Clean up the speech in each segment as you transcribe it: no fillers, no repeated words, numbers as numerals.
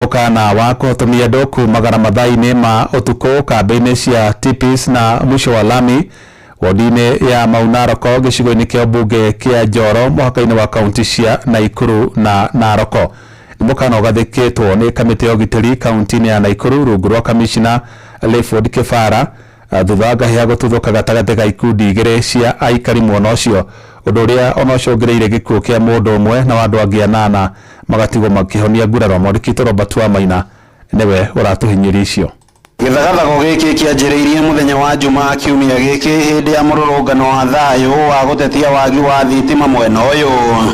Ukana wako tumia doku magara mathaini ma utuko kambi-ini cia Tipis na mwisho wa lami wodine ya Maunaroko gicigo-ini kia bunge kia Njoro muhaka-ini wa kaunti cia Naikuru na Naroko. Mukana ugathikitwo ni kamiti ya ugitiri kaunti-ini ya Naikuru rungu rwa kamishina Leiford Kifara thutha ngahia gututhuka gatagati ga ikundi igiri cia aikari mwena ucio undu uria onacungireire gikuo kia mundu umwe na wandu angi 8 magatigwo makihonia nguraro. Mwandĩki Robert Wamaina niwe uratuhinyiria icio. Githagathago giki kianjĩrĩirie muthenya wa Jumaa kiumia giki hindi ya mururungano wa thayu wa gutetia wagi wa thitima mwena uyu.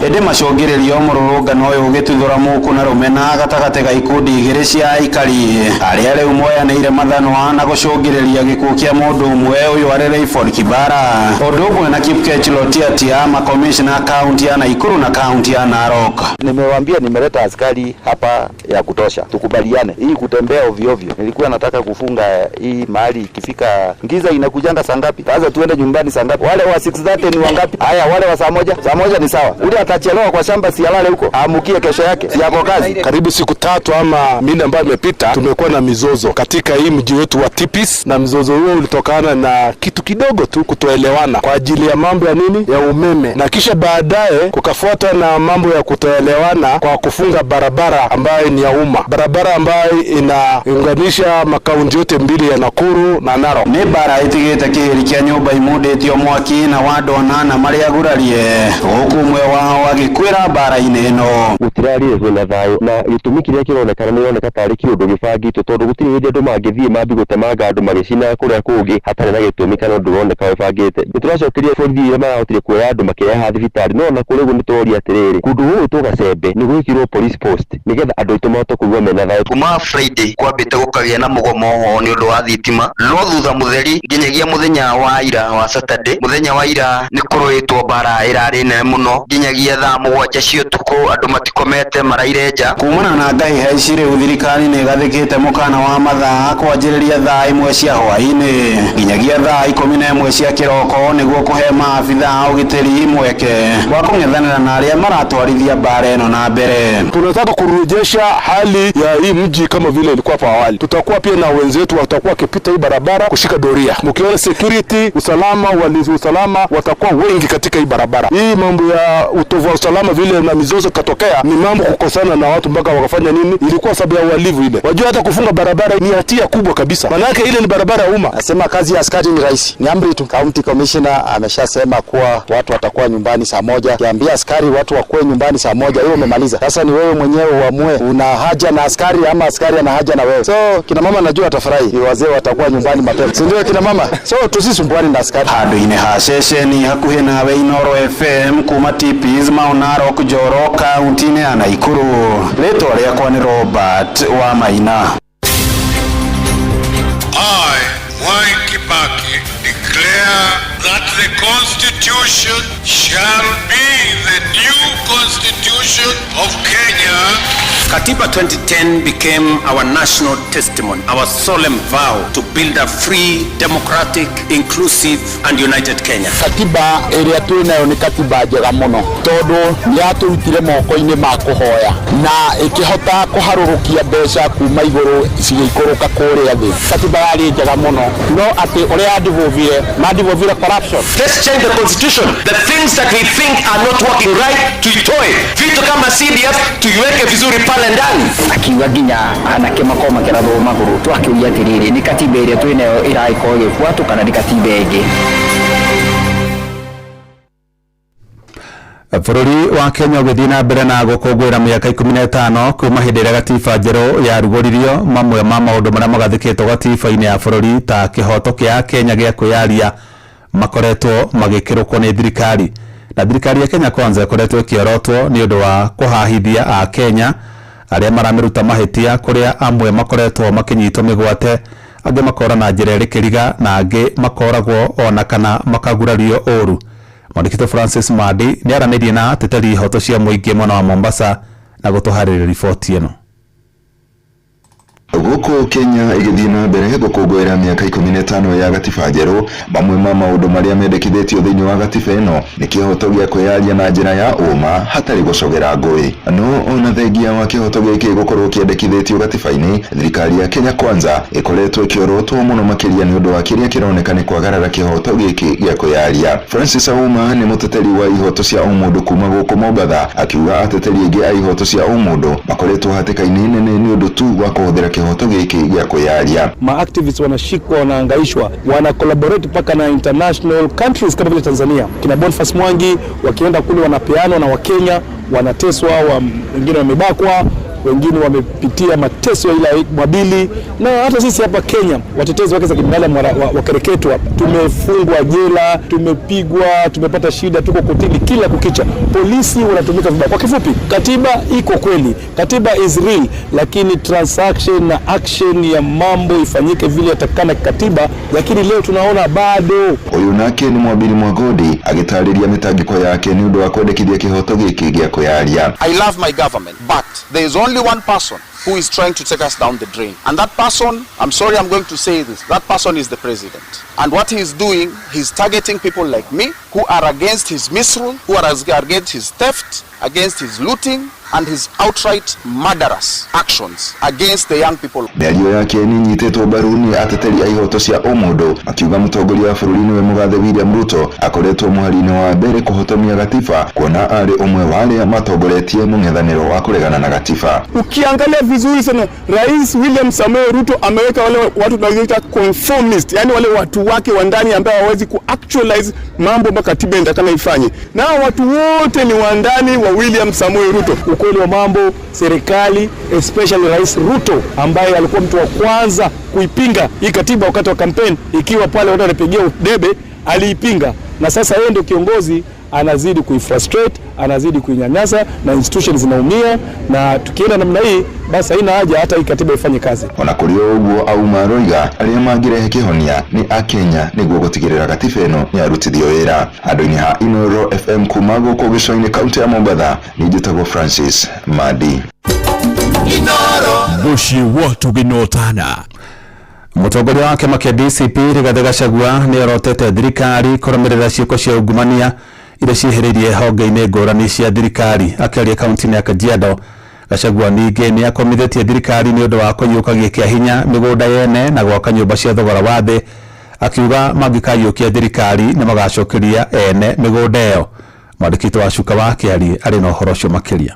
Indi macungĩrĩrio mururungano uyu gituthura muku na rumena gatagati ga ikundi igiri cia aikari aria riu moyanĩire mathanwa na gucungĩrĩria gikuo kia mundu umwe uyu ari Leiford Kibara. Undu umwe na Kipkech Lotiatia makomishna kaunti ya Naikuru na kaunti ya Narok. Nimewaambia nimeleta askari hapa ya kutosha, tukubaliane. Hii kutembea ovyo ovyo, nilikuwa nataka kufunga hii mahali ikifika ngiza inakujanga saa ngapi? Sasa tuende nyumbani saa ngapi? Wale wa 6:30 ni wangapi? Haya, wale wa saa moja ni sawa. Ule atachelewa kwa shamba si alale huko, aamukie kesho yake, si yako kazi. Karibu siku 3 ama 4 ambayo imepita tumekuwa na mizozo katika hii mji wetu wa Tipis, na mzozo huo ulitokana na kitu kidogo tu, kutoelewana kwa ajili ya mambo ya nini, ya umeme, na kisha baadaye kukafuata na mambo ya kutoelewana kwa kufunga barabara ambayo ni ya umma, barabara ambayo inaunganisha makaunti yote mbili ya Nakuru na Narok. Ni bara itigite kihiri kia nyumba imunditio mwaki na wandu 8 maria gurarie huku umwe wao agikwira bara-ini ino. Gutirari na thayu na gitumi kiria kironekana ni oneka tari kiundu gibangitwo tondu gutiri hindi andu mangithie mambi gutemanga andu magicina kuria kungi hatari na gitumi kana undu woneka wibangite. Nituracokeria borithi iria marahotire kuoya andu makireha thibitari no na kuri gunitoria atiriri kundu gugu tugacembe ni gwikirwo police post nigetha andu aitu mahote kuigua mena thayu. Kuma Friday kwambite gukagia na mugomo ni undu wa thitima no thutha mutheri nginyagia muthenya wa ira wa Saturday. Muthenya wa ira ni kuruitwo bara irari nene muno nginyagia thaa 7 cia tuko andu matikomete maraireja. Kumana na ngahiha ici riu thirikari ni gathikite mukana wa mathaa kwanjĩrĩria thaa 1 cia hwaĩ-inĩ nginyagia thaa 11 cia kiroko niguo kuhe maabitha ugitiri mweke wa kung'ethanĩra na aria maratwarithia bara ino na mbere. Tunataka kurejesha hali ya hii mji kama vile ilikuwa hapo awali. Tutakuwa pia na wenzetu watakuwa wakipita hii barabara kushika doria. Mkiona security, usalama, walinzi usalama watakuwa wengi katika hii barabara. Hii mambo ya utovu wa usalama vile na mizozo katokea ni mambo kukosana na watu mpaka wakafanya nini? Ilikuwa sababu ya uhalifu ile. Wajua hata kufunga barabara ni hatia kubwa kabisa. Maana yake ile ni barabara ya umma. Nasema kazi ya askari ni rahisi. Ni amri tu. County Commissioner ameshasema kuwa watu watakuwa nyumbani saa 1. Kiambia askari watu wakuwe nyumbani saa 1, hiyo umemaliza. Sasa ni wewe mwenyewe uamue una haja na askari ama askari ana haja na wewe. So kina mama najua atafurahi. Wazee watakuwa nyumbani mapema. Si ndio kina mama? So tusisumbuane na askari. Handu-ini ha ceceni hakuhi nawe Inoro FM kuma Tipis Maunarok Njoro kaunti-ini ya Naikuru. Ritwa riakwa ni Robert Wamaina. I, Mwai Kibaki, declare that the Constitution shall be the new Constitution of Kenya. Katiba 2010 became our national testimony, our solemn vow to build a free, democratic, inclusive and united Kenya. Katiba ĩrĩa twĩ nayo nĩ katiba njega mũno tondu yatũrutire moko-inĩ ma kuhoya na ĩkĩhota kũharũrũkia mbeca kuma igũrũ cigĩikũrũka kũrĩa thĩ. Katiba yarĩ njega mũno no atĩ ũrĩa mandivovire corruption. Let's change the constitution. The things that we think are not working right, tuitoe. Vitu kama CDF tuiweke vizuri pale ndani. Akiuga nginya anake makoma kĩratho magũrũ twakiuria atiriri ni katiba ĩrĩa twĩ nayo ĩraĩkorwo ĩgĩbuatwo kana ni katiba ĩngĩ. Bũrũri wa Kenya ũgĩthiĩ na mbere na gũkũngũĩra mĩaka 15 kuma hĩndĩ ĩrĩa gatiba njerũ yarugũririo. Mamwe ma maũndũ marĩa magathĩkĩtwo gatiba-inĩ ya bũrũri ta kĩhoto kĩa Kenya gĩa kwĩyaria makoretwo magĩkĩrũkwo nĩ thirikari. Na thirikari ya Kenya Kwanza ĩkoretwo ĩkĩorotwo nĩ ũndũ wa kũhahithia a Kenya arĩa maramĩruta mahĩtia, kũrĩa amwe makoretwo makĩnyitwo mĩgwate, angĩ makora na njĩra ĩrĩ kĩriga na angĩ makoragwo ona kana makagurario ũru. Mwandĩki Francis Madi nĩ aranĩirie na ateteri ihoto cia mũingĩ mwena wa Mombasa na gũtũharĩrĩria riboti ĩno. Gũkũ Huko Kenya igithii na mbere gukungwira miaka 15 ya gatiba njeru, mamwe ma maundu maria mendekithitio thiini wa gatiba ino ni kihoto gia kwiyaria na njira ya uma hatari gucogera ngui. No ona thengia wa kihoto giki gukorwo kiendekithitio gatiba-ini, thirikari ya Kenya Kwanza ikoretwo ikiorotwo muno makiria ni undu wa kiria kironeka ni kwagarara kihoto giki gia kwiyaria. Francis Auma ni muteteri wa ihoto cia umundu kuma guku Mombasa, akiuga ateteri aingi a ihoto cia umundu bakoretwo hatikaini nene ni undu tu wa kuhuthira kihoto giki gia kwiyaria. Ma activists wanashikwa, wanaangaishwa, wana collaborate paka na international countries kama vile Tanzania. Kina Boniface Mwangi wakienda kule wanapeana na Wakenya wanateswa, wengine wamebakwa, wengine wamepitia mateso ila mabili, na hata sisi hapa Kenya watetezi wake za kibinadamu wakereketwa, tumefungwa jela, tumepigwa, tumepata shida, tuko kotini kila kukicha, polisi wanatumika vibaya. Kwa kifupi, katiba iko kweli, katiba is real, lakini transaction na action ya mambo ifanyike vile yatakana katiba, lakini leo tunaona bado. Uyu nake ni Mwabili Mwagodi agitariria mitangiko yake ni undu wa kwendekithia kihoto giki gia kwiyaria. I love my government, but there is only one person who is trying to take us down the drain. And that person, I'm sorry I'm going to say this, that person is the president. And what he is doing, he's targeting people like me who are against his misrule, who are against his theft, against his looting, and his outright murderous actions against the young people. Miario yake ni nyitetwo baruni ateteri a ihoto cia umundu, akiuga mutongoria wa bururi niwe Mugathe William Ruto akoretwo muhari-ini wa mbere kuhotomia gatiba, kuona ari umwe wale matongoretie mung'ethaniro wa kuregana na gatiba. Ukiangalia vizuri sana, Rais William Samoei Ruto ameweka wale watu tunaoita conformist, yani wale watu wake wa ndani ambao hawezi ku-actualize mambo mpaka katiba inataka ifanye. Na watu wote ni wa ndani wa William Samoei Ruto. Ukweli wa mambo, serikali, especially Rais Ruto ambaye alikuwa mtu wa kwanza kuipinga hii katiba wakati wa campaign, ikiwa pale watu wanapigia debe, aliipinga. Na sasa yeye ndio kiongozi, anazidi kuifrustrate, anazidi kuinyanyasa, na institutions zinaumia, na tukienda namna hii basi haina haja hata hii katiba ifanye kazi. Ona kuri uguo au maroiga aria magirehe kihonia ni a Kenya niguo gutigirira gatiba ino ni arutithio wira. Andu-ini ha Inoro FM kuma guku Gicua-ini kaunti ya Mombasa, ni njitagwo Francis Madi. Inoro Bushi watu ginotana. Mutongoria wa kiama kia DCP Rigathi Gachagua ni arotete thirikari kurumirira ciiko cia ungumania iria cieheririe honge-ini ngurani cia thirikari. Akiaria kaunti-ini ya Kajiado, Gachagua ningi ni akomithitie thirikari ni undu wa kunyukagia kia hinya migunda yene na gwaka nyumba cia thogora wa thi, akiuga mangikayukia thirikari ni magacokeria ene migunda iyo. Mwandĩki wa Cuka wa Kiari ari na uhoro ucio makiria.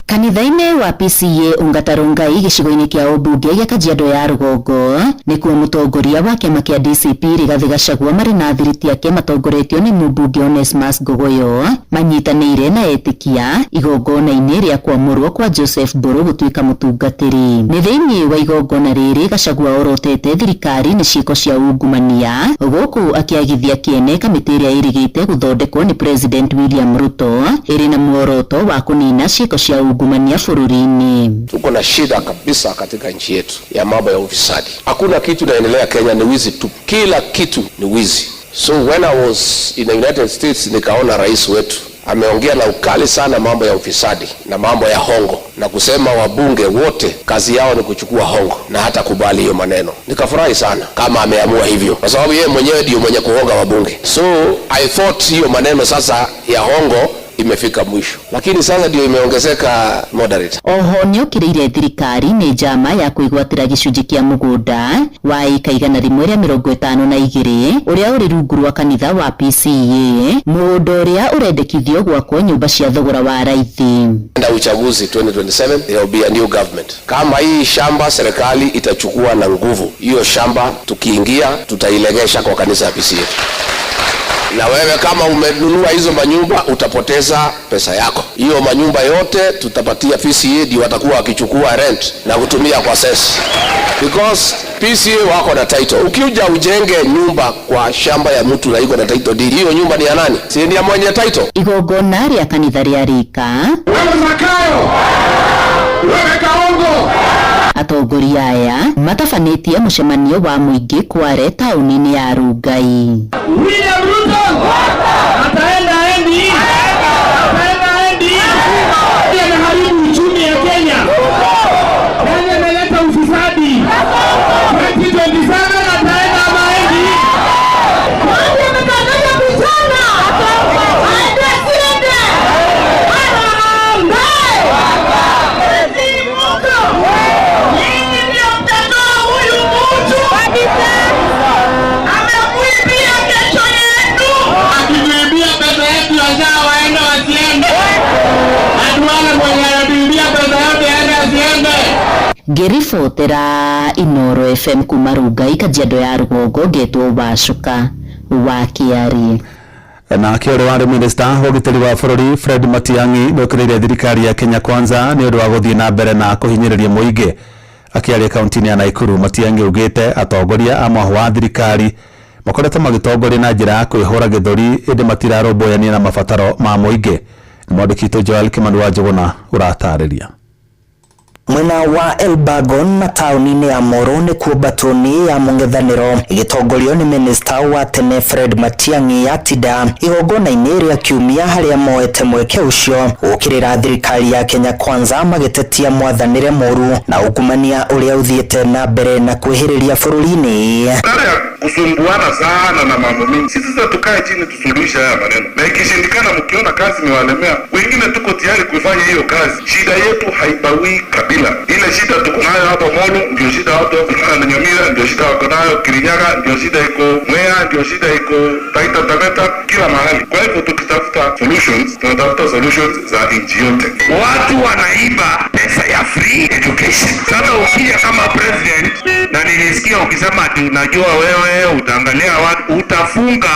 Kanitha-ini wa PCA Ungatarongai gicigo-ini kia ubunge gia Kajiado ya Rugongo nikuo mutongoria wa kiama kia DCP Rigathi Gachagua mari na thiriti ake matongoretio ni mubunge Onesmus Gogoyo manyitanĩire na etikia igongona-ini ria kwamũrwo kwa Joseph Mburu gutuika mutungatiri. Ni thiini wa igongona riri Gachagua orotete thirikari ni ciiko cia ungumania guku akiagithia kiene kamiti iria irigite guthondekwo ni President William Ruto iri na muoroto wa kunina ciiko cia ungumania fururini. Tuko na shida kabisa katika nchi yetu ya mambo ya ufisadi. Hakuna kitu inaendelea Kenya, ni wizi tu. Kila kitu ni wizi. So when I was in the United States nikaona rais wetu ameongea na ukali sana mambo ya ufisadi na mambo ya hongo, na kusema wabunge wote kazi yao ni kuchukua hongo, na hata kubali hiyo maneno. Nikafurahi sana kama ameamua hivyo, kwa sababu yeye mwenyewe ndio mwenye kuhonga wabunge. So I thought hiyo maneno sasa ya hongo imefika mwisho, lakini sasa ndio imeongezeka moderate. Oho ni ukiriire thirikari ni njama ya kuigwatira gicunji kia mugunda wa ika 152 uria uri rungu rwa kanitha wa PCA, mundu uria urendekithio gwakwo nyumba cia thogora wa raithi. Na uchaguzi 2027 there will be a new government. Kama hii shamba serikali itachukua na nguvu, hiyo shamba tukiingia tutailegesha kwa kanisa ya PCA. Na wewe kama umenunua hizo manyumba utapoteza pesa yako. Hiyo manyumba yote tutapatia PCA, ndio watakuwa wakichukua rent na kutumia kwa sesi. Because PCA wako na title. Ukija ujenge nyumba kwa shamba ya mtu na iko na title deed, hiyo nyumba ni ya nani? Si ni ya mwenye title. Igongona ria kanitha ria Rika. Wewe Zakayo. Wewe Kaongo. Atongoria aya matafanĩtie mũcemanio wa mũingĩ Kware taũni-inĩ ya Rungai. William Ruto ataenda endi. Ngiribotera Inoro FM kuma Rungai Kajiado ya Rugongo ngetwo Wacuka wa Kiari. Na kiore wa Minister Hogiteri wa Bururi Fred Matiang'i nokiriire thirikari ya Kenya Kwanza ni undu wa guthii na mbere na kuhinyiriria muingi. Akiaria kaunti ya Naikuru, Matiang'i ugite atongoria a mwaho wa thirikari makoretwo magitongoria na njira ya kwihura githuri indi matirarũmbũyania na mabataro ma muingi. Mwandĩki Joel Kimani wa Njuguna ũratariria. Mwena wa Elbagon mataũni-inĩ ya Moro nĩ kuo batoni ya mũng'ethanĩro ĩgĩtongorio nĩ Minister wa tene Fred Matiang'i yatida igongona-inĩ rĩa kiumia harĩa moete mweke ũcio gũkĩrĩra thirikari ya Kenya Kwanza magĩtetia mwathanĩre moru na ungumania ũrĩa ũthiĩte na mbere na kwĩhĩrĩria bũrũri-inĩ. Kusumbuana sana na mambo mingi. Sisi sasa tukae chini tusuluhisha haya maneno. Na ikishindikana mkiona kazi imewalemea, wengine tuko tayari kufanya hiyo kazi. Shida yetu haibagui kabila. Ile shida tuko nayo hapa Molo, ndio shida hapo na Nyamira, ndio shida wako nayo Kirinyaga, ndio shida iko Mwea, ndio shida iko Taita Taveta, kila mahali. Kwa hivyo tukitafuta solutions, tunatafuta solutions za nchi yote. Watu wanaiba pesa ya free education. Sasa ukija kama president na nilisikia ukisema ati unajua wewe utaangalia watu utafunga,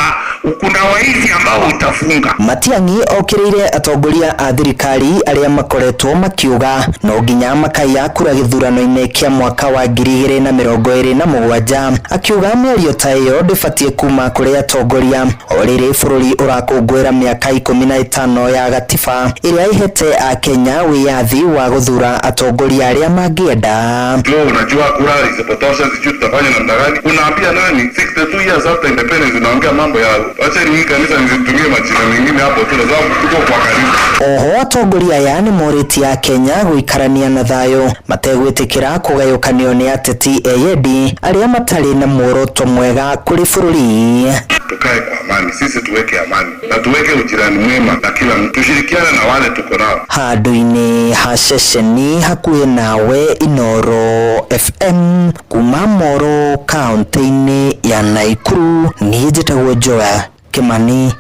kuna waizi ambao utafunga. Matiang'i okĩrĩire atongoria a thirikari arĩa makoretwo makiuga no nginya makaiya kura gĩthurano-inĩ kĩa mwaka wa 2027, akiuga mĩario ta ĩyo ndĩbatiĩ kuma kũrĩ atongoria o rĩrĩ bũrũri ũrakũngũĩra mĩaka 15 ya gatiba ĩrĩa ihete a Kenya wĩyathi wa gũthura atongoria arĩa mangĩenda. Unajua kura isipotosha sijui tutafanya namna gani? Unaambia nani 62 years after independence unaongea mambo ya acha ni kanisa nizitumie majina mengine hapo tu na sababu tuko kwa karibu. Oho atongoria aya nĩ morĩtie a Kenya gũikarania na thayũ mategwĩtĩkĩra kũgayũkanio nĩ ateti eyendi arĩa matarĩ na muoroto mwega kũrĩ bũrũri. Tukae kwa amani, sisi tuweke amani na tuweke ujirani mwema na kila mtu, tushirikiane na wale tuko nao. Handũ-inĩ ha ceceni hakuhĩ nawe Inoro FM kuma Moro kaunti-inĩ ya Naikuru, niĩ njĩtagwo Joel Kimani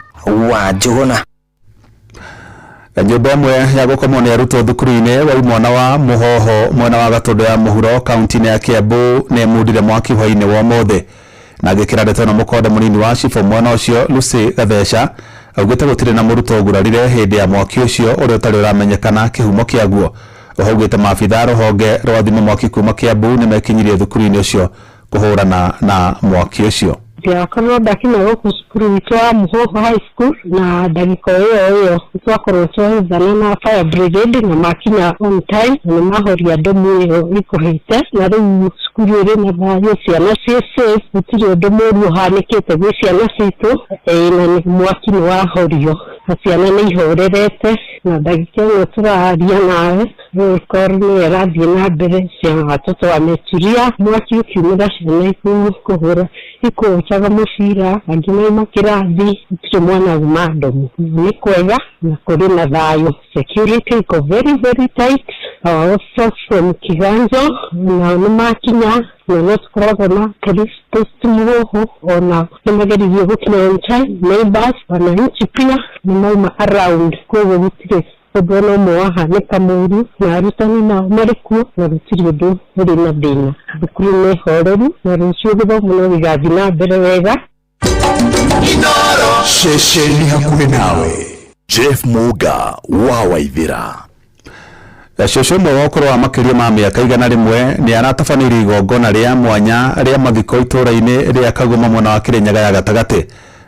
wa Njuguna. Nyũmba ĩmwe ya gũkomwo nĩ arutwo thukuru-inĩ wa mwana wa Mũhoho mwena wa Gatũndũ ya mũhuro kaunti-inĩ ya Kiambu nĩ mundire mwaki hwaĩ-inĩ wa ũmũthĩ, na gĩkĩra ndeto na mũkonde mũnini wa cibũ mwena ũcio Lucy Gatheca augĩte gũtirĩ na mũrutwo ũgurarire hĩndĩ ya mwaki ũcio ũrĩa ũtarĩ ũramenyekana kĩhumo kĩaguo. Ohaugĩte maabitha rũhonge rwa thima mwaki kuma Kiambu nĩ mekinyirie thukuru-inĩ ũcio kũhũrana na mwaki ũcio. Ndiakorwo ndakinya gũkũ cukuru witũ wa Mũhoho High School, na ndagĩka ĩyo twakorwo twahũthana na fire brigade na makinya on time na mahoria ndũmũ ĩyo ĩkũhĩte, na rĩu cukuru ĩrĩ na thayũ, ciana ciĩ safe, gũtirĩ ũndũ mũũru ũhanĩkĩte gwĩ ciana citũ, na mwaki nĩ wahorio na ciana nĩ ihorerete, na ndagĩka ĩyo tũraria nawe korwo nĩ ĩrathiĩ na mbere, ciana watoto wametulia, mwaki ũkiumĩra ciana ikũhũra ikuchaga mũbira angĩ mauma kĩrathi, gũtirĩ mwana uma ndomu. Nĩ kwega na kũrĩ na thayũ, security iko very very tight. Also from Kiganjo na nĩ makinya na no tũkoragwo na police post Mũhoho, ona nĩ mageririe gũkinya on time, neighbors wananchi pia nĩ mauma around, koguo gũtirĩ ũndũ no ũmwe wahanĩka mũũru, na arutani nao marĩ kuo na gũtirĩ ũndũ ũrĩ na thĩna. Thukuru nĩ horeru na rũciũ gĩthomo no gĩgathiĩ na mbere wega. Inoro ceceni hakuhĩ nawe. Jeff Muga wa Waithĩra. Cũcũ ũmwe wa ũkũrũ wa makĩria ma mĩaka 100 nĩ aratabanĩirie igongona rĩa mwanya rĩa mathiko itũũra-inĩ rĩa Kagoma mwena wa Kirinyaga ya gatagatĩ,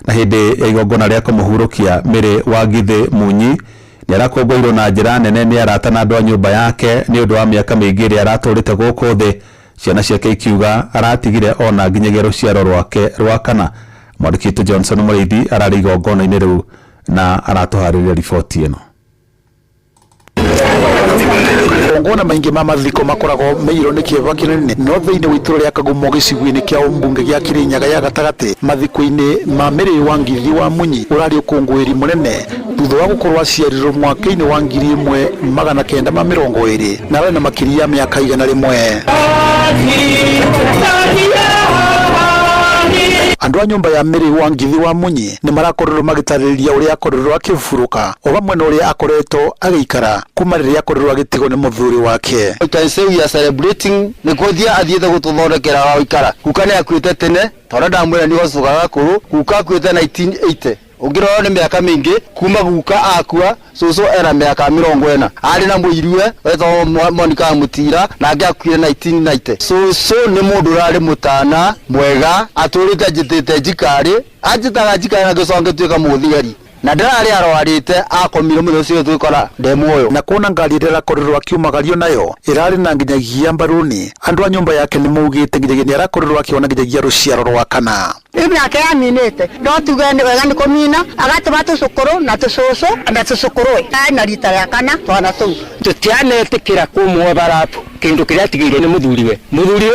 na hĩndĩ ya igongona rĩa kũmũhurũkia Mĩrĩ wa Githĩ Munyi nĩ arakũngũĩirwo na njĩra nene nĩ arata na andũ a nyũmba yake nĩ ũndũ wa mĩaka mĩingĩ ĩrĩa aratũrĩte gũkũ thĩ. Ciana ciake ikiuga aratigire ona nginyagia rũciaro rwake rwa kana. Mwandĩki Johnson Mũrĩithi ararĩ igongona-inĩ rĩu na aratũharĩria riboti ĩno. Ngona maingi ma mathiko makoragwo meiro nĩ kĩeba kĩnene no thĩinĩ wa itũũra rĩa Kagumo gĩcigo-inĩ kĩa mbunge gĩa Kirinyaga ya gatagatĩ, mathiko-inĩ ma Mĩrĩ wa Githĩ wa Munyi ũrarĩ ũkũngũĩri mũnene thutha wa gũkorwo aciarirwo mwaka-inĩ wa 1920 na arĩ na makĩria ya mĩaka 100. andu a nyumba ya Mary wa Ngithi wa Munyi ni marakorwo magitariria uria akorwo akifuruka o bamwe no uria akoretwo agiikara kuma riria akorwo agitigo ni muthuri wake. I can say we are celebrating nikothia athiete gututhondekera wa ikara kuka ni akuite tene tonda ndamwira ni gocugaga kuru kuka akuite 1980 ungirora ni miaka mingi kuma guka akua soso era miaka 40 ari na muirue wetho Monica Mutira na akuire 1990 soso ni mundu rari mutana mwega aturite jitite jikari ajitaga jikari na giconge tuika muthigari na ndarari arwarite akomire mutho cio twikora ndemuoyo na kuona ngari rira kororwa kiumagario nayo irari na nginyagia mbaruni andu a nyumba yake ni mugite nginyagia ni arakororwa akiona nginyagia ruciaro rwa kana ibi yake aminite ndo tugende wega ni komina agatuma tucukuru na tucucu na tucukuru na rita ya kana twana tu tutianetikira kumwe barapu kindu kiria tigire ni muthuriwe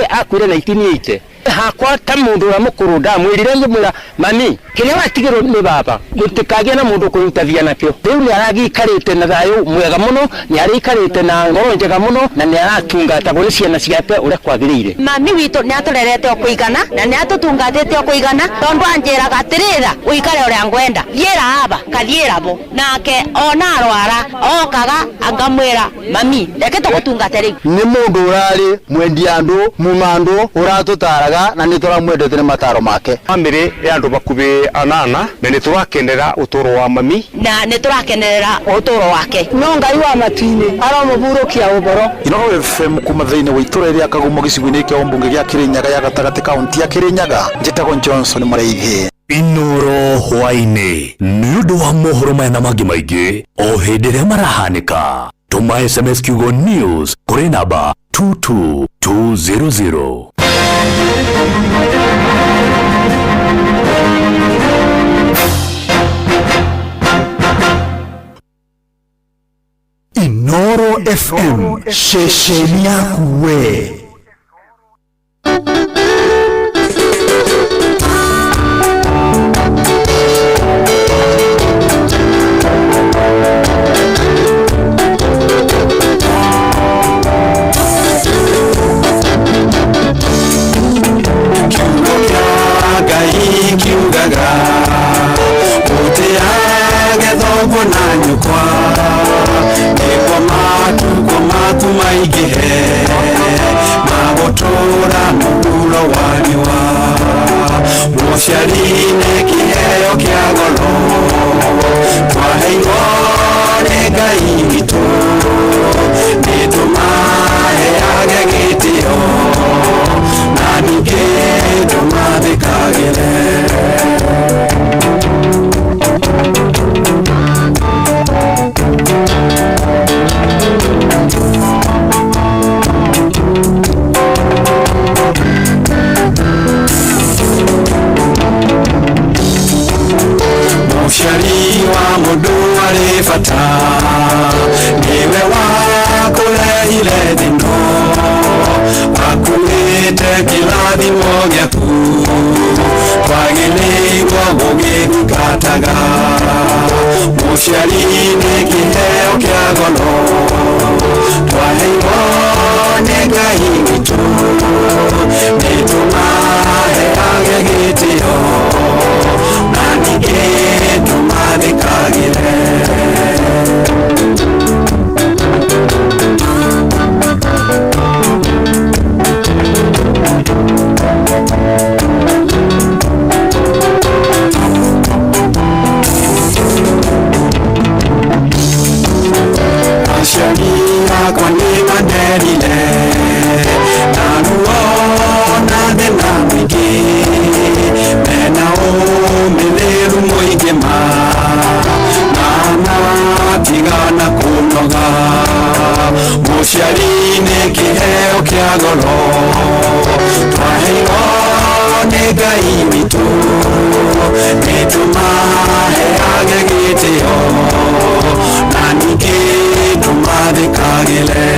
akwire 1980 hakwa ta mundu wa mukuru ndamwirire ngimura mami kiria watigirwo ni baba gutikagia na mundu kunyitathia nakio riu ni aragikarite na thayu mwega muno ni arikarite na ngoro njega muno na ni aratungatagwo ni ciana ciake uria kwagirire. Mami witu ni aturerete o kuigana na ni atutungatite o kuigana tondu anjiraga atirira uikare uria ngwenda thiera aba kathiera bo nake ona arwara okaga angamwira mami reke tugutungate riu ni mundu urari mwendia andu mumandu uratutara na nitora mwendete ni mataro make family ya andu bakubi anana na niturakenera utoro wa mami na niturakenera utoro wake no ngai wa matini aromuburukia uboro Inooro FM kuma thiini wa itura ria Kagumo gicigo-ini kia Ombunge gia Kirinyaga ya gatagati kaunti ya Kirinyaga njitagwo Johnson Mureithi. Inoro hwaini ni undu wa mohoro maya na mangi maingi o hindi ria marahanika tuma SMS kiugo news kuri namba 22200. Inoro FM shesheni yaku we. Musharine kiheo kia golo twaheirwo nĩ Ngai witũ nĩtũmaheage gĩtĩo na ningĩ tũmathĩkagĩre. Mushari wa mundu arĩ bata niwe wakũrehire thĩno akuĩte kĩrathimo gĩaku twagĩrĩirwo gũgĩthingataga. Mushari nĩ kĩheo kĩa goro twaheirwo nĩ Ngai witũ nĩtũmaheage gĩtĩo na ningĩ tũmathĩkagĩre. Aciari akwa nĩmanderire na nuona thĩna mũingĩ mena ũmĩrĩru mũingĩ na matigana kũnoga. Mũciari nĩ kĩheo kĩa goro twaheirwo nĩ Ngai witũ nĩtũmaheage gĩtĩo na ningĩ tũmathĩkagĩre.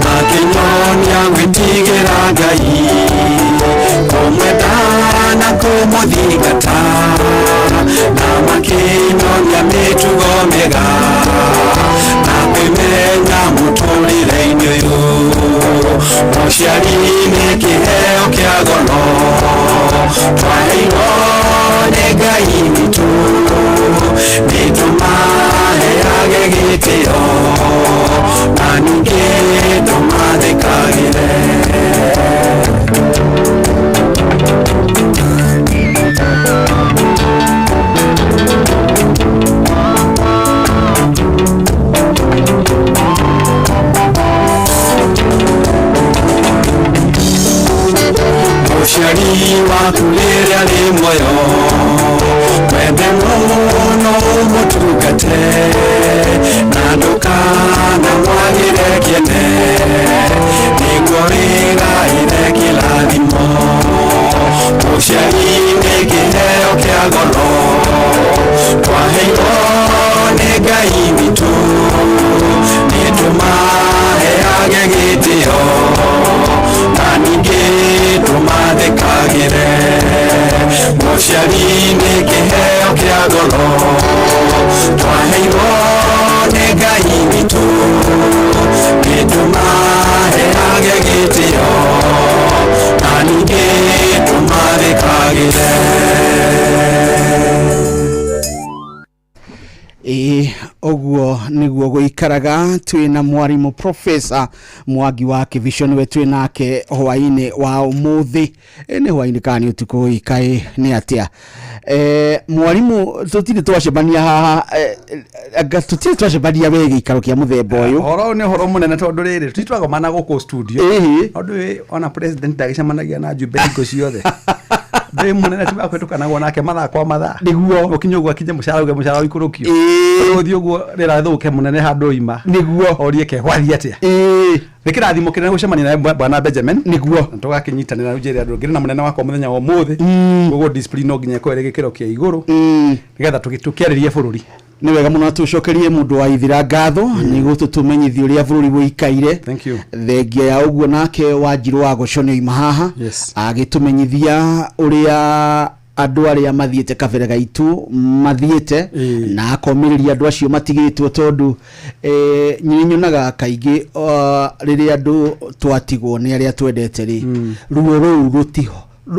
Makinyonia gwĩtigĩra Ngai kũmwenda wakulĩrĩa nĩ muoyo wende mũno mũtungate na ndũkana mwagĩre kĩene nĩguo wĩgaĩre kĩrathimo mũciari nĩ kĩheo kĩa goro twaheirwo nĩ Ngai witũ nĩtũmaheage gĩtĩo na ningĩ tũmathekagĩre mũciari nĩ kĩheo kĩa goro twaheirwo nĩ Ngai witũ nĩtũmaheage gĩtĩo na ningĩ tũmathekagĩre. Oguo niguo guikaraga twina mwarimu Professor Mwangi wa Kivision we twinake hwaini wa umuthi ni hwaini kani utuko ikai ni atia mwarimu tutire twacebania haha tutire twacebania wege ikaro kia muthemba uyu horo ni horo munene tondu riri tutitwago mana guko studio tondu ona president ndagicemanagia na jumbe iko ciothe Be munene tiba kwetukanagwo nake mathaa kwa mathaa niguo ukinyugwa kinye mucara ikurukio uthi uguo rira thuke munene handu ima niguo orie ke hwathi atia nikirathimo kinene gucemania na bwana Benjamin niguo tugakinyitanira ujeri andu ngiri na munene wakwa muthenya wa muthi uguo discipline no nginya kwere gikiro kia iguru nigetha tukiaririe bururi ni wega muno tucokerie mundu wa ithira ngatho ni gututumenyithia uria bururi buikaire thank you thengia ya uguo nake Wanjiru wa Goconio imahaha agitumenyithia uria andu aria mathiete kabere gaitu mathiete na akomiriria andu acio matigitwo tondu nyinyonaga kaingi riria andu twatigwo ni aria twendete ri ruo ruu rutiho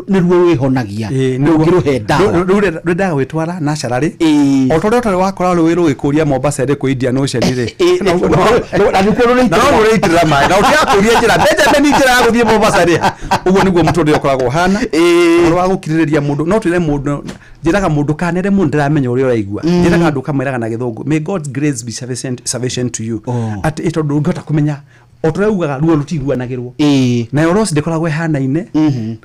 niruo wihonagia ngiruhe ndawa runda gwitwara naturally otorete wakora rwiro gikuria Mombasa ri ku Indian Ocean ri na nikuo rũitĩra maĩ na ũtiakũria njĩra Benjamin njĩra gũthiĩ Mombasa ri uguo niguo mũtũrĩre ũkoragwo hana wa gũkirĩrĩria mũndũ no twĩre mũndũ njĩraga mũndũ kanere mũndũ ndĩramenya ũrĩa ũraigua njĩraga andũ kamwĩraga na gĩthũngũ may God's grace be sufficient to you at ito ndũngĩhota kũmenya otoreugaga ruo rutiguanagirwo na Ross ndekoragwo hana-ine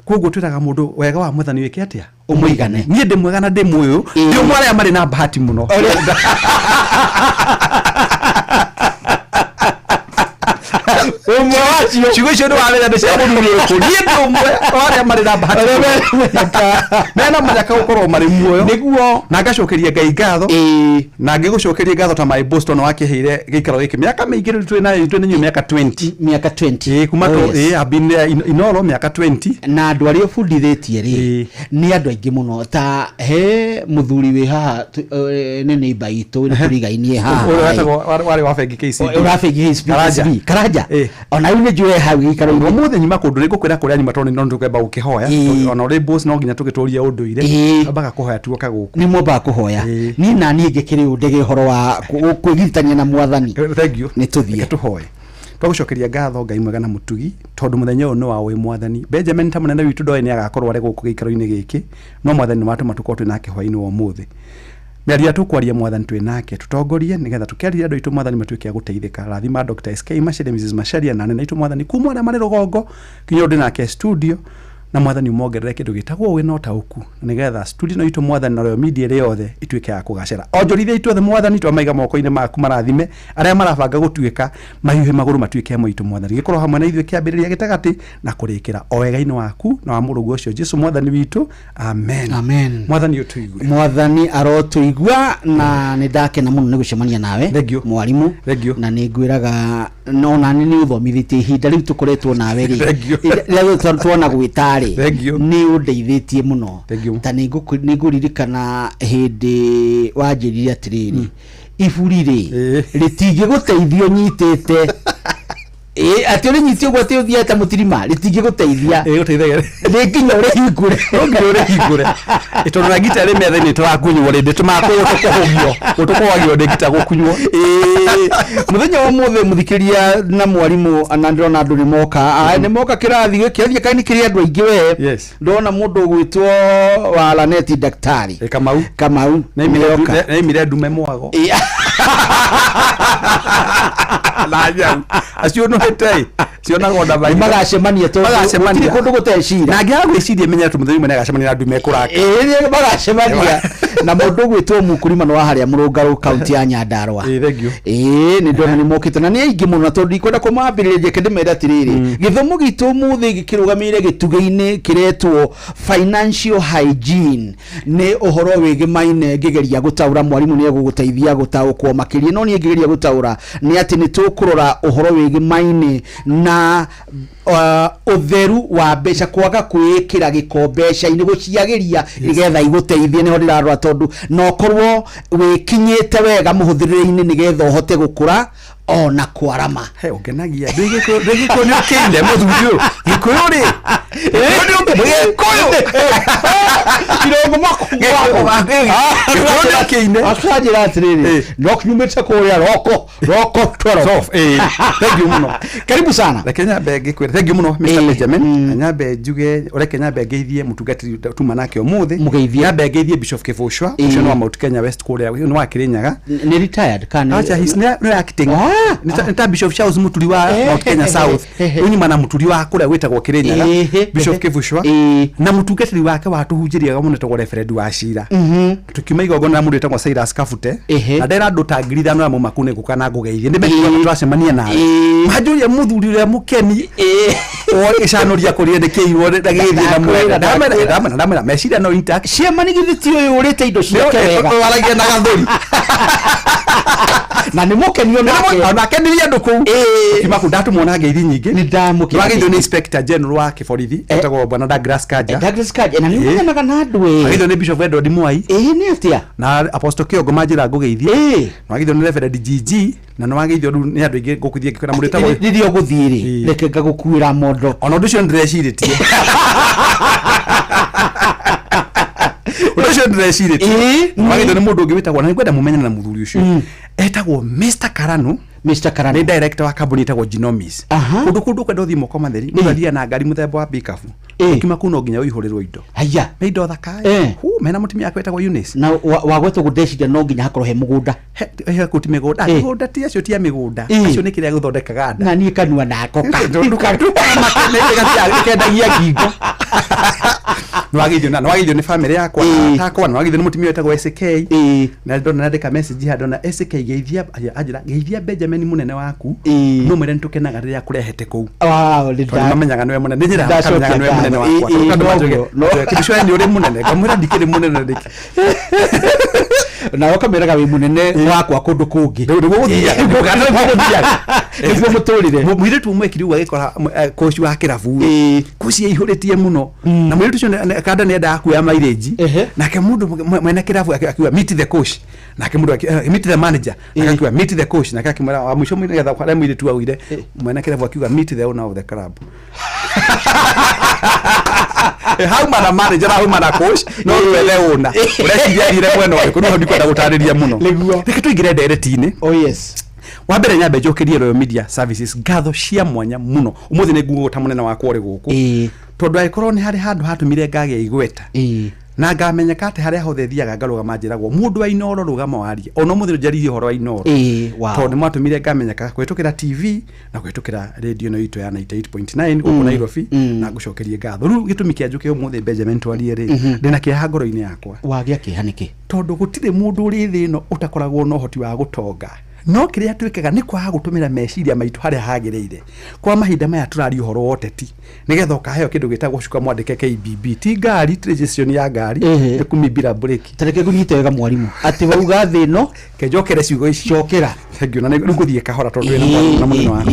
koguo twiraga mundu wega wa Mwathani wiki atia umuigane nie ndi mwega na ndi muyu ndi umwe mari na bahati muno umwe wacio chigo icio ndo wamenya ndece mundu uko nie ndi umwe wale mari na bahati mena manyaka gukorwo mari muoyo niguo na ngacokeria Ngai ngatho na ngigucokeria ngatho ta my Boston wakiheire gikaro giki miaka mingi twina miaka 20 kuma to abine inoro miaka 20 na andu aria fundithitie ri ni andu aingi muno ta he muthuri wi haha ni neighbor itu ni turigainie haha wale wa fegi KC urafegi Karanja ona yune jwe hau gikaro no muthe nyima kundu ni gukwira kuria nyima toni no ndukemba gukihoya ona ri boss no nginya tugituria unduire abaga kuhoya tuoka guku ni mwamba kuhoya ni nani ngikiri undege horo wa kwigitania na Mwathani thank you ni tuthie tuhoye twagucokeria ngatho Ngai mwega na mutugi tondu muthenya uyu no wa wi Mwathani Benjamin ta munene witu ndoe ni agakorwo ari guku gikaro-ini giki no Mwathani watuma tukorwo twinake hwaini wa muthi miaria tukwaria Mwathani twinake tutongorie nigetha tukiarire andu itu Mwathani matuike guteithika rathima Dr. SK Machere Mrs. Macharia na nene itu Mwathani kumwa na mari rugongo kinyo ndinake studio na Mwathani umongerere kindu gitagwo we no tauku nigetha studio no itu Mwathani na Royal Media ri yothe ituike ya kugacira onjorithia itu the Mwathani twamaiga moko-ini maku marathime aria marabanga gutuika mahiuhe maguru matuike mo itu Mwathani gikorwo hamwe na ithuĩ kiambiriria gitagati na kurikira o wega-ini waku na wa murugu ucio Jesu Mwathani witu amen amen Mwathani utuigwe Mwathani arotuigwa na ni ndakena muno ni gucemania nawe mwarimu na ni ngwiraga no na ni uthomithitie ihinda riu tukoretwo nawe ri ria tuona gwitari ni undeithitie muno ta ni nguririkana hindi wanjirire atiriri iburi ri ritingi guteithio nyitite ati uri nyitio gwate uthia ta mutirima ritingi guteithia guteithagia ni nginya uri hingure itondo na gita ri metha ni turakunywo ri tumakuyo tukuhogio ndi gita gukunywo muthenya wa muthe muthikiria na mwarimu anandona andu ni moka ni moka kirathi giki kaini kiri andu aingi we ndona mundu gwitwo wa Laneti daktari Kamau na imire ndume mwago na nyau acio no hetai ciona gonda bai magacemania to magacemania kundu gutecira na ngia gwiciria menya tu muthuri mene agacemania na ndume kurake magacemania na mundu gwitwo mukurima no haria murungaru kaunti ya Nyandarua thengio ni ndona ni mokite na ni aingi muno tondu ikwenda kumambiriria kendimera atiriri githomo gitu muthi gikirugamire gitugeini kiretwo financial hygiene ni uhoro wigi maine ngigeria gutaura mwarimu ni eguguteithia gutaukwo makiria no ni ngigeria gutaura ni ati ni tukurora uhoro wigi maine na utheru wa mbeca kwaga kwikira gikombeca ini guciagiria nigetha iguteithie ni horirarwa tondu no korwo wikinyite wega muhuthirire-ini nigetha uhote gukura ona kwarama he ukenagia ndegiko ni kinde muthurio gikuyu ri kirongo makuwa kinde asajira atiriri no kinyumite kuria roko twero thank you muno karibu sana Kenya bege kwira thank you muno Mr Benjamin Nyambe njuge ore Kenya begeithie mutugati tuma nake umuthi mugeithie begeithie Bishop Kivushwa ucio no Mount Kenya West kuria no akirinyaga ni retired kana acha his no acting nita Bishop Charles muturi wa Mount Kenya South unyuma na muturi wa kuria witagwo Kirinyaga Bishop Kivushwa na mutungatiri wake watuhunjiria muno tagwo Reverend Wachira tukiuma igongona mundu etagwo Cyrus Kafute na ndera ndutangirithano na mumakune gukana ngugeithie ndimekwa twacemania nawe majuria muthuri uria mukeni ore canoria kuria ndekeirwo ndagithie na mwega ndamena meciria no intact ciema nigithiti uyu urite indo ciake wega waragia na gathuri na ni mukenio na keniria nduku kimaku ndatumwona ngeithi nyingi ni ndamukira wagithio ni Inspector General wa Kiborithi etagwo bwana Douglas Kaja na ni mwana kana andwe wagithio ni Bishop Edward Mwai ni atia na Apostle Kiongo manjira ngugeithie wagithio ni Reverend GG na no wagithio ni andu ingi ngukuthie ngikona mundu etagwo ndirio guthiri reke ngagukuira mondo ona ndu cio ndireciretie ucio ndireciretie wagithio ni mundu ungi witagwo na ngwenda mumenye na muthuri ucio etagwo Mr Karano ni director wa company etagwo Genomics kundu kwenda uthimo kwa matheri muthia na ngari muthemba wa pickup kima kuno nginya uihurirwo indo haya me indo thaka mena mutimia akwe etagwo Eunice na wagwetwo gudeciria no nginya hakorwo he mugunda he kuti migunda migunda ti acio ti migunda acio ni kiria guthondekaga nda na ni kanua nako kendagia ngingo nwagithio ni family yakwa takwa nwagithio ni mutimia etagwo SK na ndona nandika message hadona SK geithia ajira geithia Benjamin munene waku no mwere ntukenaga riria kurehete ku ndamenyaga niwe munene njira ndamenyaga niwe munene wakwa no kibishwa ni uri munene kamwira ndikiri munene ndiki na wakameraga wi munene wakwa kundu kungi niguo muturire mwiretu umwe kiriuga gikora koci wa kirabu koci ihuritie muno na mwiretu cio kada ni enda kuya mileage nake mundu mwene kirabu akiwa meet the coach nake mundu meet the manager akiwa meet the coach nake akimwira wa mwisho mwine getha kwa mwiretu awire mwene kirabu akiwa meet the owner of the club how mana manager how mana coach no wele una ureciria ire mweno kuno ndikwenda gutariria muno reke tuingire ndereti-ini yes wa mbere Nyambe njokerie Royal Media Services ngatho cia mwanya muno umuthi ni ngugo ta munene wakwa uri guku tondu aikorwo ni hari handu hatumire ngage igweta na ngamenyeka ati haria hothe thiaga ngarugama njiragwo mundu wa Inoro rugama warie ono muthi njaririe horo wa Inoro tondu mwatumire ngamenyeka kwitukira TV na kwitukira radio no itu ya 98.9 guku Nairobi na ngucokerie ngatho riu gitumi kia njuke umuthi Benjamin twarie ri ndina kia ngoro-ini yakwa wagia kihaniki tondu gutire mundu uri thi no utakoragwo no hoti wa gutonga no kiria twikaga ni kwa gutumira meciria maitu haria hagireire kwa mahinda maya turari uhoro woteti nigetha ukaheo kindu gitagwo cuka mwandike KBB ti ngari registration ya ngari ikumibira break tareke gunyite wega mwarimu ati wauga thi no kenjokere ciugo ici cokera thank you na nguthie kahora tondu ina mwarimu na munene wa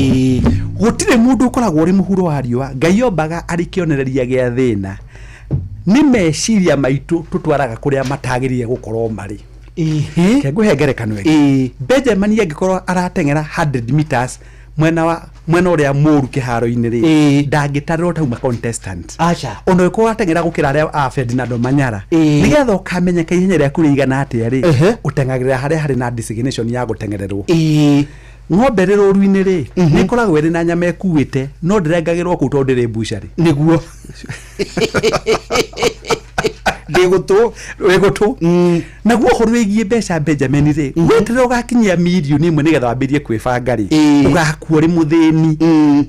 gutire mundu ukoragwo uri muhuro wa riwa ngai ombaga ari kionereria gia thina ni meciria maitu tutwaraga kuria matagirire gukorwo mari keguhe ngerekano ege Benjamin angikorwo aratengera 100 meters mwena uria muru kiharo-ini ri ndangitarwo tauma contestant acha ono iko atengera gukira aria a Ferdinand Manyara nigetha ukamenyeka ihenya riaku rigana atia ri utengagirira haria hari na designation ya gutengererwo ng'ombe rä rå ru-inä rä nä koragwo ä rä na nyama ekuä no ndärengagä rwo kå u tondå ndä rä mbucarä nä guo wegoto naguo horo wigie mbeca Benjamin ri wetere ugakinyia milioni 1 nigetha wambirie kwibanga ri ugakuo ri muthini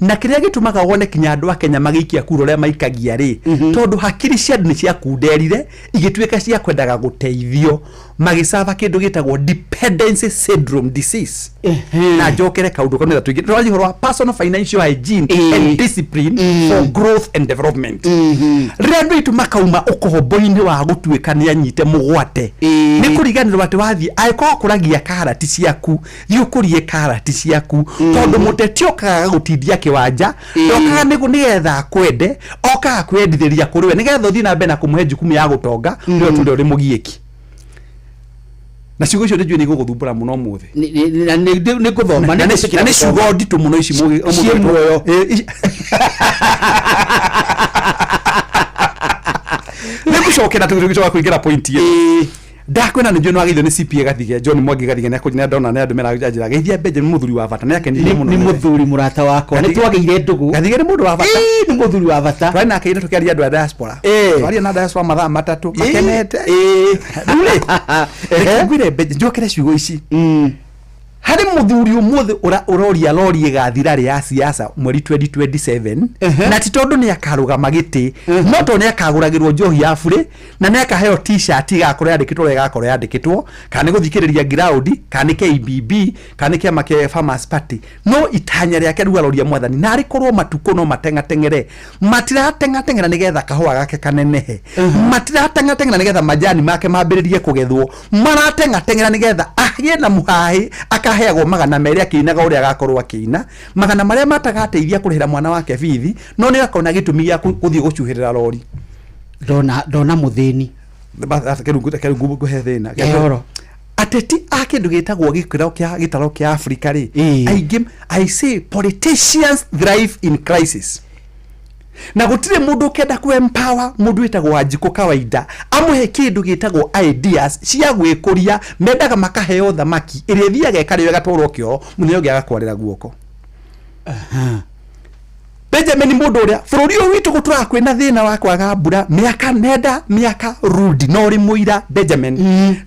na kiria gitumaga wone kinya andu a Kenya magikia kuro ria maikagia ri tondu hakiri cia ni cia kunderire igituika cia kwendaga guteithio magisava kindu gitagwo dependency syndrome disease na jokere kaundu konera tuigi twaji horo personal financial hygiene and discipline for growth and development rendu itu makauma ukohombo-ini wa gutuika ni anyite mugwate ni kuriganirwa ati wathi aiko kuragia karati ciaku thiukurie karati ciaku tondu muteti okaga gutithia kiwanja okaga nigetha kwende okaga kwendithiria kuriwe nigetha uthi na mbere na kumuhe jukumu ya gutonga ndio tunde uri mugieki na ciugo icio ndio ni guguthumbura muno muthi ni kuthoma na ni ciugo nditu muno ici muoyo ni gucokera tugicoka kuingira point yetu ndakwena ndio no agithio ni CPA gathige John Mwangi gathige na kunyina ndona na andu mera njira geithia Benjamin muthuri wa bata nake ni muthuri murata wako ni twageire ndugu gathige ni mundu wa bata ni muthuri wa bata twana nake ina tukiaria andu a diaspora twaria na diaspora mathaa matatu makenete ngwire Benjamin njokere ciugo ici hari muthuri umuthi uroria lori gathira ri ya siasa mweri 2027 na titondu ni akaruga magiti no to ni akaguragirwo njohi ya bure na ni akaheo t-shirt igakora yandikitwo igakora yandikitwo kana guthikiriria ground kana KBB kana kiama kia Farmers Party no itanya riake ruga loria mwathani na ari korwo matuko no matengatengere matiratengatengera nigetha kahua gake kanenehe matiratengatengera nigetha majani make mambiririe kugethwo maratengatengera nigetha agie na muhahi akaheagwo magana meri akinaga uria agakorwo akina magana maria matagateithia kurihira mwana wake bithi no ni akona gitumi ya kuthii gucuhirira lori ndona muthini kerungu guhethina gehoro ateti akindu gitagwo gitaro kia Africa ri I say politicians thrive in crisis na gutire mundu kenda ku empower mundu witagwo Wanjiku kawaida amuhe kindu gitagwo ideas cia gwikuria mendaga makaheo thamaki iria thiaga ekariwe gatworo kio munyo giagakwarira guoko Benjamin mundu uria bururi uyu witu gutura kwina thina wa kwaga mbura miaka nenda miaka rudi no ri muira Benjamin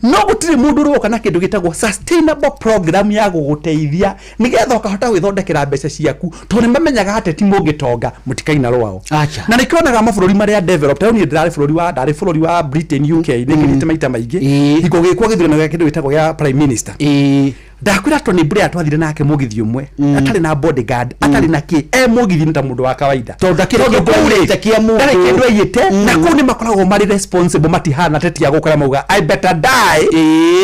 no gutire mundu roka na kindu gitagwo sustainable program ya guguteithia nigetha ukahota gwithondekera mbeca ciaku to ni mamenyaga ateti mungitonga mutikaina rwao na nikionaga mabururi maria developed au ni ndari bururi wa Britain UK nikirite maita maingi iko gikwa githurano gya kindu gitagwo ya prime minister ndakwira Tony Blair twathire nake mugithi umwe atari na bodyguard atari na ki mugithi nta mundu wa kawaida to ndakira gikuure kia mundu ndari kindu yite na kuni makoragwo mari responsible matihana tetia gukora mauga I better die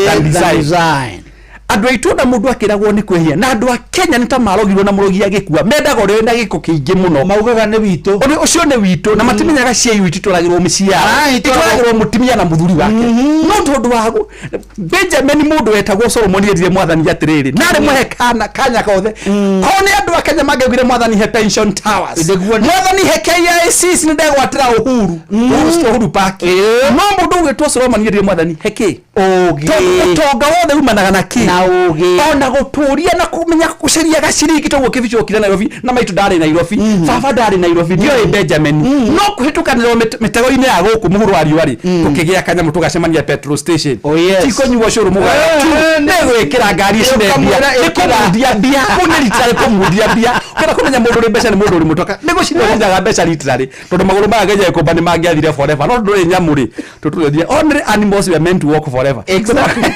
than resign andu aitu na mundu akiragwo ni kwehia na andu a Kenya nita marogirwo na murogia gikua mendaga uri na giko kiingi muno maugaga ni witu uri ucio ni witu na matimenyaga cia witu turagirwo miciara turagirwo mutimia na muthuri wake no tondu wago Benjamin mundu wetagwo Solomon yerire mwathani atiriri nari muhe kanya kothe kone andu a Kenya magegire mwathani he pension towers mwathani he KICC ni ndegwatira uhuru park no mundu wetwo Solomon yerire mwathani heke ogi tonga wothe umanaga na ki ona guturia na kumenya kuciria gaciringi togwo kibicho kira Nairobi na maitu ndari Nairobi baba ndari Nairobi ndio Benjamin no kuhitukanira mitego-ini ya guku muhuru wa riwari tukigia kanya mutu gacemania petrol station tiko nyuwa shuru muga nego ikira ngari cinendia ikumundia bia kunilitare kumudia bia kana kumenya mundu ri mbeca ni mundu ri mutoka nego cinendia mbeca litrary tondu maguru magageje ikomba ni mangiathire forever no nduri nyamuri tututhia only animals were meant to walk forever exactly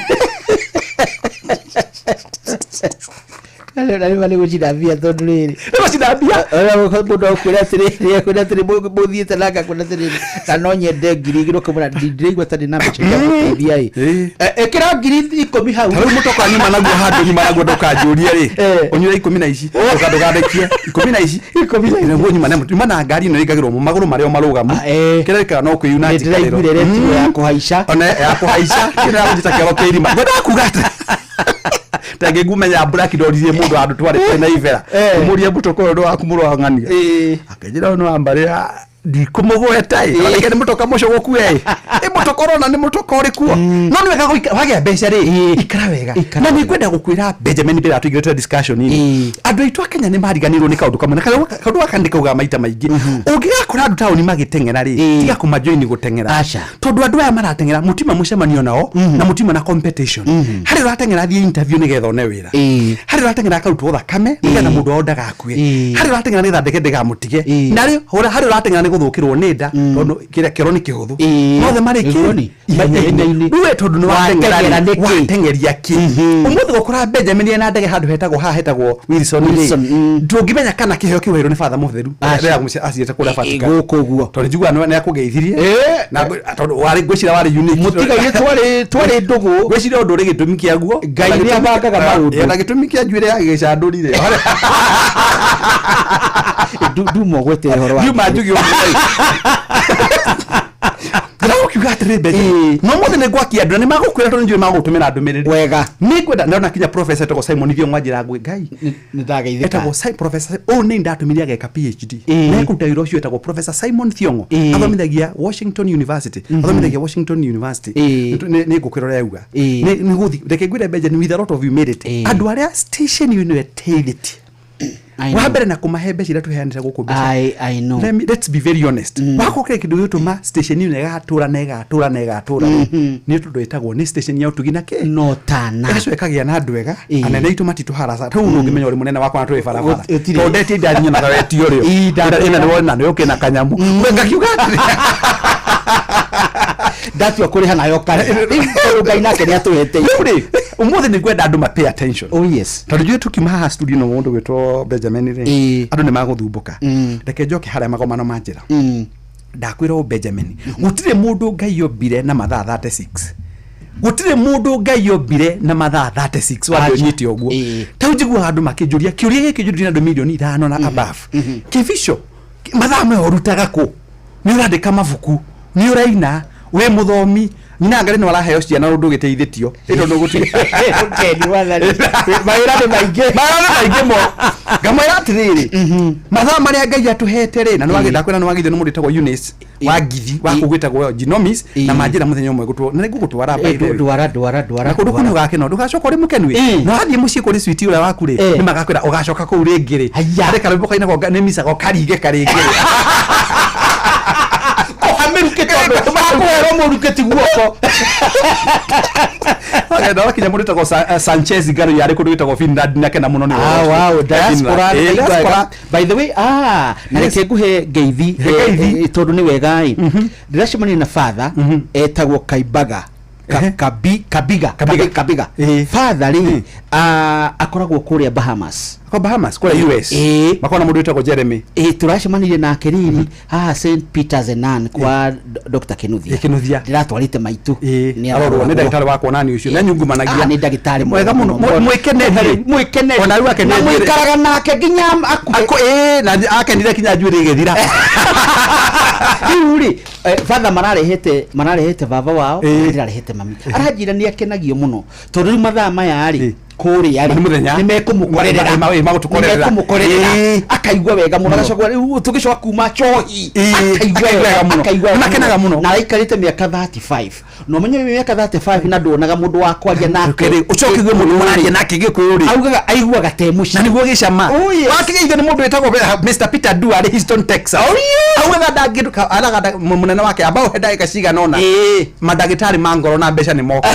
Nale vale gucindambia tondu riri ni gucindambia mundu akwira atiri muthiite nanga kwira atiri kana nyende ngiri igiro kumura ndirigwa tani na mbeca ya guteithia ekira ngiri 10 hau taru mutoka nyuma naguo handu nyuma naguo ndukanjuria ri unyure 10 na ici ukandugandekie 10 na ici 10 naguo nyuma na ngari no igagirwo mu maguru mario marugamu kireka no kwiyuna njikariro ya kuhaica ona ya kuhaica kira gujita kero kirima ngoda kugata tage gumenya black ndoririe mundu andu twari na ivera umurie mutoko ndo akumurwa ngania akejira no ambaria di kumugweta wale ni mutoka moco gukue mutokorona ni mutokore kuo no ni wega wage mbeca ri ikara wega na ni kwenda gukwira Benjamin bila tuigirete discussion ni andu aitu akenya ni mariganirwo ni kaundu kamwe na kaundu akandika uga maita maingi ungigakora andu tauni magitengera ri tiga kumajoin gutengera tondu andu aya maratengera mutima mucemanio nao na mutima na competition hari ratengera thie interview ni getho ne wira hari ratengera karutu thakame nigetha mundu ondaga akue hari ratengera ni thandeke ndigamutige na ri hari ratengera ni guthukirwo ni nda tondu kiro ni kihuthu mothe mariki niwe tondu ni watengeria ki umuthi gukura Benjamin na ndege handu hetagwo Wilson ndungimenya kana kiheo kiwiro ni father mutheru rera asiete kula fatika gukuguo tondu njigua ni akugeithirie na tondu wari gwicira wari unique mutiga ye twari ndugu gwicira undu ri gitumi kiaguo ngai ni abangaga maundu na gitumi kia njuire ya gicandurire ndumo gwete horo wa nduma njugi Grawo kigatire beje no mothe ne gwakia andu ni magukwira tondu njui magutumira ndumiriri wega ni kwenda ndona kinya professor toko Simon Thio Mwanjira ngwe ngai ni ndageithika etagwo professor ni ndatumiria ageka PhD na kutairo cio etagwo professor Simon Thiongo athomithagia Washington University ni gukwira ria uga ni guthi reke ngwire beje ni with a lot of humility andu aria station university wabere na kumahe mbeca tuheanira guku mbeca I know let's be very honest wako kire kindu gituma station ine gatura ni tundu etagwo ni station ya utugi na ke no tana eso ekagia na ndwega anene itu matitu harasa tu ungimenya uri munene wakwa na tu barabara tondete ndarinya na weti urio ina ni wona ni ukina kanyamu wenga kiuga datu akuri hana yo kare ngai nake ni atuhete yuri umuthi ni kwenda andu ma pay attention tondu jwe tukimaha studio no mundu gwetwo Benjamin ri andu ni maguthumbuka reke njoke haria magomano manjira ndakwira Benjamin gutire mundu ngai yombire na mathaa 36 gutire mundu ngai yombire na mathaa 36 wa nyiti oguo taujigwa andu makijuria kiuria giki juria andu milioni 5 na above kivisho mathaa me orutaga ku ni urandika mabuku ni uraina we muthomi nyina ngari ni waraheo ciana undu giteithitio ito ndo guti ukeni wathari maira ni maingi mo ngamwira atiriri mathaa maria ngai atuhete ri na nwagenda kwena nwagithe ni mundu tagwo Eunice wa ngithi wa kugwitagwo Genomics na manjira muthenya umwe gutwo na ngugutwara baide dwara kundu kunu gake no ndugacoka uri mukenu no hathie mucie kuri switi ura waku ri ni magakwira ugacoka ku ringi ri areka rwimbo kaina go ni misa go karige karingi Amerika tondu makwero muruketi guoko ndo kinya mundu tagwo Sanchez Garo yari kundu gitagwo Finland nake na muno ni wow diaspora by the way na reke nguhe ngeithi tondu ni wega ndiracemania na father etagwo Kaibaga Kabiga father ri akoragwo kuria Bahamas kwa US makona mundu witagwo Jeremy turacemanirie nake riri St Peter's Enan kwa Dr Kinuthia ndiratwarite maitu ni arorwo ni ndagitari wakwa nani ucio na nyungumanagia ni ndagitari mwega muno mwikenere ona riu akenire mwikaraga nake ginya na akenire kinya njuire igithira riu father mararehete baba wao ndirarehete mami arajira ni akenagio muno tondu riu mathaa maya ri kuri ari ni mekumukorerera akaigwa wega muno gacogwa riu tugicoka kuma chohi akaigwa muno na aikarite miaka 35 no menye miaka 35 na ndonaga mundu wa kwaria nake ucokigwe mundu mwaria nake gikuyuri augaga aiguaga temuci na niguo gicama wakigeithio ni mundu wetagwo Mr Peter Du ari Houston Texas augaga ndangiruka araga munene wake ambao ndagika cigana ona madagitari mangoro na mbeca ni moko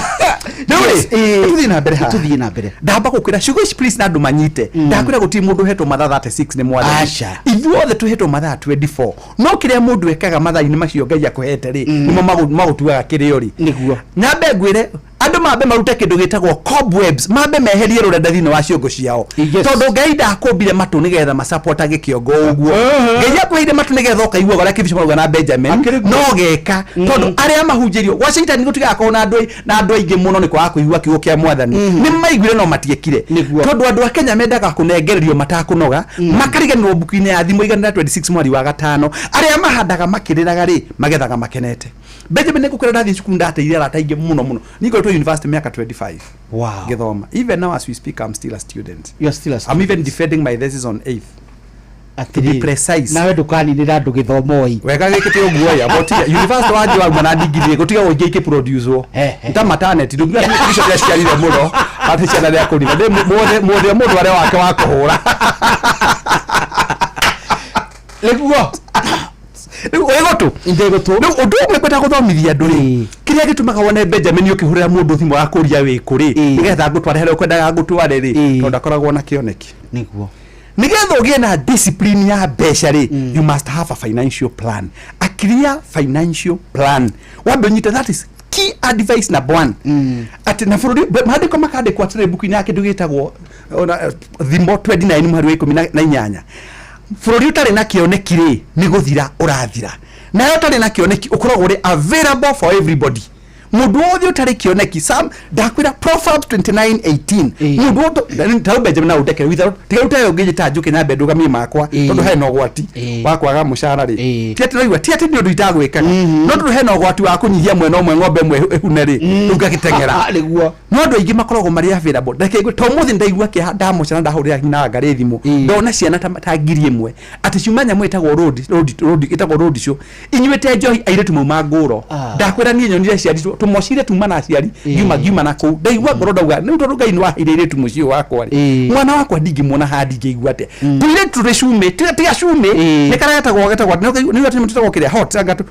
tuthii na mbere ndamba gukwira sugar please na ndu manyite ndakwira guti mundu hetwo mathaa 36 ni mwathi ithuothe tuhetwo mathaa 24 no kiria mundu ekaga mathaa-ini macio ngai akuhete ri nimo magutuaga kirio ri niguo nyambe ngwire andu mambe marute kindu gitagwo cobwebs mambe meherie rurenda thini wa ciongo ciao tondu ngai ndakumbire matu nigetha masupport agikiongo uguo ngai akuheire matu nigetha ukaigua goria kibisho maruga na Benjamin no geka tondu aria mahunjirio Washington gutiga kona andu aingi muno ni kwa kuigua kiugo kia mwathani ni maiguire no matiekire tondu andu a Kenya mendaga kunengererio matakunoga makariganirwo buku-ini ya thimu 26 mweri wa gatano aria mahandaga makiriraga ri magethaga makenete Benjamin nikukwira ndathi cukuru ndateire arataingi muno niko to university miaka 25 wow githoma even now as we speak I'm still a student. You're still a student. I'm even defending my thesis on 8th to be precise nawe ndukaninira andu githomoi wega gikite uguo ya but university wa jiwa mana digiri gutiga ungi ki produce wo nta maternity ndugira kisho ya ciarire muno ati ciana ya kurira de mode mundu wale wake wa kuhura leguo Egoto indegoto no undu umekwenda guthomithia nduri kiria gitumaga wone Benjamin ukihurira mundu thimu wa kuria wi kuri nigetha ngutware hele ukwendaga ngutware ri tonda koragwo na kioneki niguo nigetha ugie na discipline ya mbeca ri you must have a financial plan, a clear financial plan. Wambe nyite, that is key advice number 1. Ati na furudi maandiko makande kwa tire buku yake ndugitagwo thimo 29 mweri wa 18 furudi utari na kioneki ri ni guthira urathira na utari na kioneki ukoragwo ri available for everybody. Mundu wothe utari kioneki sam ndakwira Proverbs 29:18 mundu wothe tau Benjamin na udeke without tigaute ungijita njuke na benduga mi makwa tondu he no gwati wa kwaga mushara ri tiati no igwa tiati ndu itagwika no ndu he no gwati wa kunyihia mwena omwe ng'ombe mwe ehune ri nduga kitengera niguo no ndu ingi makoragwo mari available ndake igwa to muthi ndaigua ki ndamucana ndahurira ngina ngari thimu ndona ciana ta ngiri imwe ati ciumanya mwetagwo road itagwo road show inyuite njohi airetu mu maguro ndakwira ni nyonire ciaritwo tumocire tumana aciari giuma na ku ndaigua ngoro ndauga ni tondu Ngai ni wahirire tumucio wakwa ri mwana wakwa ndingimona handi ngigua te tule tureshume tiga shume ni karayatagwo getagwo ni wati mutagwo kiria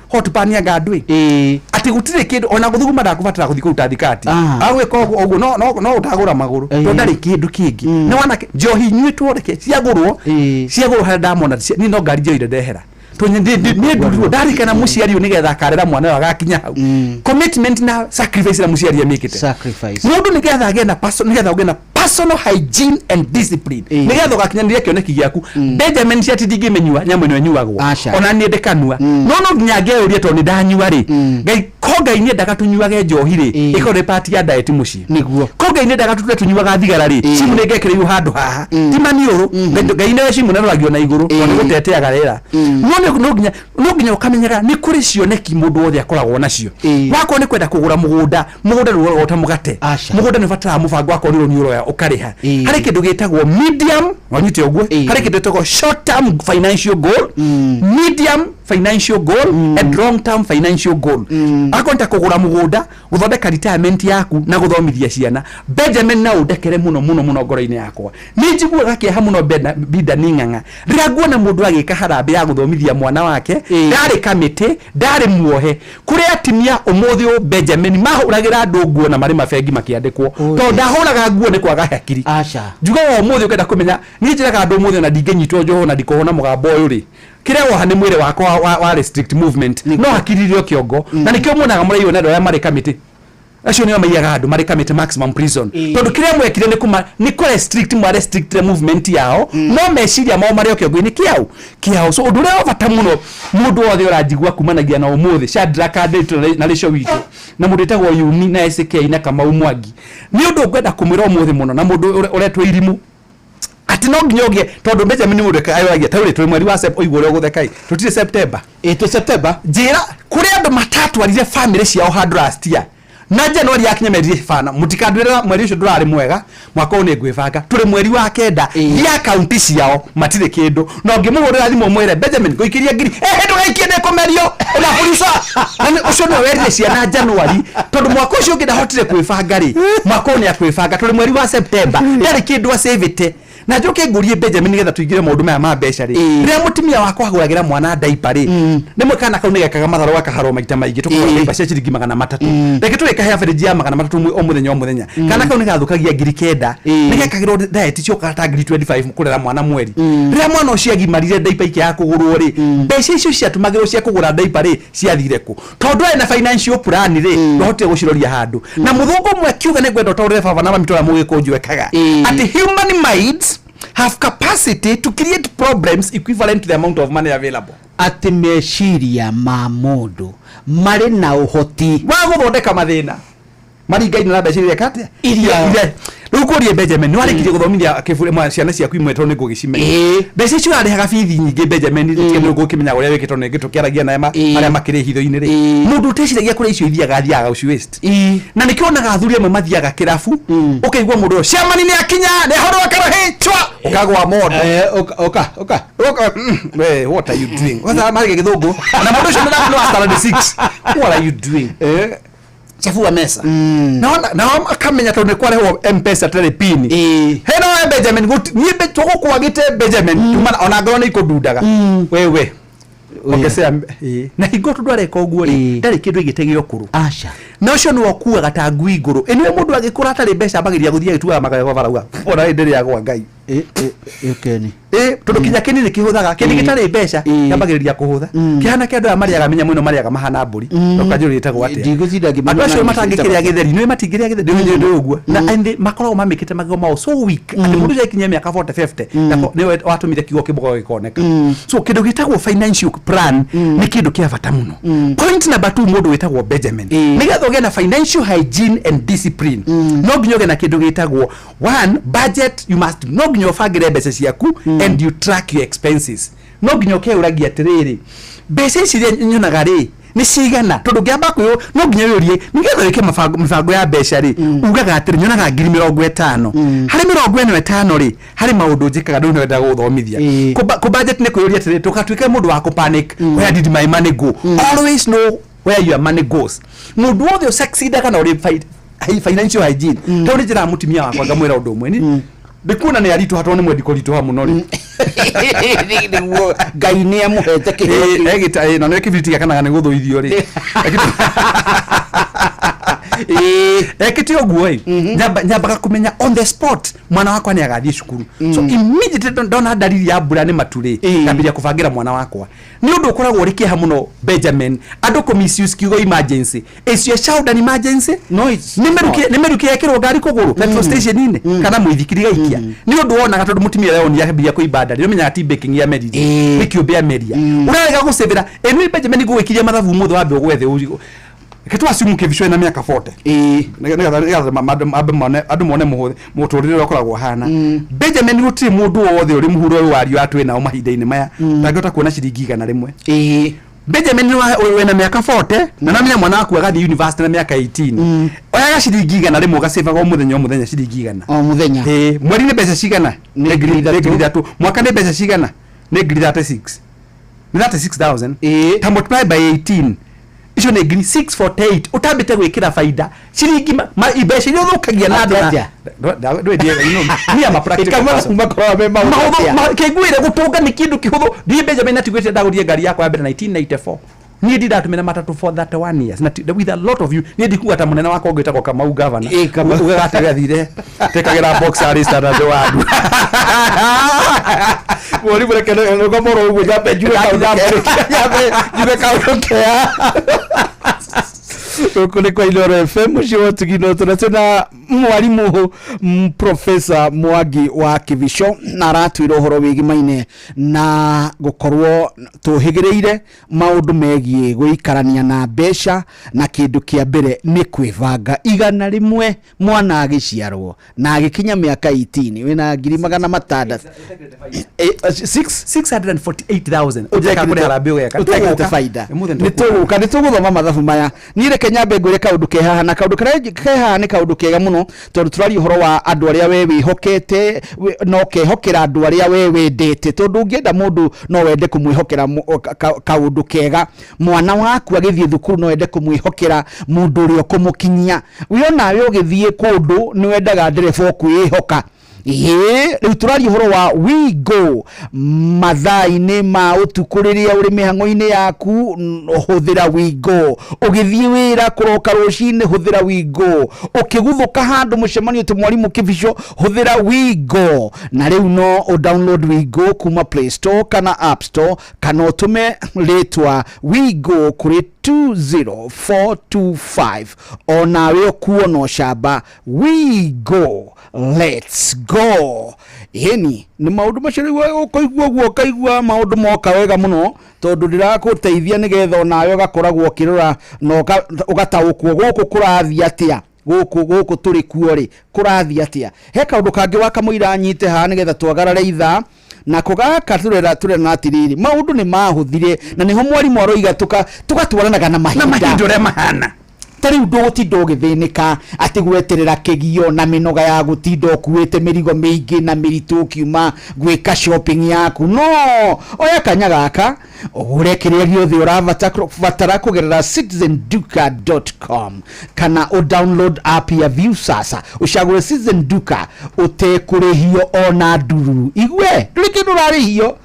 hot pan ya gadwe ati gutire kindu ona guthuguma ndakubatara kuthi kuruta thikati agwe ko ogu no utagura maguru to ndari kindu kingi ni wana njohi nyitwo reke ciagurwo hada ndamona ni no ngari njoire ndehera tonye ni ndu ndarikana muciari nigetha karera mwana wagakinya hau commitment na sacrifice na muciari amikite sacrifice mundu nigetha agena nigetha ugena personal hygiene and discipline nigetha ugakinyanire kioneki giaku Benjamin ciati dingimenyua nyamu ni nyuagwo ona ni ndekanua no nginyage urie to ni ndanyua ri Ngai konga ine ndakatunyuage njohi ri ikore party ya diet muci niguo konga ine ndakatutule tunyuaga thigara ri simu ningekire yu handu haha timaniuru Ngai ne simu naragio na iguru ni guteteaga rera no nginya ukamenyera ni kuri cioneki mundu wothe akoragwo nacio wako ni kwenda kugura mugunda ruo ta mugate mugunda ni fatara mubango wako ni uroya ukariha hari kindu gitagwo medium wanyite ogwo hari kindu gitagwo short term financial goal medium financial goal and long term financial goal akonta kugura mugunda guthondeka retirement yaku na guthomithia ciana Benjamin na udekere muno ngoro-ini yakwa ni njiguaga kieha muno bida ning'ang'a rira nguona mundu agika harambe ya guthomithia mwana wake ndari kamiti ndari muohe kuri atimia umuthi Benjamin mahuragira andu nguo na mari mabengi makiandikwo to ndahuraga nguo ni kwaga hakiri njuga wa umuthi ukenda kumenya ni njiraga andu umuthi na ndingenyitwo njoho na ndikohona mugambo uyu ri kire wohane mwire wako wa restrict movement no hakiririo kiongo na nikio muonaga muraiyo nendo ya mari kamiti acio ni maiyaga andu mari kamiti maximum prison tondu kire mwekire ni ko restrict movement yao no meciria mao mari kiongo-ini kiao so undu ria bata muno mundu wothe urajigua kumanagia na umuthi Shadraka na Risho witu na mundu etagwo Yumi na SK na Kamau Mwangi ni undu ngwenda kumira umuthi muno na mundu uretwo irimu ati no nginyogie tondu Benjamin mureka ayoagia tauri twi mweri wa oigore guthekai tutire September September jira kuri andu matatu arire family ciao hard last year na January yakinya meri fana mutikandwira mweri ucio ndurari mwega mwaka une gwibanga turi mweri wa kenda ya county ciao matire kindu no ngimuhurira thimu mwere Benjamin goikiria ngiri ndugaikie ne komerio na polisa ani ucio no werire ciana January tondu mwaka ucio ngidahotire kwibanga ri mwaka une akwibanga turi mweri wa September yari kindu asevite na njoke ngurie Benjamin nigetha tuigire maundu maya ma mbeca ri ria mutimia wakwa aguragira mwana diaper ri nimwe kana kau nigekaga matharo akaharo maita maingi tukugura diaper cia ciringi 300 reke tuikahe average ya 300 o muthenya kana kau nigathukagia ngiri kenda nigekagirwo diet cio kata ngiri 25 kurera mwana mweri ria mwana ucio agimarire diaper iki ya kugurwo ri mbeca icio ciatumagirwo cia kugura diaper ri ciathire ku tondu ena financial plan ri nohote guciroria handu na muthungu mwe kiuga ni gwenda utaurire baba na mamitora mugikunjwekaga ati human minds have capacity to create problems equivalent to the amount of money available. Ati meciria ma mundu mari na uhoti wa guthondeka mathina mari Ngai na mbeca iria kate iria riu kurie Benjamin warikirie guthomithia kibure mwa ciana ciaku imwetwo ni ngugicimenya mbeca icio arihaga bithi nyingi Benjamin tiendo ngukimenya uria wikitwo ni ngito kiaragia na aria makiri hitho-ini ri mundu uteciragia kuria icio ithiaga thiaga uci waste na nikionaga athuri amwe mathiaga kirabu ukaigua mundu ucio ciamani ni akinya ni horo akarahichwa ukagwa mondo oka we what are you doing kwanza mari githungu na mundu ucio no standard 6 what are you doing chafua mesa na akamenya tondu kwareho M-Pesa tele pin heno Benjamin ni beto kwagite Benjamin tumana ona ngoro ni ikudundaga wewe okesea na higo tudware ko guo ri ndari kindu igitegio kuru acha na ucio ni okuaga ta ngui nguru eni mundu agikura atari mbeca bagiria guthia gituaga magago barauga ona ndiri yagwa ngai ukeni tondu kinya kinini kihuthaga kini gitari mbeca yambagiriria kuhutha kihana kindu amariaga menya muno mariaga mahana mburi ukajurite gwa ate ndiguthida ngimana acio matangikiria githeri ni matingiria githeri ni uguo na ende makoragwo mamikite magigo mao so weak ati mundu jekinya miaka 40 50 ni watumire kigo kibogo gikoneka so kindu gitagwo financial plan ni kindu kia bata muno point number 2 mundu witagwo Benjamin nigetha uge na financial hygiene and discipline no ginyoge na kindu gitagwo one budget you must no ginyo fagire mbeca ciaku and you track your expenses no ginyo ke uragia atiriri mbeca ici nyonaga ri ni cigana tondu ngiamba kuyo no ginyo yurie nigetha wike mibango ya mbeca ri ugaga atiri nyonaga 50,000 hari 50,000 ri hari maundu njikaga ndu nenda guthomithia ku budget ni kuyuria atiri tukatwike mundu wa ku panic where did my money go always know where your money goes mundu wothe succeed kana uri financial hygiene tondu njira mutimia wakwa ngamwira undu umwe ni ndikuna ni aritu hatone mwedi kolito ha muno ri niguo ngai ni amuhete kiheo egita na no kibiti kana ni guthuithio ri ekiti oguo nyambaga kumenya on the spot mwana wakwa ni agathie cukuru so immediately ndona dalili ya mbura ni maturi ngambiria kubangira mwana wakwa ni undu ukoragwo ri kiha muno Benjamin andu ko misuse kiugo emergency is your child an emergency no it's nimerukie yakirwo ngari kuguru petrol station ine kana muithikiri gaikia ni undu wonaga tondu mutimia leo ni yakambia kuibada ni menya ati baking ya meri ni kiumbe ya meri urarega gusevera enu Benjamin guikiria mathabu mutho wambe gwethe kitu asimu kivishwe na miaka 40 nega adu mone muhuthe muturire wakoragwo hana Benjamin guti mundu wothe uri muhuro wario atwe na mahinda-ini maya tangota kuona ciringi 100 Benjamin wena miaka 40 na namenya mwana waku agathi university na miaka 18 oyaga ciringi 100 ugaseva go muthenya ciringi 100 o muthenya mweri ni mbeca cigana ni ngiri thatu mwaka ni mbeca cigana ni ngiri 36 ni 36,000 ta multiply by 18 icio ni ngiri 648 utambite gwikira faida ciringi ibeca iria thukagia na nda ndwendie ni ama practical makoro me mautho kiguire gutunga ni kindu kihuthu ndi Benjamin atigwite ndagurie ngari yakwa mbere 1994 ni ndatumira matatu for that 1 years na with a lot of you ni ndikuga ta munene wako ngitagwo Kamau governor ugagateria thire tekagira box arista na ndu wori bureke no gomoro ugu jabe juwe kaunokea kule kwa Iloro FM shio tukino tunatena mwalimu Profesa Mwangi wa Kivisho na ratwira uhoro wigimaine na gukorwo tuhigireire maundu megie guikarania na mbeca na kindu kia mbere ni kwivanga 100 mwana agiciarwo na agikinya miaka 18 wina ngiri 600 648,000 ujeka kuri harambio yaka utakite faida nituguka nituguthoma mathabu maya nire Kenyambe ngwire kaundu kehaha na kaundu kehaha ni kaundu kega muno tondu turari uhoro wa andu aria we wihokete no kehokera andu aria we wendete tondu ungienda mundu no wende kumwihokera kaundu kega mwana waku agithie thukuru no wende kumwihokera mundu uri okumukinyia wiona we ugithie kundu ni wendaga ndereba kwihoka riu turari uhoro wa we go mathaa-ini ma utukuriria uri mihango-ini yaku huthira we go ugithie wira kuroka rucini huthira we go ukiguthuka handu mucemanio tu mwalimu Kivisho huthira we go na riu no download we go kuma Play Store kana App Store kana utume ritwa we go kuri 20425 ona we kuono shaba we go let's go yani ni maundu macirigwa ukaigua guo kaigua maundu moka wega muno tondu ndirakuteithia nigetha nayo gakoragwo kirora no ugataukwo guku kurathia atia guku turi kuo ri kurathi atia he kaundu kangi waka muira nyite ha nigetha twagarare itha na kugaka turera na atiriri maundu ni mahuthire na niho mwarimu aroiga tugatwaranaga na mahinda ure mahana tari undo gutinda ugithinika ati gweterera kigio na minoga ya gutinda kuwete mirigo mingi na miritu kiuma gwika shopping yaku no oya kanya gaka urekereria giothe urabatara kugerera citizenduka.com kana o download app ya View sasa ushagure Citizen Duka utekurihio ona nduru igwe ndurikindu rarihio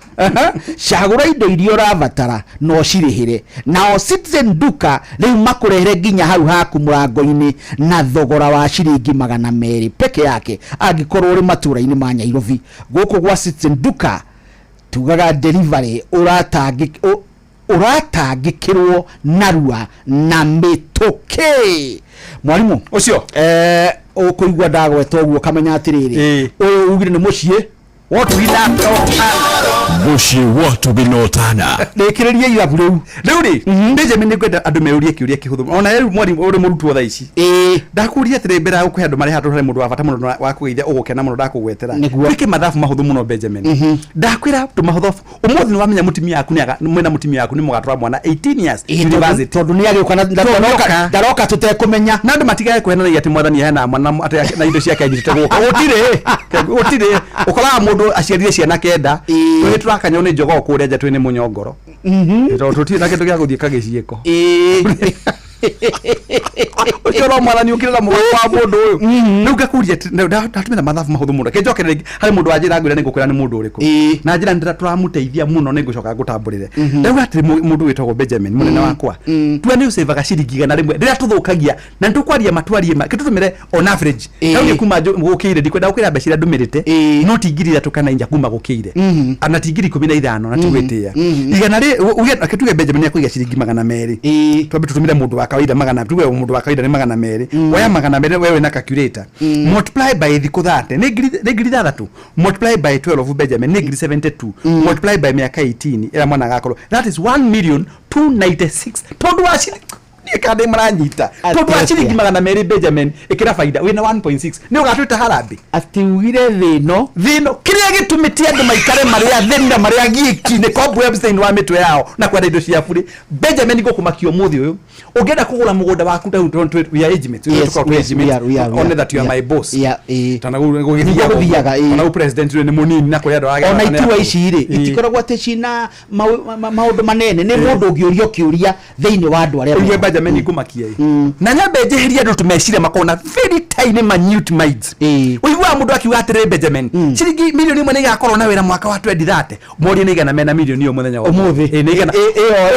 shagura indo irio urabatara no cirihire nao Citizen Duka riu makurehere nginya hau haku murango-ini na thogora wa ciringi 200 peke yake angikorwo uri matura-ini ma Nairobi guku gwa Citizen Duka tugaga delivery uratangikirwo narua na mituki mwarimu ucio ukuigwa ndagweta uguo kamenya atiriri uyu ugire ni mucie watu binotana lekereria irabu riu ri Benjamin ni kwenda andu meurie kiuria kihuthu ona riu mwarimu uri murutwo tha ici ndakuria atire mbere uko andu mari hatu hari mundu wa bata mundu wa kugeithia ugukena mundu ndakugwetera wiki mathafu mahuthu muno Benjamin ndakwira tu mahuthu umuthi ni wamenya mutimia yaku ni mwena mutimia yaku ni mugatura mwana 18 years university tondu ni agioka ndaroka tutekumenya na andu matigaye kuhenana ati mwathani hena mwana ati na indo ciake anyitite guka utire ukora mundu aciarire ciana kenda twi turakanya ni njogo kuria nja twini munyongoro tuti na kindu gya guthie kagicieko ukiro mwathani ukirira mugo wa mundu uyu niu ngakuria ndatumira mathafu mahuthu muno kenjokerera hari mundu ajira ngwira ningukwira ni mundu uriku na njira ndira turamuteithia muno ningucoka ngutamburire ndauga ati mundu witagwo Benjamin munene wakwa twa ni usevaga ciringi 100 ndira tuthukagia na ntukwaria matwarie kitutumire on average kauni kuma gukire ndikwenda ukwira mbecira ndumirite no tingirira tukana inja kuma gukire ana tingiri 15 na tigwetia igana ri ugia kituge Benjamin yakwiga ciringi 200 twabe tutumire mundu wa kawaida 200 tuwe mundu wa kawaida ni 200 waya 200 wewe na calculator multiply by thiko 30 ni ngiri 3 multiply by 12 Benjamin ni ngiri 72 multiply by 18 ila mwana gakoro that is 1,296,000 tondu waci ikade maranyita tondu waci ngi 200 Benjamin ikira faida wina 1.6 ni ugatwita harambi ati ugire thino kiria gitumitia andu maikare maria thina maria giki ni kobu Epstein wa mitwe yao na kwenda indo cia bure Benjamin gukumakio muthi uyu ungenda kugura mugunda waku we are agent on that you are my boss tana gugithiaga na president ni munini na kwenda wage ona itua iciri itikoragwo ati cina maundu manene ni mundu ngiurio kiuria thiini wa andu aria uye Benjamin kumakia na nyambe jeheria andu tumecire makona very tiny minute minds uigwa mundu akiuga atire Benjamin ciringi milioni 1 igakorwo na wira mwaka wa 2030 mori ni igana mena milioni yo muthenya wa umuthi ni igana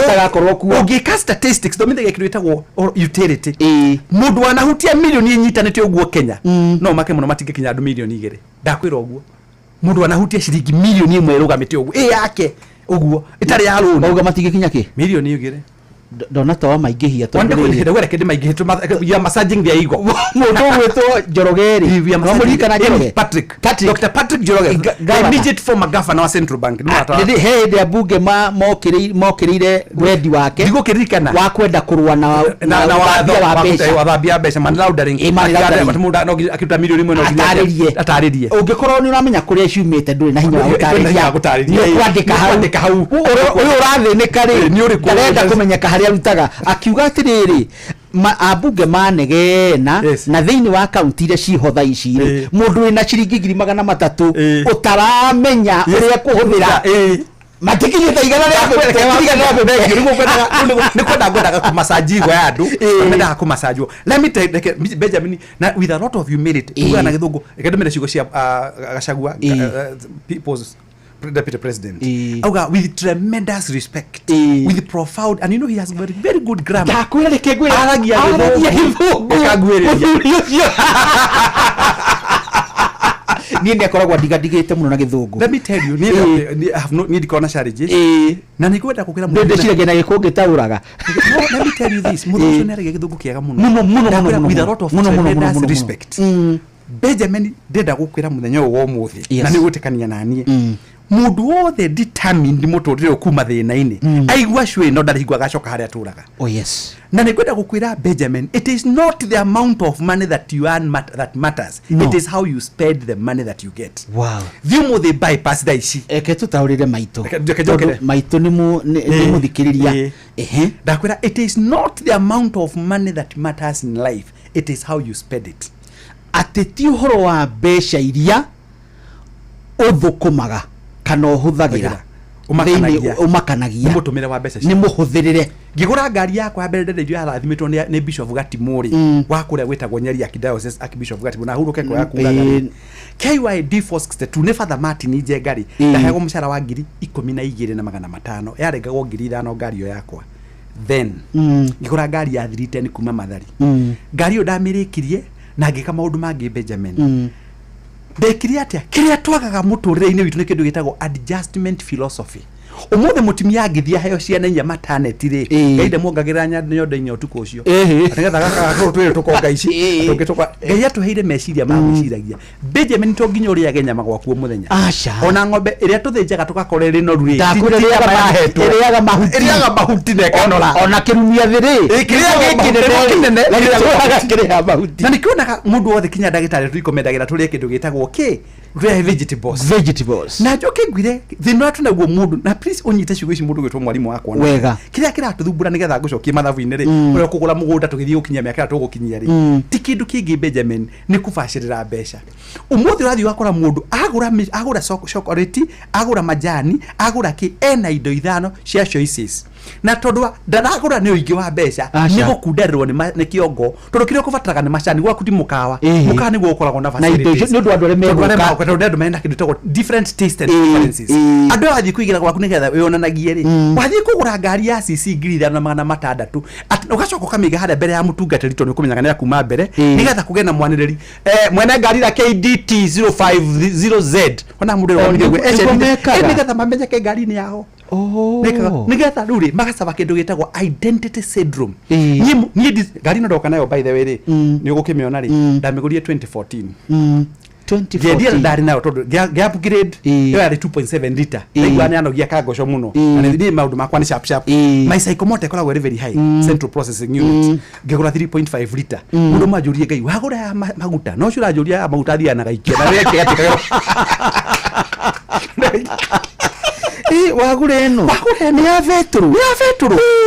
itagakorwo kuo ugika statistics domithege kindu itagwo utility mundu anahutia milioni inyitanite uguo Kenya no make muno matige kinya andu milioni 2 ndakwira uguo mundu anahutia ciringi milioni 1 rugamite uguo yake uguo itari ya loan uguo matige kinya ki milioni 2 dona to maingihia to ndwere kende maingihia ya massaging vya igo mundu gwitwo Njorogeri no murika na Njoroge Dr. Patrick Njoroge immediate former governor wa Central Bank ndi hede abunge mokirire wendi wake ndigukirikana wa kwenda kurua na wathambia mbeca man laundering muda no akiruta milioni 1 ataririe ungikorwo ni uramenya kuria ciumite nduri na hinya wa gutariria kwandika hau uyu urathinika ri ni urenda kumenyeka haria rutaga akiuga atiriri abunge manegena na thiini wa kaunti iria cihotha ici mundu wina ciringi 300 utaramenya uria kuhuthira matikinye ta igana ni kwenda ngoda ku massage igwa ya andu nenda ku massage let me tell you Benjamin na with a lot of humility tuga na githungu ikadumira cigo cia Gachagua people's deputy president auga with tremendous respect with profound and you know he has very good grammar takweleke gwe aragia githungu akagwereria niende akoragwa digadigite muno na githungu let me tell you I have no need kona challenges na nikwenda kukira mundu ndeciragia na gikungi tauraga let me tell you this mundu nere githungu kiaga muno with a lot of tremendous respect Benjamin ndenda gukwira muthenya wo muthi na ni gutikania nanie mundu wothe determined muturire kuma thina-ini aigua shwe no ndarigwa gacoka haria turaga. Oh yes. Na nikwenda gukwira Benjamin, it is not the amount of money that you earn that matters. No. It is how you spend the money that you get. Wow. Thiumu they bypass daici. Eke tutaurire maito. Maito ni muthikiriria. Ndakwira, it is not the amount of money that matters in life. It is how you spend it. Ati ti uhoro wa mbeca iria uthukumaga kana uhuthagira umakanagia mutumire wa mbeca ni muhuthirire. Ngigura ngari yakwa mbere ndio yarathimitwo ni Bishop Gatimuri wa kuria gwetagwo Nyeri Archdiocese Archbishop Gatimuri na huruke kwa yakuga ngari KYD 462 ne Father Martin Njengari ndahego mushara wa ngiri 12,500 yarengagwo ngiri 5 ngari yo yakwa. Then ngigura ngari ya 310 kuma Mathari. Ngari yo ndamirikirie na ngika maundu mangi Benjamin. Ndekire atia kiria twagaga muturire-ini witu ni kindu gitagwo adjustment philosophy. Umuthe mutimia ngithia heo ciana inya mataneti ri ngaide muongagira nyondo-ini utuku ucio ategetha gaka twire tukonga ici tungituka ngai atuheire meciria ma gwiciragia. Benjamin to nginya uria genya magwaku muthenya ona ng'ombe iria tuthinjaga tukakore ri noru ri iriaga mahuti ne kanora ona kirumia thiri kiriaga mahuti na nikiona mundu wothe kinya ndagitari tuikomendagira turi kindu gitagwo vegetables na njoke ngwire thino atunaguo mundu na please unyite ciugo ici mundu gwitwo mwarimu wakwa wega kiria kiratuthumbura nigetha ngucokie mathabu-ini ri uria kugura mugunda tugithie gukinyia miaka tugukinyia ri ti kindu kingi Benjamin ni kubacirira mbeca. Umuthi urathi wakora mundu agura chocolate agura majani agura ki ena indo ithano cia choices na tondu ndaragura ni uingi wa mbeca ni gukundererwo ni kiongo tondu kiria kubataraga ni macani gwaku ti mukawa mukawa ni gukoragwo na facilities ni undu andu aria tondu andu mena kindu tagwo different taste and preferences. Andu athi kuigira gwaku nigetha wionanagie ri wathi kugura ngari ya CC ngiri 5,600 ugacoka ukamiga hada mbere ya mutungatiri tondu kumenyaga ni akuma mbere nigetha kuge na mwaniriri mwene ngari la KDT 050Z ona mundu wa migwe nigetha mamenyeke ngari ni yao. Nigetha ruri magasaba kindu gitagwo identity syndrome. Ni ngari ndoka nayo by the way ri ni ugukimiona ri ndamigurie 2014 Gedia ndari nayo tondu gap grade yo yari 2.7 liter igwa ni anogia kagoco muno na ni maundu makwa ni sharp my psychomotor koragwo very high central processing unit ngegura 3.5 liter mundu majurie ngai wagura maguta no cura juria maguta thia na gaikia na reke atika wagure ni ya vetru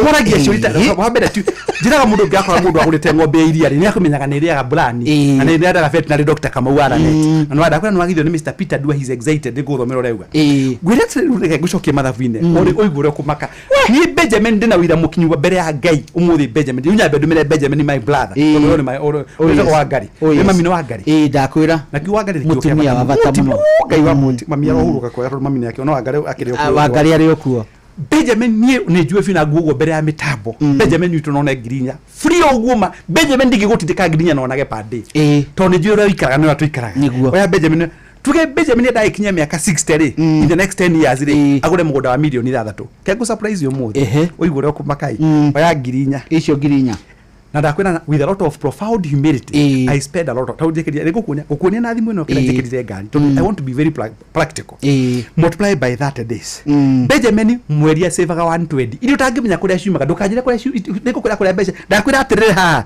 moragia ciurita wa mbere tu njiraga mundu ngakora mundu agurite ng'ombe iria ni akumenyaga ni iriaga brani na ni ndaga veterinary doctor kama Waranet na nwada kwena nwagithio ni Mr Peter Dua he's excited ni guthomero reuga gwire rurege gucokie mathabu-ini ori oigure kumaka ni Benjamin ndina wira mukinyu mbere ya Ngai umuthi Benjamin unya bedu mire Benjamin my brother ori ni my ori wa Ngari ni mami no wa Ngari ndakwira na kiwa Ngari mutumia wa bata muno Ngai wa mami arohuruka kwa mami yake no wa Ngari akiri wa Ngari ari okuo Benjamin ni jue fina gugo mbere ya mitambo Benjamin witu nona ngirinya free oguma Benjamin ndigigutindika ngirinya nona ge pande to ni jue ikaraga no atuikaraga oya Benjamin tuge Benjamin ndaikinya miaka 60 ri in the next 10 years ri agure mugunda wa milioni 3 kego surprise yo muthi oigure okumakai oya ngirinya icio ngirinya na ndakwira with a lot of profound humility I spend a lot of time jekeria gukunia na thimu ino kila jekerire ngari I want to be very practical multiply by 30 days Benjamin mweri asevaga 120 ili utangimenya kuria ciumaga ndukajire kuria ndikukuria kuria mbeca ndakwira atirire ha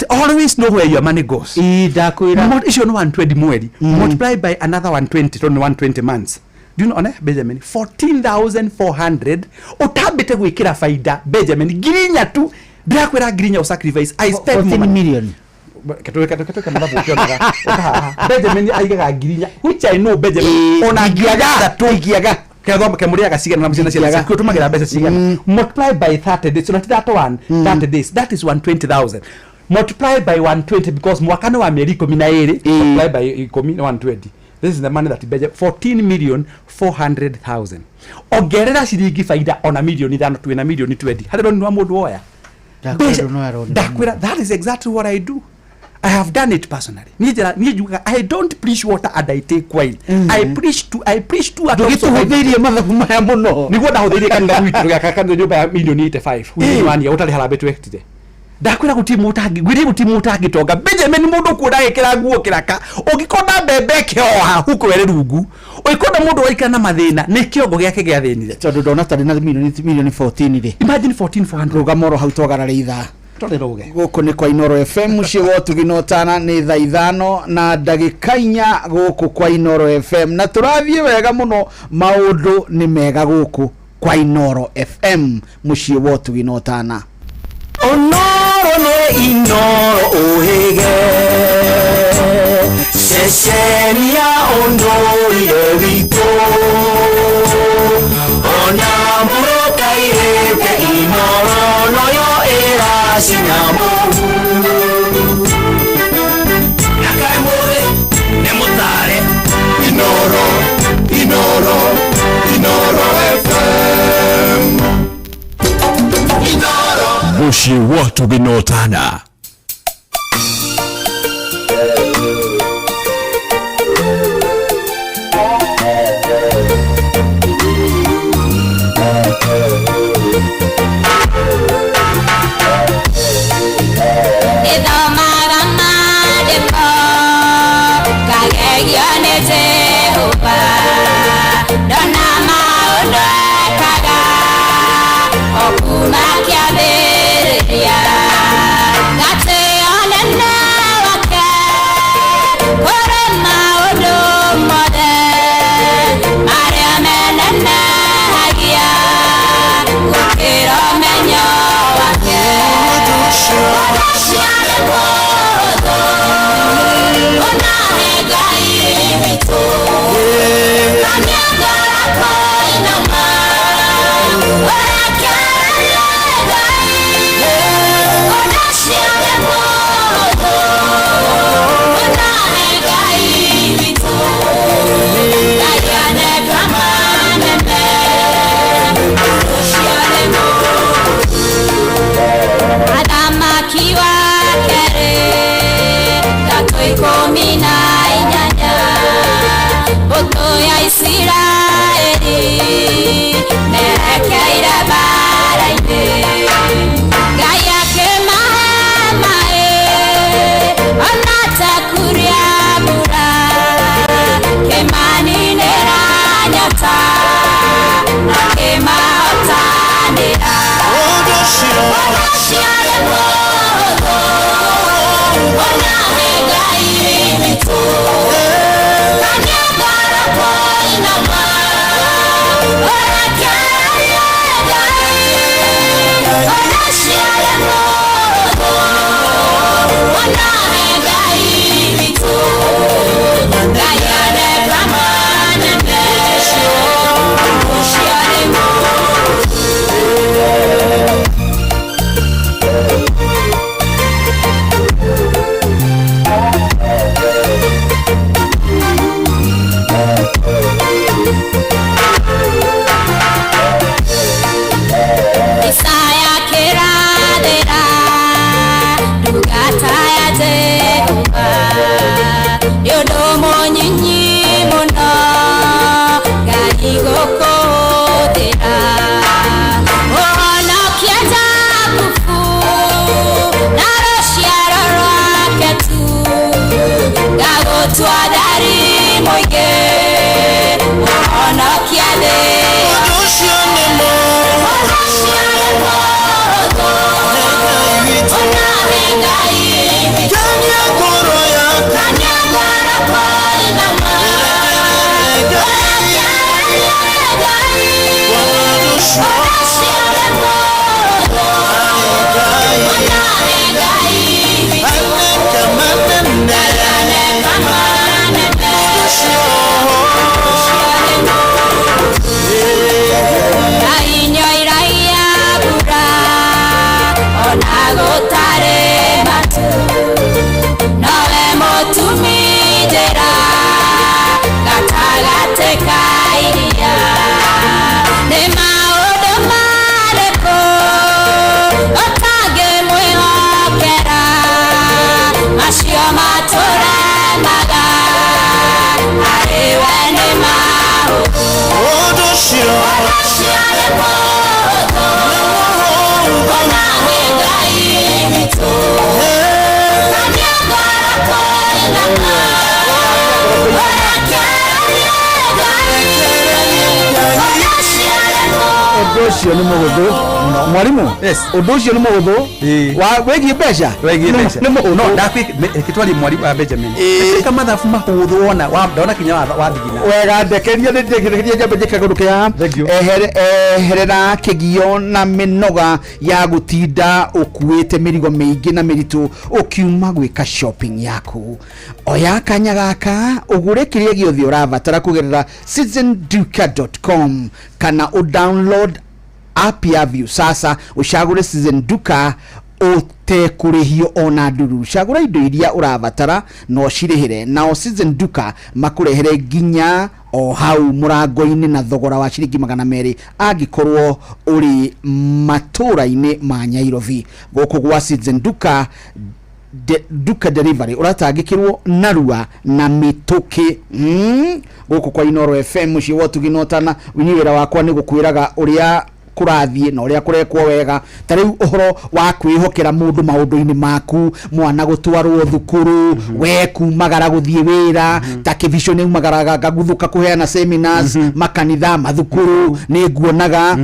always know where your money goes ndakwira icio no 120 mweri multiply by another 120 to 120 months. Do you know Benjamin 14,400 utambite gwikira faida Benjamin ngirinya tu ndakwira ngirinya sacrifice I spent 14 million katoka madabu kionaga Benjamin aigaga ngirinya which I know Benjamin ona ngiaga tuigiaga ketho kemuriaga cigana na mcina cia kio tumagira mbeca cigana multiply by 30 days so that one 30 days that is 120,000 multiply by 120 because mwaka no wa mieri 12 multiply by 120 this is the money that Benjamin 14,400,000 ongerera ciringi faida ona milioni 5 tu na milioni 20 hadi ndo mundu oya that is exactly what I do. I have done it personally. I don't preach water and I take wine. I preach to ndugituhuthirie mathabu maya muno niguo ndahuthirie kanitha witu gakakando nyumba ya milioni 85 wini utari harabe twekitire ndakwira gutimu utangi gwiri gutimu utangi tonga Benjamin mundu kuoda gekira nguo kiraka ugikonda mbembe kioha huko were rungu oikona mundu waika na mathina ni kiongo giake giathinire tondu ndona tari na milioni 14 ri imagine 14,400 rugamoro hau twagarara ithaa guku ni kwa Inoro FM muciĩ gwa Ũtugi Tana ni thaa 5 na ndagĩka 4 guku kwa Inoro FM na tũrathiĩ wega mũno maũndũ ni mega guku kwa Inoro FM muciĩ gwa Ũtugi Tana Onoro ne Inoro ohege Sheshenia ondorire vito Ona muroka ireke Inoro noyo era sinamu Nakaimore nemotare Inoro, Inoro, Inoro FM Inoro Mushi watu binotana ucio ni muhuthu mwalimu undu ucio ni muhuthu wa wegi besha ni muhuthu no kitwali mwalimu Benjamin kama mathabu mahuthu wona ndona kinya wa thigina wega ndekeria jambe jikagurukia herera kigio na minoga ya gutinda ukuite mirigo mingi na miritu ukiuma gwika shopping yaku oya kanya gaka ugure kiria giothe urabatara kugerera citizenduka.com kana download app ya View sasa ushagure Citizen Duka utekurihio ona nduru shagura indo iria urabatara no shirihire nao Citizen Duka makurehere ginya o hau murango-ini na thogora wa ciringi 200 angikorwo uri matura-ini ma Nyairobi guku gwa Citizen Duka Duka delivery uratangikirwo narua na mituki guku kwa Inoro FM muci wotu ginotana winyiwira wakwa ni gukwiraga uria kurathie na uria kurekwo wega tariu uhoro wa kwihokera mundu maundu-ini maku mwana gutwarwo thukuru we kumagara guthie wira ta kivision umagaraga gaguthuka kuheana seminars makanitha mathukuru ni nguonaga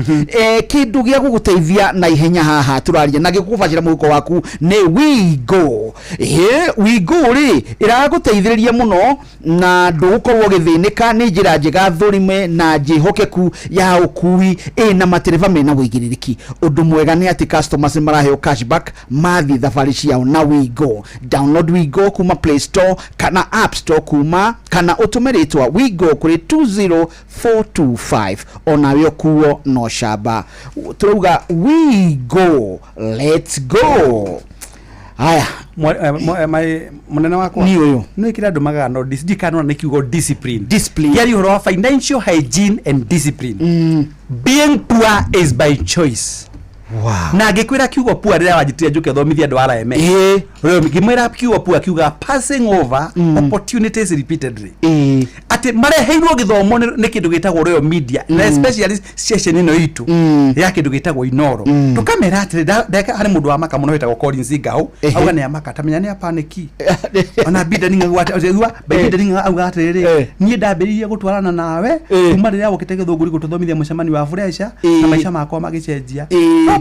kindu gia guguteithia na ihenya haha turaria na gikubacira muhuko waku ni Wigo Wigo ri iraguteithiriria muno na ndugukorwo githinika ni njira njega thurime na njihokeku ya ukui na matereva mena wigiriki undu mwega ni ati customers maraheo cashback mathi thafari ciao na Wigo download Wigo kuma Play Store kana App Store kuma kana utumiritwa Wigo kuri 20425 onawe kuo no shaba turuga Wigo let's go haya munene wakwa ni uyu no ikira ndumaga no discipline ni kiugo discipline yari horo financial hygiene and discipline being poor is by choice wow na ngikwira kiugo poor rira wajitia njuke thomithia andu ara eme rero ngimwira kiugo poor kiuga passing over opportunities repeatedly ati mareheirwo githomo ni kindu gitagwo royo media na especially session ino itu ya kindu gitagwo Inoro tukamera ati ndeka hari mundu wa maka muno wetagwo Collins Ngau auga ni amaka tamenya ni apaniki ona bida ninga gwatwa bida ninga auga ati ni ndambiririe gutwarana nawe kuma rira wokite githunguri gututhomithia mucemani wa fresha na maisha makwa magicenjia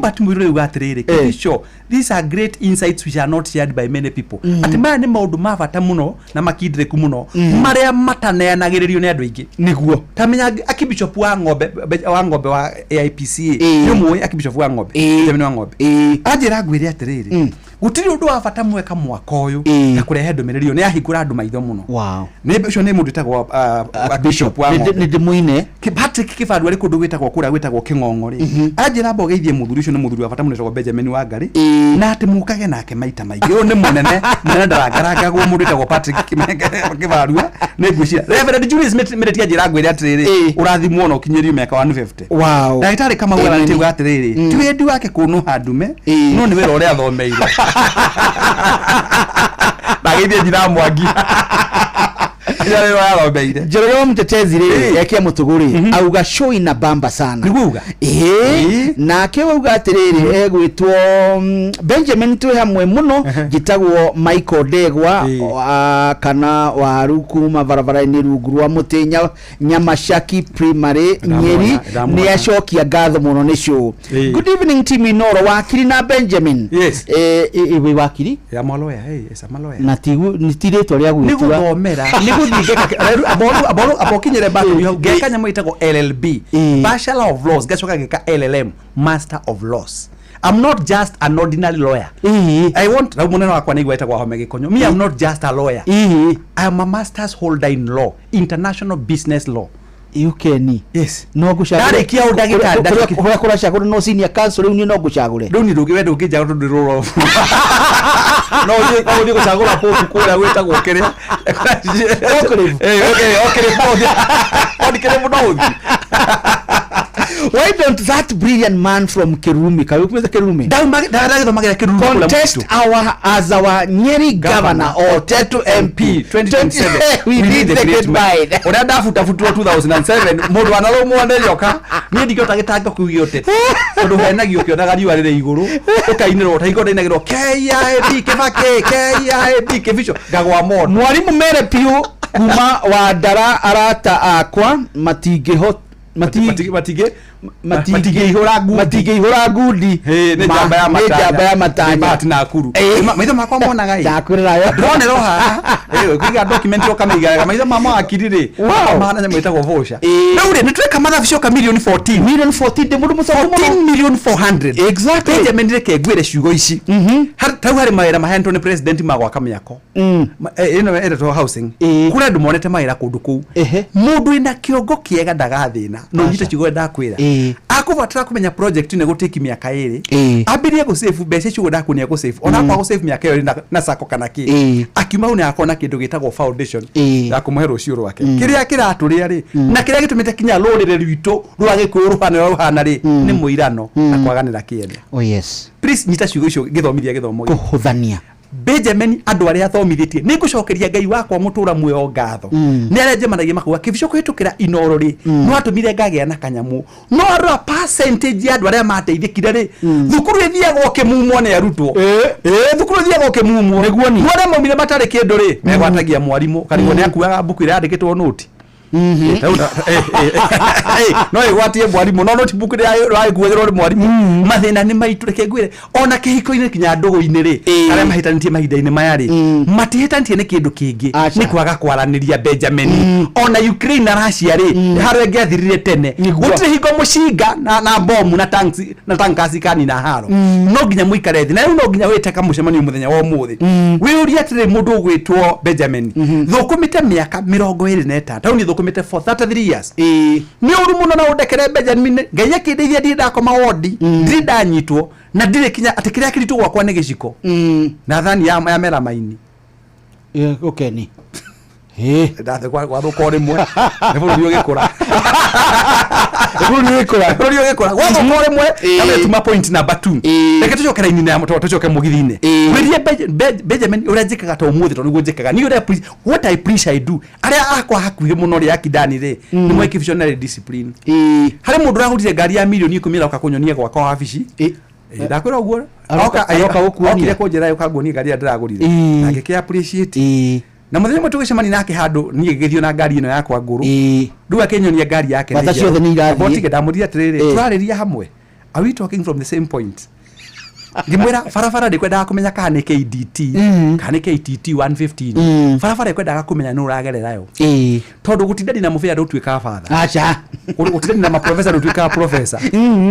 but mwiro uga ati kisho these are great insights which are not shared by many people ati maya ni maundu mabata muno na makindiriku muno maria mataneanagiririo ni andu aingi niguo tamenya akibishop wa ngombe wa AIPCA ni mwe akibishop wa ngombe jameni wa ngombe ajira ngwire atiriri gutiri undu wa bata mweka mwaka uyu na kurehe ndumirio ni ahingura andu maitho muno wow ni bicho ni mundu tagwo bishop wa ngombe ni ndimuine Patrick Kifadu ari kundu gwitagwo kura gwitagwo King'ong'ori ajira bogeithie muthuri ucio ni muthuri wa bata muno tagwo Benjamin Wangari na ati mukage nake maita maigi uyu ni munene ndarangarangagwo mundu tagwo Patrick Kifadu ni ngwicira Reverend Julius Meretia njira ngwire atiriri urathimwo no kinyirio miaka 150 wow ndagitari kama wera ntiuga atiriri ti wendi wake kunu handume no ni wera uria thomeire ndagithie njira Mwangi Jare wa robeire. Jero mtetezi ri yake mutuguri auga show ina bamba sana. Niguga. Na kewa uga atiriri egwitwo Benjamin tu hamwe muno gitagwo Michael Degwa kana waruku mabarabara ni rugurwa mutenya Nyamashaki Primary Nyeri ni ashokia gatho muno ni show. Good evening team Inoro wakiri na Benjamin. Yes. We wakiri? Ya maloya esa maloya. Na tigu nitiretwa ria gwitwa. Niguthomera. Abokinyere batu geka nyamo itagwo LLB Bachelor of Laws gacoka geka LLM Master of Laws. I'm not just an ordinary lawyer. I want muneno wakwa nigwa itagwo home gikonyo. Me I'm not just a lawyer. I am a master's holder in law, international business law. Ukeni yes no gushagura dare kia udagita kura kura shagura no senior council ni no gushagure do ni rugi wedo ukija to rolo no ni gushagura pofu kura weta gukere okay kere muno why don't that brilliant man from Kirumi kawukweza Kirumi contest our Nyeri governor or Tetu MP 2027 we need the great mind ona dafuta 2007 mundu analo mwande yoka ni ndikyo tagitanga kugiote undu hena giokyo dagari rire iguru ukainiro taiko ndainagiro KID kebake KID kebisho gagwa mono mwalimu mere piu kuma wa dara arata akwa matingiho matingihura ngundi ni jamba ya matanya bahati na akuru maitho makwa monaga ndakwirira yo ndonero haha kwiga document yo kamiga maitho mama akirire maana nyama itagwo vosha na ure nitweka mathabu cio million 14 de mundu muco 14 million 400 exactly Benjamin reke gwire ciugo ici tau hari mawira mahento ni president magwa kamyako ino to housing kura ndu monete mawira kundu ku mundu ina kiongo kiega ndagathina no nyite ciugo ndakwira akubatara kumenya project ne gutiki miaka iri abirie go save mbeca ciugo ndakunia go save ona kwa go save miaka iri na sako kana ki akiuma une akona kindu gitagwo foundation ya kumuhe rucio rwake kiria kiraturia ri na kiria gitumite kinya rurire rwito rwage kuruhana ruhana ri ni muirano na kwaganira kiende yes please nyita ciugo icio githomithia githomo kuhuthania Benjamin andu aria athomithitie ni gucokeria ngai wakwa mutura muyo ngatho ni arenje managie makuwa kibico kwitukira inoro ri no atumire ngagea na kanyamu no ra percentage ya andu aria mateithikire ri thukuru ithiagwo kimumo ne arutwo thukuru ithiagwo kimumo niguo ni wale momire matari kindu ri megwatagia mwarimu karigo ni akuaga buku ira andikitwo noti no igwatie mwarimu no notebook ri raikuwethero ri mwarimu mathina ni maitureke ngwire ona kihiko-ini kinya ndugu-ini ri aria mahitanitie mahinda-ini maya ri matihitantie ni kindu kingi ni kwaga kwaraniria Benjamin ona Ukraine na Russia ri haro ngiathirire tene gutire hingo mucinga na bomu na tankasi kani na haro no nginya muikare thi na no nginya weteka mucemanio muthenya wa umuthi wiuria atire mundu ugwitwo Benjamin thukumite miaka 25 tauni thukumite for 33 years ni uru muno na udekere Benjamin ngai akindithia ndi ndakoma wodi ndi ndanyitwo na ndire kinya atikiria kiritu gwakwa ni giciko na thani ya mera maini okay ni ndathe kwa thuko rimwe ni buru gikura buru gikura gwa thuko rimwe na tuma point number 2 reke tucokera ini na moto tucoke mugithine wirie Benjamin urajikaga to umuthi to niguo njikaga ni ure what I preach I do aria akwa hakuhi muno ri akidani ri ni mweki visionary discipline hari mundu rahutire ngari ya milioni 10 oka kunyonia gwa kwa wabici ndakwira uguo oka ukuonia ko njira ukagonia ngari ya ndiragurire na ngeke appreciate na muthenya mwe tugicemani nake handu nie githio na ngari ino yakwa nguru ndu akenyonia ngari yake bata ciothe ni irathie botige ndamuria atiriri turariria hamwe are we talking from the same point ngimwira farafara ndikwendaga kumenya kana ni KDT kana KTT 115 farafara ndikwendaga kumenya no uragererayo tondu gutindani na mufia ndutwika father acha gutindani na ma professor ndutwika professor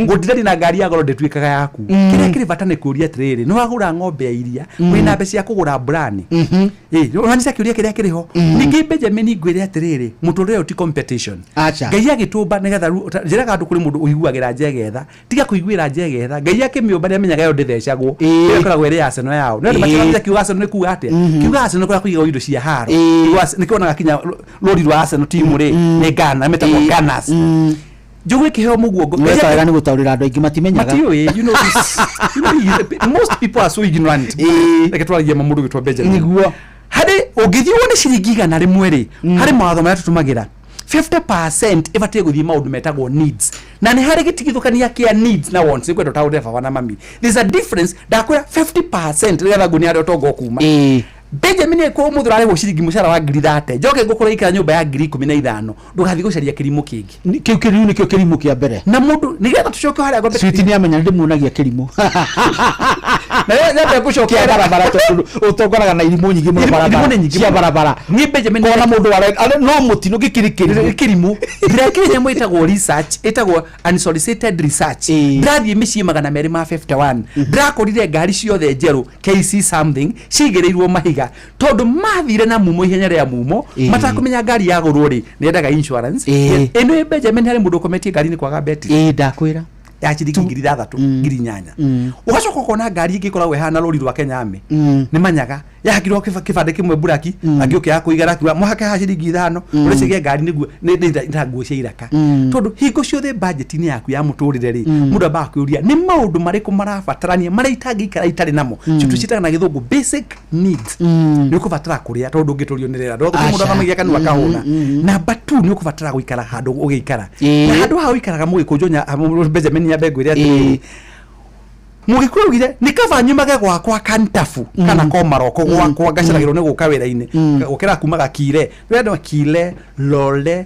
gutindani na ngari yagoro ndutwikaga yaku kiria kiri bata ni kuria atiriri no agura ng'ombe ya iria wina mbe cia kugura brani unanisa kiuria kiria kiriho ningi Benjamin ngwire atiriri muturire uti competition ngai agitumba nigetha njiraga andu kuri mundu uiguagira njegetha tiga kuiguira njegetha ngai akimiumba ni amenyaga yo ndithecagwo ikoragwo iri Arsenal yao no makiuga kiuga Arsenal ni kuga atia kiuga Arsenal kwa kuiga indo cia haro nikionaga kinya lori rwa Arsenal timu ri ni Ghana metagwo Gunners jogwe kiheo muguo ngwetaga ni gutaurira andu aingi matimenyaga you know this most people are so ignorant like twaragia mamundu gitwa Benjamin niguo hari ugithiwo ni ciringi igana rimwe ri hari mawatho maya tutumagira 50% ibatie guthii maundu metagwo needs na ni hari gitigithukania kia needs na wants kwendo taunde baba na mami there's a difference ndakwira 50% rigatha nguni ari otongo kuma Benjamin ko muthurare go ciringi mushara wa ngiri 30 njoke ngukura ikara nyumba ya ngiri 15 ndugathi gucaria kirimu kingi kiu kirimu nikio kirimu kia mbere na mundu nigetha tucoke haria ngombe switi ni amenya ndi munagia kirimu na yeye gucokia barabara tondu utongoraga na irimu nyingi mu barabara cia barabara ni Benjamin kona mundu wale no mutino gikirikiri kirimu ndire nyamũ itagwo research itagwo unsolicited research ndathie mĩciĩ 251 ndakorire ngari ciothe njeru KC something cigereirwo mahiga tondu mathire na mumo ihenya ria mumo matakumenya ngari ya gurwo ri nendaga insurance eno Benjamin hari mundu kometie ngari ni kwaga beti ndakwira ya ciringi ngiri 3 ngiri 8 ugacoka kona ngari ingikoragwo hana rori rwa Kenya ame ni manyaga yakirwo kibande kimwe buraki angioke akuigara kiwa muhake ha ciringi 5 urecigie ngari niguo ndanguo cia iraka tondu hingo ciothe budget ni yaku ya muturire ri mundu aba akuria ni maundu mariku marabatarania mara itangi ikara itari namo citu citaga na githungu basic needs ni ukubatara kuria tondu ngiturio ni rera ndo mundu amagia kanu akahuna number 2 ni ukubatara guikara handu ugiikara na handu ha uikaraga mugikunjonya Benjamin ya begwire ati mugikuru gire ni kabanyumage gwakwa kantafu kana ko maroko gwakwa gaciragirwo ni guka wira-ini gukira kumaga kire wendo kile lole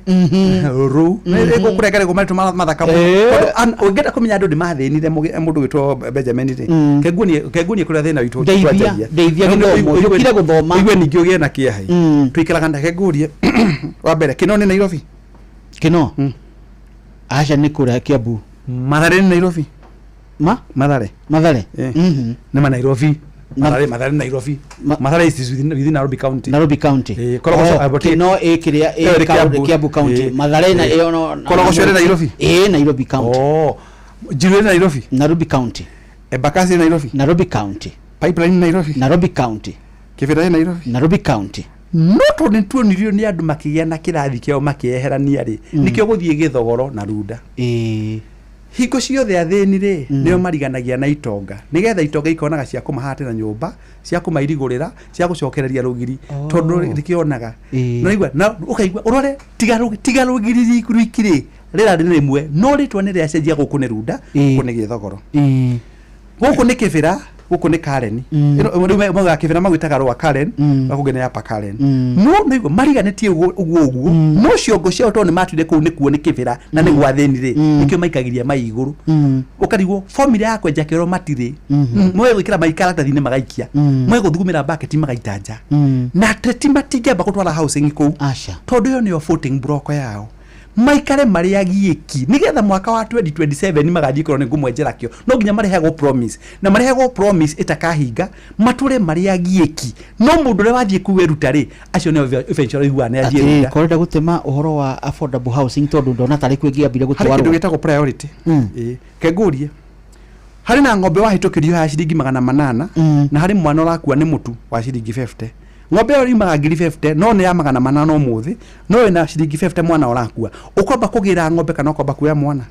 ru ni gukurengere gumari mathaka ungenda kumenya andu ndimathinire mundu witwo Benjamin ri kegunie kuria thina witu ndeithia githomo yukire guthoma igwe ningi ugie na kiehai twikiraga ndake ngurie wa mbere kino ni Nairobi kino acha ni kuria Kiambu Mathare ni Nairobi Mathare ni Nairobi Mathare Nairobi Mathare is within Nairobi County kino kiria Kiambu County Mathare na eono Korogosho Nairobi Nairobi County Jiru Nairobi County Embakasi Nairobi County Pipeline Nairobi County Kibera Nairobi County no to ni tuonirio ni andu makigia na kirathi kiao makieherania ri nikio guthie githogoro na runda hingo ciothe athini ri nio mariganagia na itonga nigetha itonga ikonaga cia kumahatira nyumba cia kumairigurira cia gucokereria rugiri tondu rikionaga no igwa na ukaigwa urore tiga rugiri rikiri rira rimwe no ritwa ni ria cenjia guku ni runda guku ni githogoro guku ni kibira guku ni Karen mwa kibira magwitaga rwa Karen bakugene ya pa Karen no igwa mariganetie uguo no ciongo cio to ni matuire ku ni kuo ni kibira na ni gwathenire nikio maikagiria mai iguru ukarigwo formula yakwe njakero matire mwe gwikira maikara tathine magaikia mwe guthugumira bucket magaitanja na teti matinga bakutwara housing ku tondu yo ni yo footing block yao maikare maria gieki nigetha mwaka wa 2027 magathii korwo ni ngumwenjera kio no nginya marehagwo promise na marehagwo promise itakahinga mature maria gieki no mundu re wathie kuwe rutari acio ne eventually iguane athie ruta korenda gutema uhoro wa affordable housing tondu ndona tari kwingiambire gutwarwo kindu gitagwo priority kengurie hari na ng'ombe wahitukirio ha ciringi 800 na hari mwana urakua ni mutu wa ciringi 50 ng'ombe yo rimaga ngiri 50 no ni ya 800 umuthi no ina ciringi 50 mwana urakua ukomba kugira ng'ombe kana ukomba kuya mwana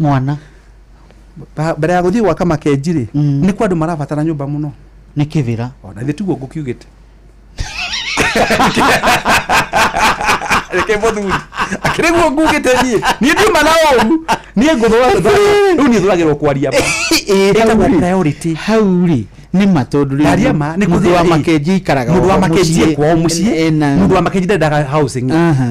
mbere ya guthii gwaka makenjiri ni kwa andu marabatara nyumba muno ni kivira ona thitugo ngukiugite reke bothuri akirego ngugite ni nduma na oru ni nguthwa riu ni thuragirwo kwaria ba priority hauri ni matondu ri ariama ni kuthwa makenji karaga mundu wa makenji kwa mucie mundu wa makenji ndaga housing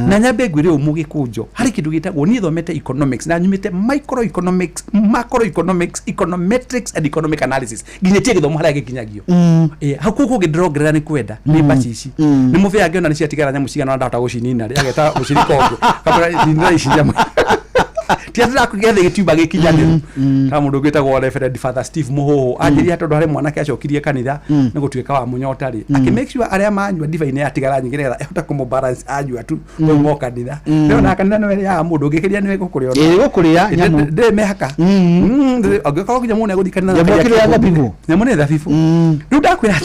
na nyambe ngwire umugi kunjo hari kindu gitagwo ni thomete economics na nyumite microeconomics macroeconomics econometrics and economic analysis nginyetie githomo haria gikinyagio hakuko ngidrogerera ni kwenda ni bacici ni muvia ngiona ni ciatigara nyamu cigana ndahota gucinina ri ageta gucirika ugu kabla ni ndira icinja tiatira kugethe gituba gikinyanira ta mundu gwitagwo Reverend Father Steve Muhoho anjiria tondu hari mwanake acokirie kanitha ni gutuika wa munyota ri aki make sure aria manyua divine yatigara nyigerera ehota kumu balance anyua tu ngo kanitha no na kanitha no ya mundu gikiria ni gukuria gukuria nyamu de mehaka agikoro kinya mune guthikana na gukiria thabibu nyamu ne thabibu riu ndakwira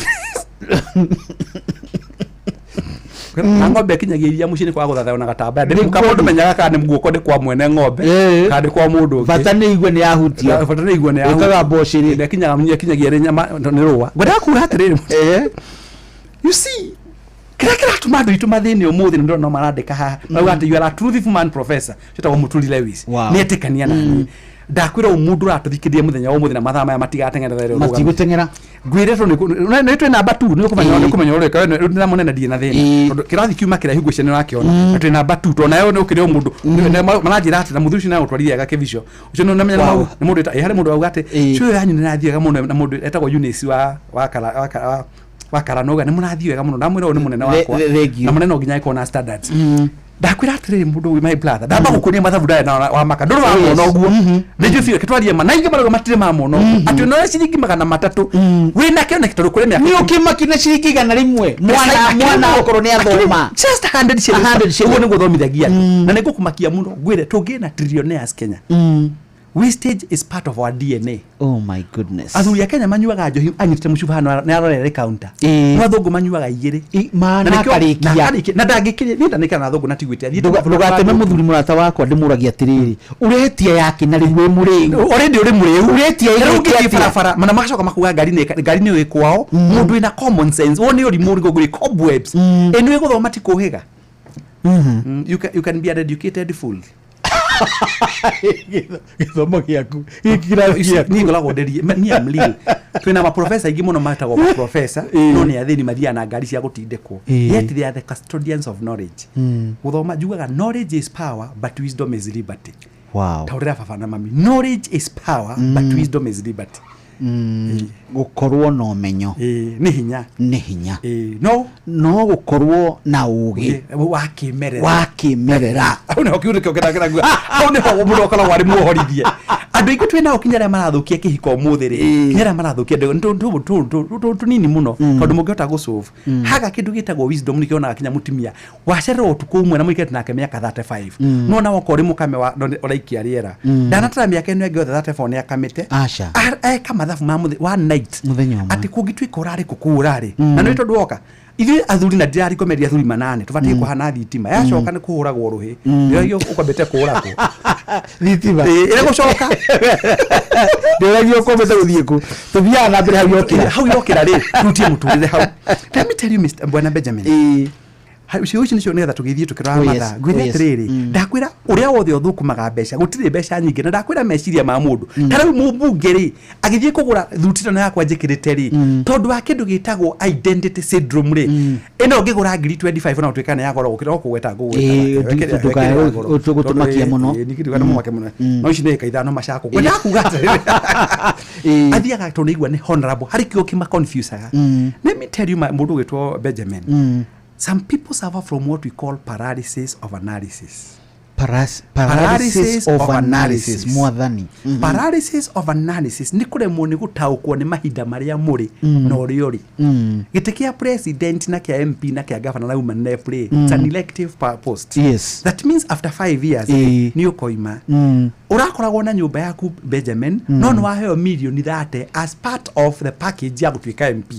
na ng'ombe kinyagia iria mucini kwa guthatha na gatamba ndi mukamundu menyaga kana ni mguoko ndi kwa mwene ng'ombe kana ndi kwa mundu bata ni igwe ni yahutio bata ni igwe ni yahutio ukaga boshiri ndi kinyagia ri nyama ni ruwa gwenda kuga atiriri you see kira tumandu itu mathini umuthi ndo no marandika ha na ati you are a truthful man professor cita Muturi Lewis ni etikania nani ndakwira umundu ratuthikirie muthenya umuthi na mathaa maya matigateng'erera rero matiguteng'era ngwire to ni twe namba 2 ni kumenya ureka we na munene ndie na thina tondu kirathi kiuma kira higwe cene rakiona atwe namba 2 to nayo ni ukire umundu manajira ati na muthuci na utwarithia ga kevicio ucio no namenya ni mundu eta hari mundu auga ati cio yanyu ni rathie ga muno na mundu etagwo Eunice wa Karanoga ni munathie ga muno na mwira ni munene wakwa na munene nginya ikona standards ndakwira atiriri mundu my brother ndamba gukunia mathabu ndae na wa maka nduru wa mono oguo ndio fire kitwarie manaingi marago matire ma mono ati no ciringi 300 wina kiona kitoru kure miaka ni ukimakina ciringi 100 mwana okoro ni athoma just 100 shillings uguo ni guthomithagia na ni gukumakia muno ngwire tungina trillionaires Kenya wastage is part of our DNA. Oh my goodness. Athuri ya Kenya manyuaga njohi anyite mucuba hano na arorere counter. Athungu manyuaga igiri. Mana karikia. Na ndagikirie nda nikana athungu natigwite athie. Ndugateme muthuri murata wakwa ndimuragia atiriri. Uretia yake na riwe muriu. Already uri muriu. Uretia yake barabara. Mana macoka makuga ngari ni kwao. Mundu ina common sense. Woni uri muri guri cobwebs. Enu guthoma ti kuhiga. You can be an educated fool. githomo giaku ni ngoragwo nderi ni amlil twina ma professor ingi muno matagwo ma professor no ni athini mathia na ngari cia gutindekwo yet they are the custodians of knowledge guthoma jugaga knowledge is power but wisdom is liberty. Wow. Taurira baba na mami, knowledge is power but wisdom is liberty. Gukorwo no menyo ni hinya no gukorwo na ugi wakimerera una okiure kyo kira one ho muno kala wari muhorithie andu iku twina okinyara marathukia kihiko muthiri kinyara marathukia ndu nini muno tondu mungihota gusolve haga kindu gitagwo wisdom nikiona kinya mutimia wacererwo tuku umwe na muikete nake miaka 35 no na wako ri mukame wa oraikia riera ndanatara miaka eno enge 34 ni akamite acha kama mathabu ma one night ati kungitwika urari kukurari na no tondu oka ithu athuri na ndirari komeria athuri 8 tubatie kuhana thitima yacoka ni kuhuragwo ruhi ndio ukambete kuhuragwo thitima ire gucoka ndio ukombete guthieku tubia na mbere hau yokira ri tutie muturire hau. Let me tell you Mr. Bwana Benjamin, ucio nicio netha tugithie tukirara matha gwire atiriri ndakwira uria wothe uthukumaga mbeca gutire mbeca nyingi na ndakwira meciria ma mundu tara mumbunge ri agithie kugura thutino yakwa njikirite ri tondu wa kindu gitagwo identity syndrome ri ino ngigura 25 na utwikana yakora gukira okugweta ngugweta tugutumakia muno nikirigana mwake muno no ici ne kaithano macako gweta kuga athiaga tondu igwa ni honorable hari kio kima confusaga. Let me tell you mundu gitwo Benjamin, some people suffer from what we call paralysis of analysis. Paralysis of analysis mwathani. Paralysis of analysis ni kuremwo ni gutaukwo ni mahinda maria muri na uriori gitikia president na kia MP na kia governor na woman na play it's an elective post. Yes, that means after 5 years ni ukoima urakoragwo na nyumba yaku Benjamin no no waheo million thate as part of the package ya gutwika MP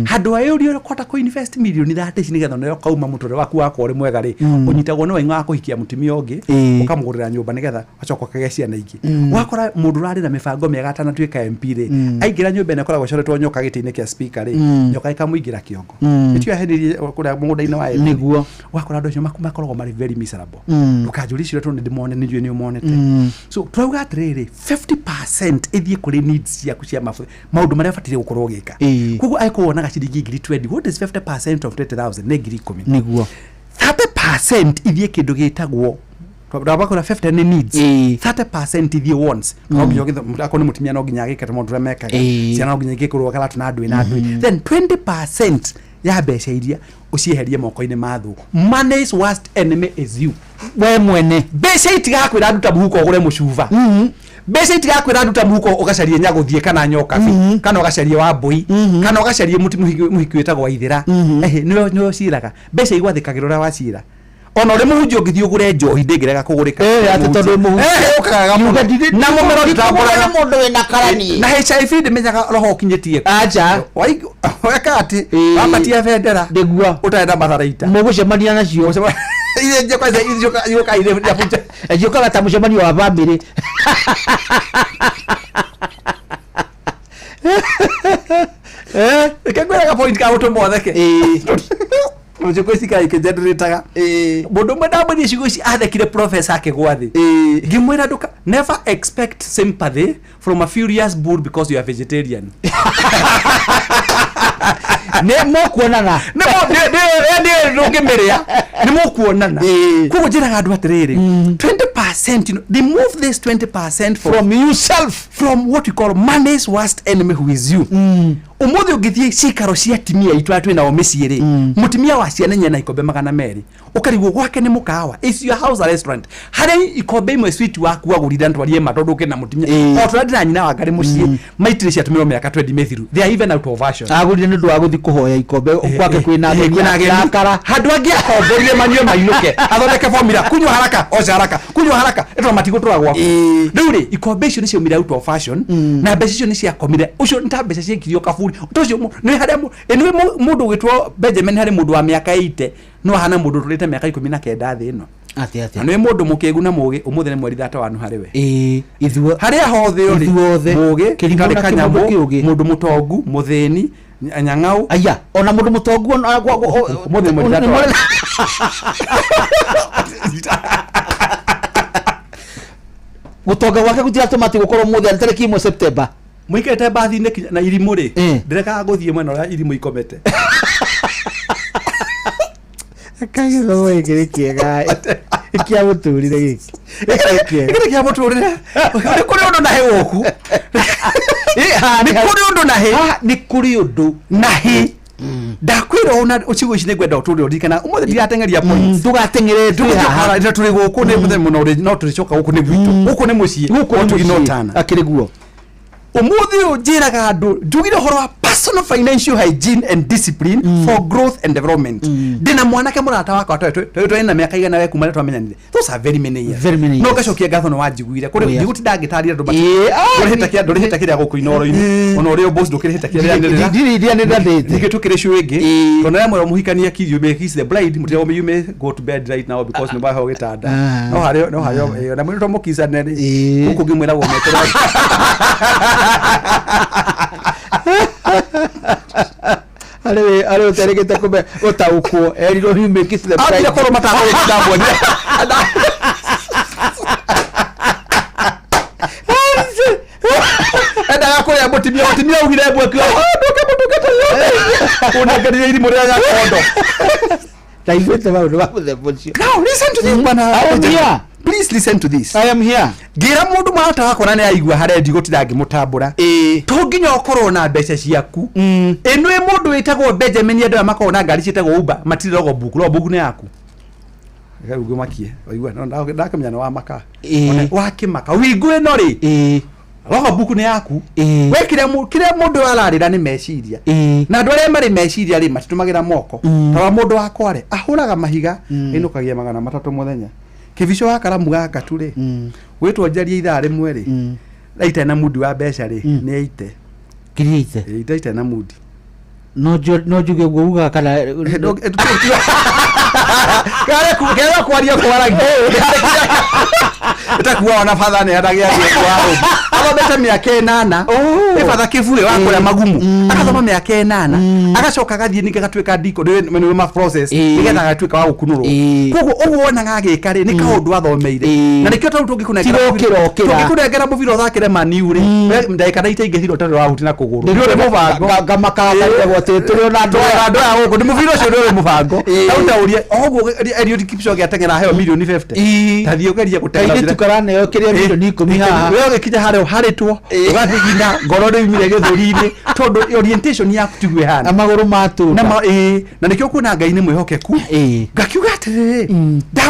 handu ayo uri kota ko invest million thate ici nigetha nayo kauma mutore waku wakore mwega ri unyitagwo ni wainga kuhikia mutimia ongi ukamugurira nyumba nigetha acoko kagecia na ingi wakora mundu rari na mifango miega tana twika MP ri aingira nyumba ene koragwo coretwo nyoka gitine kia speaker ri nyoka ikamuingira kiongo itio ahedirie kuria mugunda-ini wa niguo wakora andu acio makoragwo mari very miserable ndukajuricire tu ndimone ni njui ni umonete so twauga atiriri 50% ithie kuri needs yaku cia maundu maria fatire gukorwo gika kugu aikuona gaciringi 20 what is 50% of 20,000 ne 10,000 niguo 30% ithie kindu gitagwo twabakora 50 ni needs 30% ithie wants nginya akoni mutimia no nginya agikete mundu remeka ciana no nginya gikurwo kala tuna andui na andui then 20% ya mbeca iria ucieherie moko-ini mathu. Money's worst enemy is you. We mwene mbeca itigakwira nduta muhuko ugure mucuva mbeca itigakwira nduta muhuko ugacarie nyaguthie kana nyoka kana ugacarie wa mbui kana ugacarie muhiki wetagwo wa ithira niyo ciraga mbeca igwathikagirwo wa cira ona uri muhunji ungithie ugure njohi ndingirega kugurika ati tondu muhunji ukaga muno na mumero nditamburaga mundu wina karani na HIV ndimenyaga roho kinyitie aja weka ati wapatia vendera ndigua utaenda matharaita mugucemania nacio ile nje kwanza izoka ile ya pucha ejoka gatamucemanio wa bamiri kagwera point ka auto motheke Oje kwesi kai ke generator bodo madama ni shigo shi athekire professor ake gwathi ngimwira nduka never expect sympathy from a furious bull because you are vegetarian ne mo kuonana ne ngemeria ne mo kuonana kuko jira gandu atiriri 20% remove this 20% from yourself from what you call money's worst enemy who is you umuthi ugithie cikaro cia timia itwa twina o miciiri mutimia wa ciana nyena ikombe 200 ukarigwo gwake ni mukawa is your house a restaurant hari ikombe imwe sweet waku agurira ntwarie matonduke na mutimia o twandira nyina wa ngari mucie maitire cia tumiro miaka 20 methiru they are even out of version agurire ndu wa guthi kuhoya ikombe kwake kwina akara handu angi akomberie manywe mainuke athondeke formula kunywa haraka oja haraka kunywa haraka etwa matigo twagwa riu ri ikombe icio ni ciumire out of fashion na mbeca icio ni cia komire ucio nta mbeca ciakirio kaburi utocio ni haria ni mundu gwitwo Benjamin hari mundu wa miaka 80 no hana mundu turite miaka 19 thi no ati ni mundu mukegu na mugi umuthi ni mweri 3 wanu hari we ithuo haria hothe uri mugi kari kanyamu mundu mutongu muthini nyang'au aya ona mundu mutongu umuthi mweri 3 gutonga gwake gutiratuma ti gukorwo muthe tariki 1 September muikete bathi na irimu ri ndireka guthie mwena ya irimu ikomete akagitho wegere kiega ikia muturire giki ikire kia muturire kuri undu na he woku ni kuri undu na he ni kuri undu na he ndakwira ona ucigo ici nigwenda uturire urikana umuthe ndiratengeria points tugatengere turi turi guku ni muthe muno ri no turicoka guku ni gwitu guku ni mucii guku ni mucii akiri guo umuthi ujiraga andu njugire horo wa personal financial hygiene and discipline for growth and development ndina mwanake murata wakwa twa na miaka igana we kuma twamenyanire those are very many years no gacokia gatho no wanjiguire kuri ndiguti ndagitarira ndu kuri hita kiria guku inoro-ini ono rio boss ndukiri hita kiria ndirira ndathite nigitukire shu ingi kono yamwe muhikania kirio be kiss the bride mutio me yume go to bed right now because no baho gitanda no hario na mwito mukisa nene guku ngimwira wo metero ale uteregete kumbe utauko eriro hime kiss the bride abira koro matako ndambo enda yako ya botimia ugire bwe kwa nduke to unageria iri muri ya kondo taivete ba ndo the bullshit now listen to this bana please listen to this I am here gira mundu mahota wakora ne aigua harendi gutirangi mutambura to nginya okoro na mbeca ciaku eno e mundu witagwo Benjamin endo makona ngari citagwo Uber matirirogo buku ne yaku ugo makie waigua no ndakamenya no wa maka wakimaka wigue no ri roho buku ne yaku wekire mundu ararira ni meciria na andu aria mari meciria ri matitumagira moko tawa mundu wakware ahuraga mahiga inukagia 300 muthenya kivisho wa karamu gaka tu ri witwo njaria ithaa rimwe ri raita na mudi wa mbeca ri ni aite kirite ite na mudi no juge guga kana kare kwaria kwarangi itakuwa ona fatha ne adagia kwao aba beta miaka 8 ifadha kivule wakora magumu akathoma miaka 8 agacoka gathie ninge gatweka ndiko ni ma process nigetha gatweka wa gukunuro koguo uguona ngagika ri ni kaundu athomeire na nikio tau tungikuna mubiro thakire maniuri ndaika ndaite ingehiro tatu wa huti na kuguru ndio mubango ngamakala wote turi na ndo huko ni mubiro cio ndio mubango au tauria oguo Eliud Kipchoge atengera heo milioni 50 tathio geria gutengera tukarane yo kiria milioni 10 haha wewe kinya haro haritwo ugathigina ngoro ri imire githuri-ini tondu orientation yaku tigwe hana amaguru matu na nikio kuna ngai ni mwihokeku ngakiuga atiriri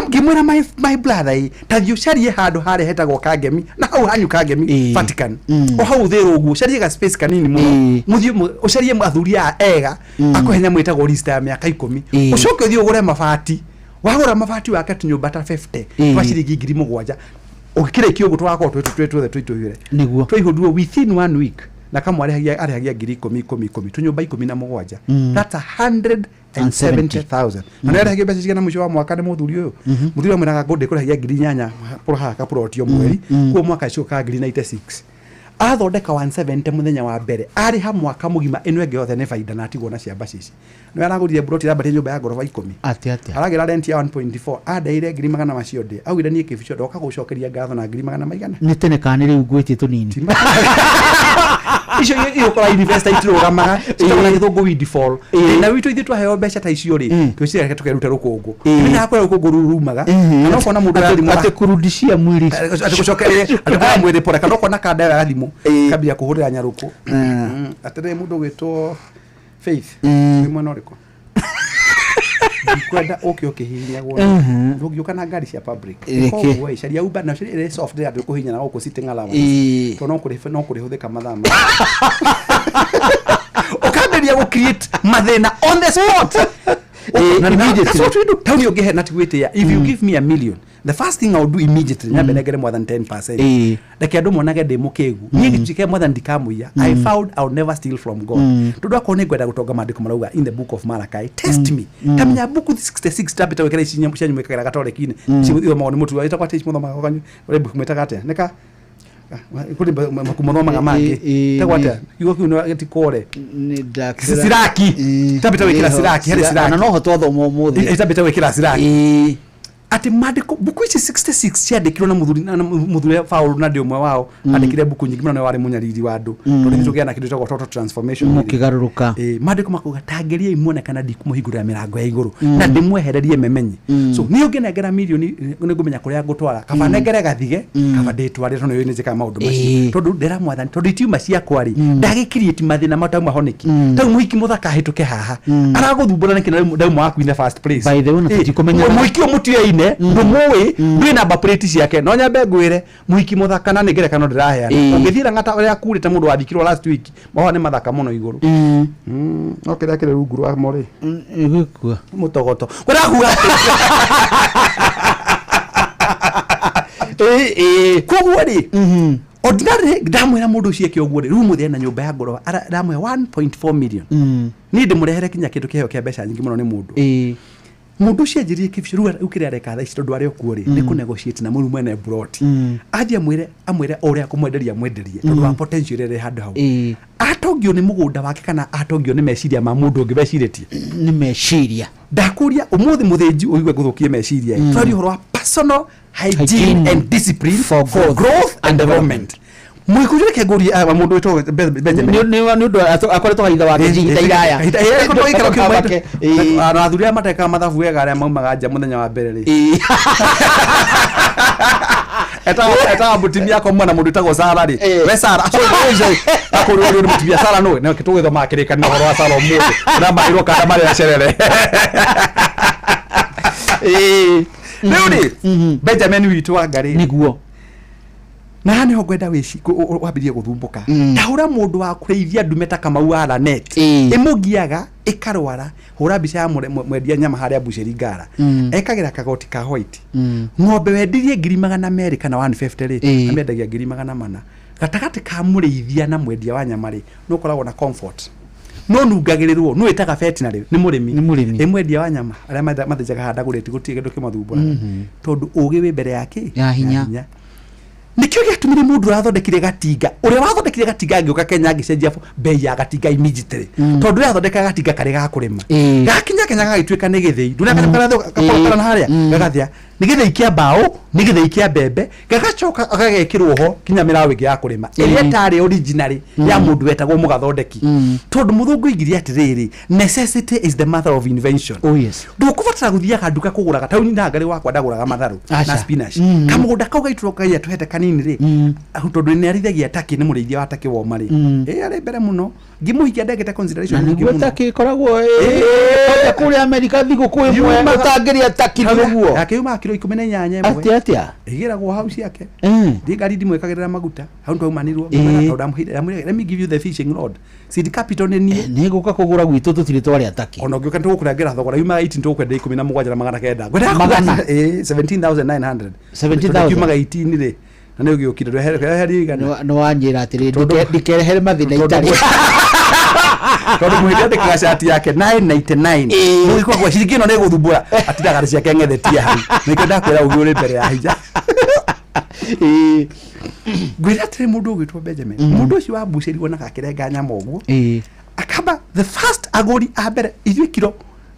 ngimwira my brother tathio carie handu hare hetagwo Kangemi na hau hanyu Kangemi Vatican o hau thero uguo carie ga space kanini muno muthio ucarie mathuria ega akuhenya mwitagwo lista ya miaka 10 ucoke uthio ugure mabati wagura mabati wake tunyumba ta 50 twa ciringi 7,000 ukire kiugo twako twituire niguo twihuduo within 1 week na kama arehagia 10,000 tunyumba 17 that's 170,000 na arehagia mbeca cigana mwisho wa mwaka ni muthuri uyu muthuri mwiraga ngode kurehagia 8,000 poroha ka protio mweri kwa mwaka ucio ka 96 athondeka 170 muthenya wa mbere ari ha mwaka mugima eno enge yothe ne faida na atigwo na ciamba cici no aragurire broti ya bati nyumba ya gorofa 10 ati aragira rent ya 1.4 adeire 100,000 macio de awire nie kibicio ndoka gucokeria ngatho na 100,000 maigana ni tene kana ri ugwiti tunini icio iyo kwa investor itirugamaga cikona githungu windfall na witu ithu twaheo mbeca ta icio ri twicira tukeruta rukungu menya akora rukungu rurumaga kana ukona mundu ati kurudishia mwili ati gucokeria ati mwili pora kana ukona kada ya thimu kabia kuhurira nyaruku atire mundu gwitwo Faith ni mwana uriko kwenda ukihinya gwona ndugioka na ngari cia public wewe sharia Uber na sharia soft ya kuhinya na uko sitting allowance to no kuri huthika mathama ukanderia go create mathena on the spot that's what we do. Tell you get not wait here. If you give me $1 million, the first thing I'll do immediately nyabe negere more than 10%. Like I don't monage de mokegu. Nyingi chike more than dikamuya. I found I'll never steal from God. Tudwa kone gweda gutoga madiko marauga in the book of Malachi. Test me. Tamnya book 66 tabita wekera isinya mushanyu mwekera gatore kine. Simu maoni mutu ita kwate chimo ma kanyu. Rebu kumeta kate. Neka kuri makumono mangi tagwata yuko kuno ati kore ni siraki tabita wekira siraki hari siraki na no hoto tho muthi tabita wekira siraki ati mandiko buku ici 66 ciandikirwo na muthuri Paul na ndio mwe wao andikire buku nyingi muno wari munyariri wa andu tondu nitugea na kindu total transformation mukigaruruka mandiko makuga tangeria imone kana ndikumuhingurira mirango ya iguru na ndimwehererie memenye so ni ungenegera milioni ni ngumenya kuria ngutwara kaba negere gathige kaba nditware tondu yo nizika maundu macio tondu ndera mwathani tondu itiuma cia kwari ndagikirieti mathina matau mahoneki tau muhiki muthaka hituke haha araguthumbura nikina ndauma waku in the first place by the way natiki kumenya muhiki omutieine ndumui ndwi number plate ciake no nyambe ngwire muhiki muthaka na nigere kana ndirahea ungithira ngata uria kurite mundu wathikirwo last week maho ni mathaka muno iguru okay dakire ruguru amore igukua mutogoto kurakuga koguo ri ordinary ndamwira mundu ucio eke uguo ri ru muthia na nyumba ya ngoro ndamwe 1.4 million ni ndimurehere kinya kindu kiheo kia mbeca nyingi muno ni mundu mundu ucio njirie kibshuru ukire areka tha icito ndware okuo ri ni ku negotiate na muri mwene broti aje amwire uria kumwenderia mwenderie tondu wa potential ire handu hau atongio ni mugunda wake kana atongio ni meciria ma mundu ungi beciritie ni meciria ndakuria umuthi muthinji uigwe guthukie meciria twari horo wa personal hygiene and discipline for growth and development mwikujure keguri mundu wito Benjamin ni ndu akoretwo haitha wake njinda iraya ko toikara kimwake ana thuria mateka mathabu wega aria maumaga nja muthenya wa mbere ri eta mutimia ko mwana mundu tago Sara ri we Sara akorwo ri mutimia Sara no ne kitugithoma kirika ni horo wa Sara umuthi na mairo kana mari acerere Nuri Benjamin witu wa ngari niguo na ni hogwenda wici wabirie guthumbuka tahura mundu wa kureithia ndumeta kama uara net imugiaga ikarwara hura bica ya mwendia nyama haria buceri ngara ekagira kagoti ka white ng'ombe wendirie 200 kana 150 ri amendagia 400 gatagati ka mureithia na mwendia wa nyama ri no koragwo na comfort no nungagirirwo no itaga veterinary ni murimi mwendia wa nyama aria mathijaga handa gureti gutie kindu kimathumbura tondu ugi wi mbere yake ya hinya nikio giatumire mundu rathondekire gatinga uria wathondekire gatinga ngioka Kenya ngicenjia bei ya gatinga immediately tondu rathondeka gatinga kare ga kurima gakinya Kenya gagituika ni githei nduna kana kapora na haria gagathia ni githei kia bao ni githei kia bebe gagacoka agagekirwo ho kinya mirawe ya kurima iria tari originally ya mundu wetagwo mugathondeki tondu muthungu igiria atiriri necessity is the mother of invention ndukubatara guthia kanduka kugura gatauni na ngari wakwa ndaguraga matharu na spinach kamugunda kau gaitwo kai tuhete kanini ri tondu ni arithagia taki ni murithia wa taki wo mari ari mbere muno ngimuhikia ndegete consideration ngi muno taki koragwo kuri America thigu ku imwe utangiria taki niguo akiuma kilo 18 atia igiragwo house yake ndi ngari ndimwekagirira maguta hau ndo umanirwo let me give you the fishing rod seed capital ni guka kugura gwitu tutiri twari ataki ona ngioka ntukurangira thogora yuma 18 ntukwenda 17,900 magana 17,900 17,000 yuma 18 ri na nĩ ũgĩũkire ndwehere igana no wanjĩra atĩrĩ ndikerehere mathina itarĩ tondu muhindi andikaga shati yake 999 muiko kwa shiringi ino ni guthumbura atiraga ciake ngethetia hau nike ndakwira ugi uri mbere ya hija gwira tre mundu ugitwo Benjamin mundu ucio wa buceri wona gakirenga nyama uguo akaba the first aguri a mbere ithui kilo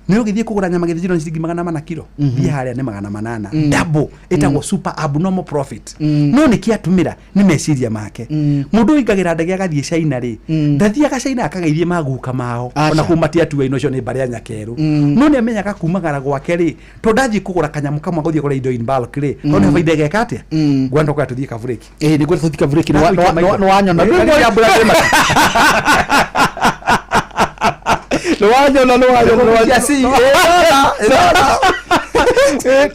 ni ugithie kugura nyama githiro ciringi 400 kilo bia haria ni 800 double etagwo super abnormal profit no ni kiatumira ni meciria make mundu ingagira ndege agathie China ri ndathiaga China akagaithie maguka mao ona kumatia tuwa ino cio ni bari nyakeru no ni amenyaga kumagara gwake ri to ndathie kugura kanyamu kamwe guthie kugura indo in bulk ri ona faida geka atia gwando kwa tuthie kavureki ni gwenda tuthie kavureki no wanyona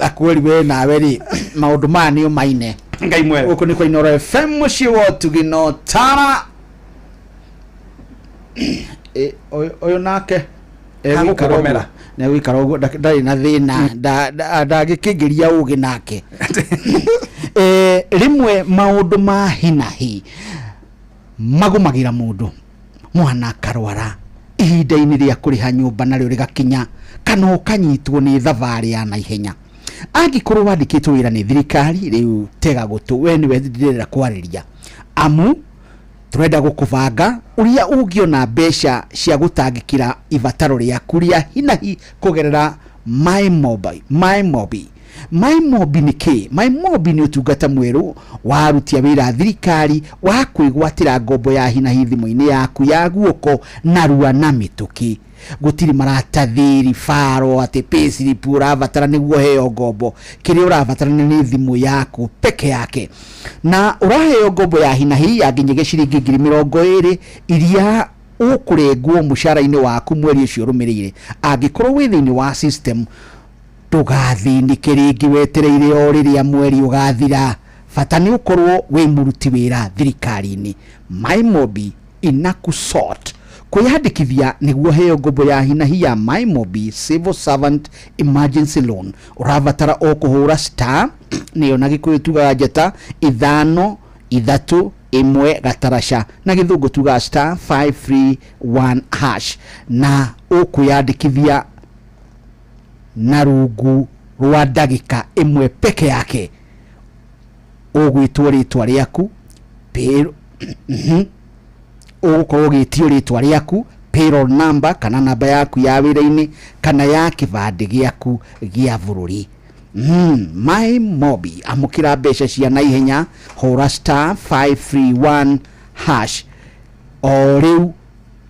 akweli we nawe ri maundu maya ni umaine ngai mwega uko ni kwa Inoro FM muci wo tugino tara oyo nake agũkũgomera na wikara uguo ndari na thina ndagikingiria ugi nake rimwe maundu ma hinahi magumagira mundu mwana karwara ihinda-inĩ rĩa kũrĩha nyũmba narĩo rĩgakinya kana ũkanyitwo nĩ thabarĩ ya naihenya angĩkorwo wandĩkĩtwo wĩra nĩ thirikari rĩu tega gũtũ we nĩwe ndĩrenda kwarĩria amu tũrenda gũkũbanga ũrĩa ũngĩona mbeca cia gũtangĩkĩra ibataro rĩaku rĩa hinahi kũgerera My Mobi MyMobi nĩ kĩ? MyMobi nĩ ũtungata mwerũ wa aruti a wĩra thirikari wa kwĩgwatĩra ngombo ya hinahi thimũ-inĩ yaku ya guoko narua na mĩtũkĩ. Gũtirĩ maratathi ribaro atĩ payslip ũrabatara nĩguo heo ngombo. Kĩrĩa ũrabatara nĩ thimũ yaku peke yake, na ũraheo ngombo ya hinahi ya nginya ciringi 20,000 iria ũkũrengwo mũcara-inĩ waku mweri ũcio ũrũmĩrĩire. Angĩkorwo wĩ thĩinĩ wa system, ndũgathĩnĩke rĩngĩ wetereire o rĩrĩa mweri ũgathira. Bata nĩ ũkorwo wĩ mũruti wĩra thirikari-inĩ. MyMobi inakusort kwĩyandĩkithia nĩguo heo ngombo ya hinahi ya MyMobi Civil Servant Emergency Loan. Ũrabatara o kũhũra star nĩyo na gĩkũyũ tugaga njata 531 gataraca na gĩthũngũ tugaga star 531 hash, na ũkwĩyandĩkithia na rungu rwa ndagĩka ĩmwe peke yake. Ũgwĩtwo rĩtwa rĩaku ũgũkorwo ũgĩtio rĩtwa rĩaku, payroll number kana namba yaku ya wĩra-inĩ kana ya kĩbandĩ gĩaku gĩa bũrũri. MyMobi, amũkĩra mbeca cia naihenya, hũra star 531 hash o rĩu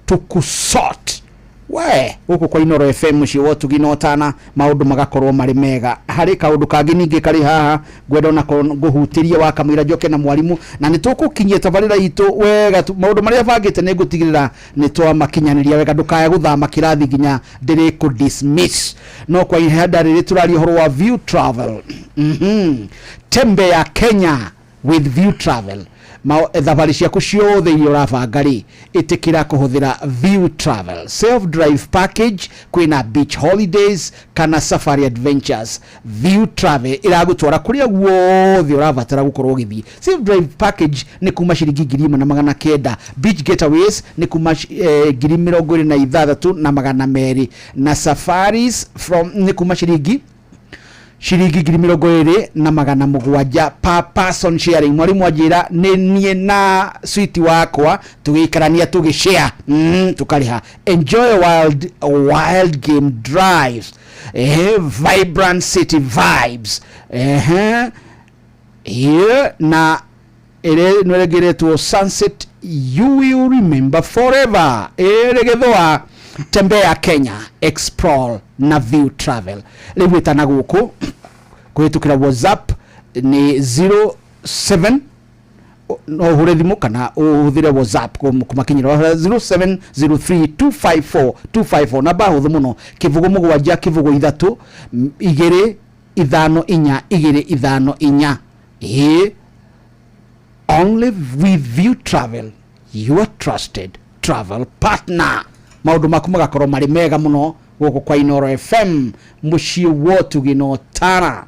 tũkusort. We gũkũ kwa Inooro FM mũciĩ wa Ũtugi maũndũ magakorwo marĩ mega. Harĩ kaũndũ kangĩ ningĩ karĩ haha ngwenda ona ngũhutĩrie wa kamwĩra njoke na mwarimũ, na nĩ tũkũkinyia tabarĩra itũ wega. Maũndũ marĩa bangĩte nĩ ngũtigĩrĩra nĩ twamakinyanĩria wega, ndũkaya gũthama kĩrathi nginya ndĩrĩkũ dismiss. No kwa ihinda rĩrĩ tũraria ũhoro wa View Travel. Tembea Kenya with View Travel. Thabari ciaku ciothe iria ũrabanga rĩ, ĩtĩkĩra kũhũthĩra View Travel. Self drive package, kwĩna beach holidays kana safari adventures. View Travel ĩragũtwara kũrĩa guothe ũrabatara gũkorwo ũgĩthiĩ. Self drive package nĩ kuma ciringi 1,900. Beach getaways nĩ kuma 26,200 na safaris from nĩ kuma shiringi 20,700 per person sharing. Mwalimu ajira nie na sweet wakwa tugikarania tugishare tukariha. Enjoy wild game drives, vibrant city vibes, here na nweregeretwo sunset you will remember forever. Eregethwa Tembea Kenya, explore na View Travel. Rĩu ĩtana gũkũ kũhĩtũkĩra WhatsApp ni 07 no ũhũre thimũ kana ũhũthĩre WhatsApp kũmakinyĩra 0703254254. namba hũthũ mũno, kĩbũgũ mũgwanja kĩbũgũ ithatũ 254 only with View Travel, your trusted travel partner. Maũndũ maku magakorwo marĩ mega mũno gũkũ kwa Inooro FM mũciĩ wa Ũtugi no Tana.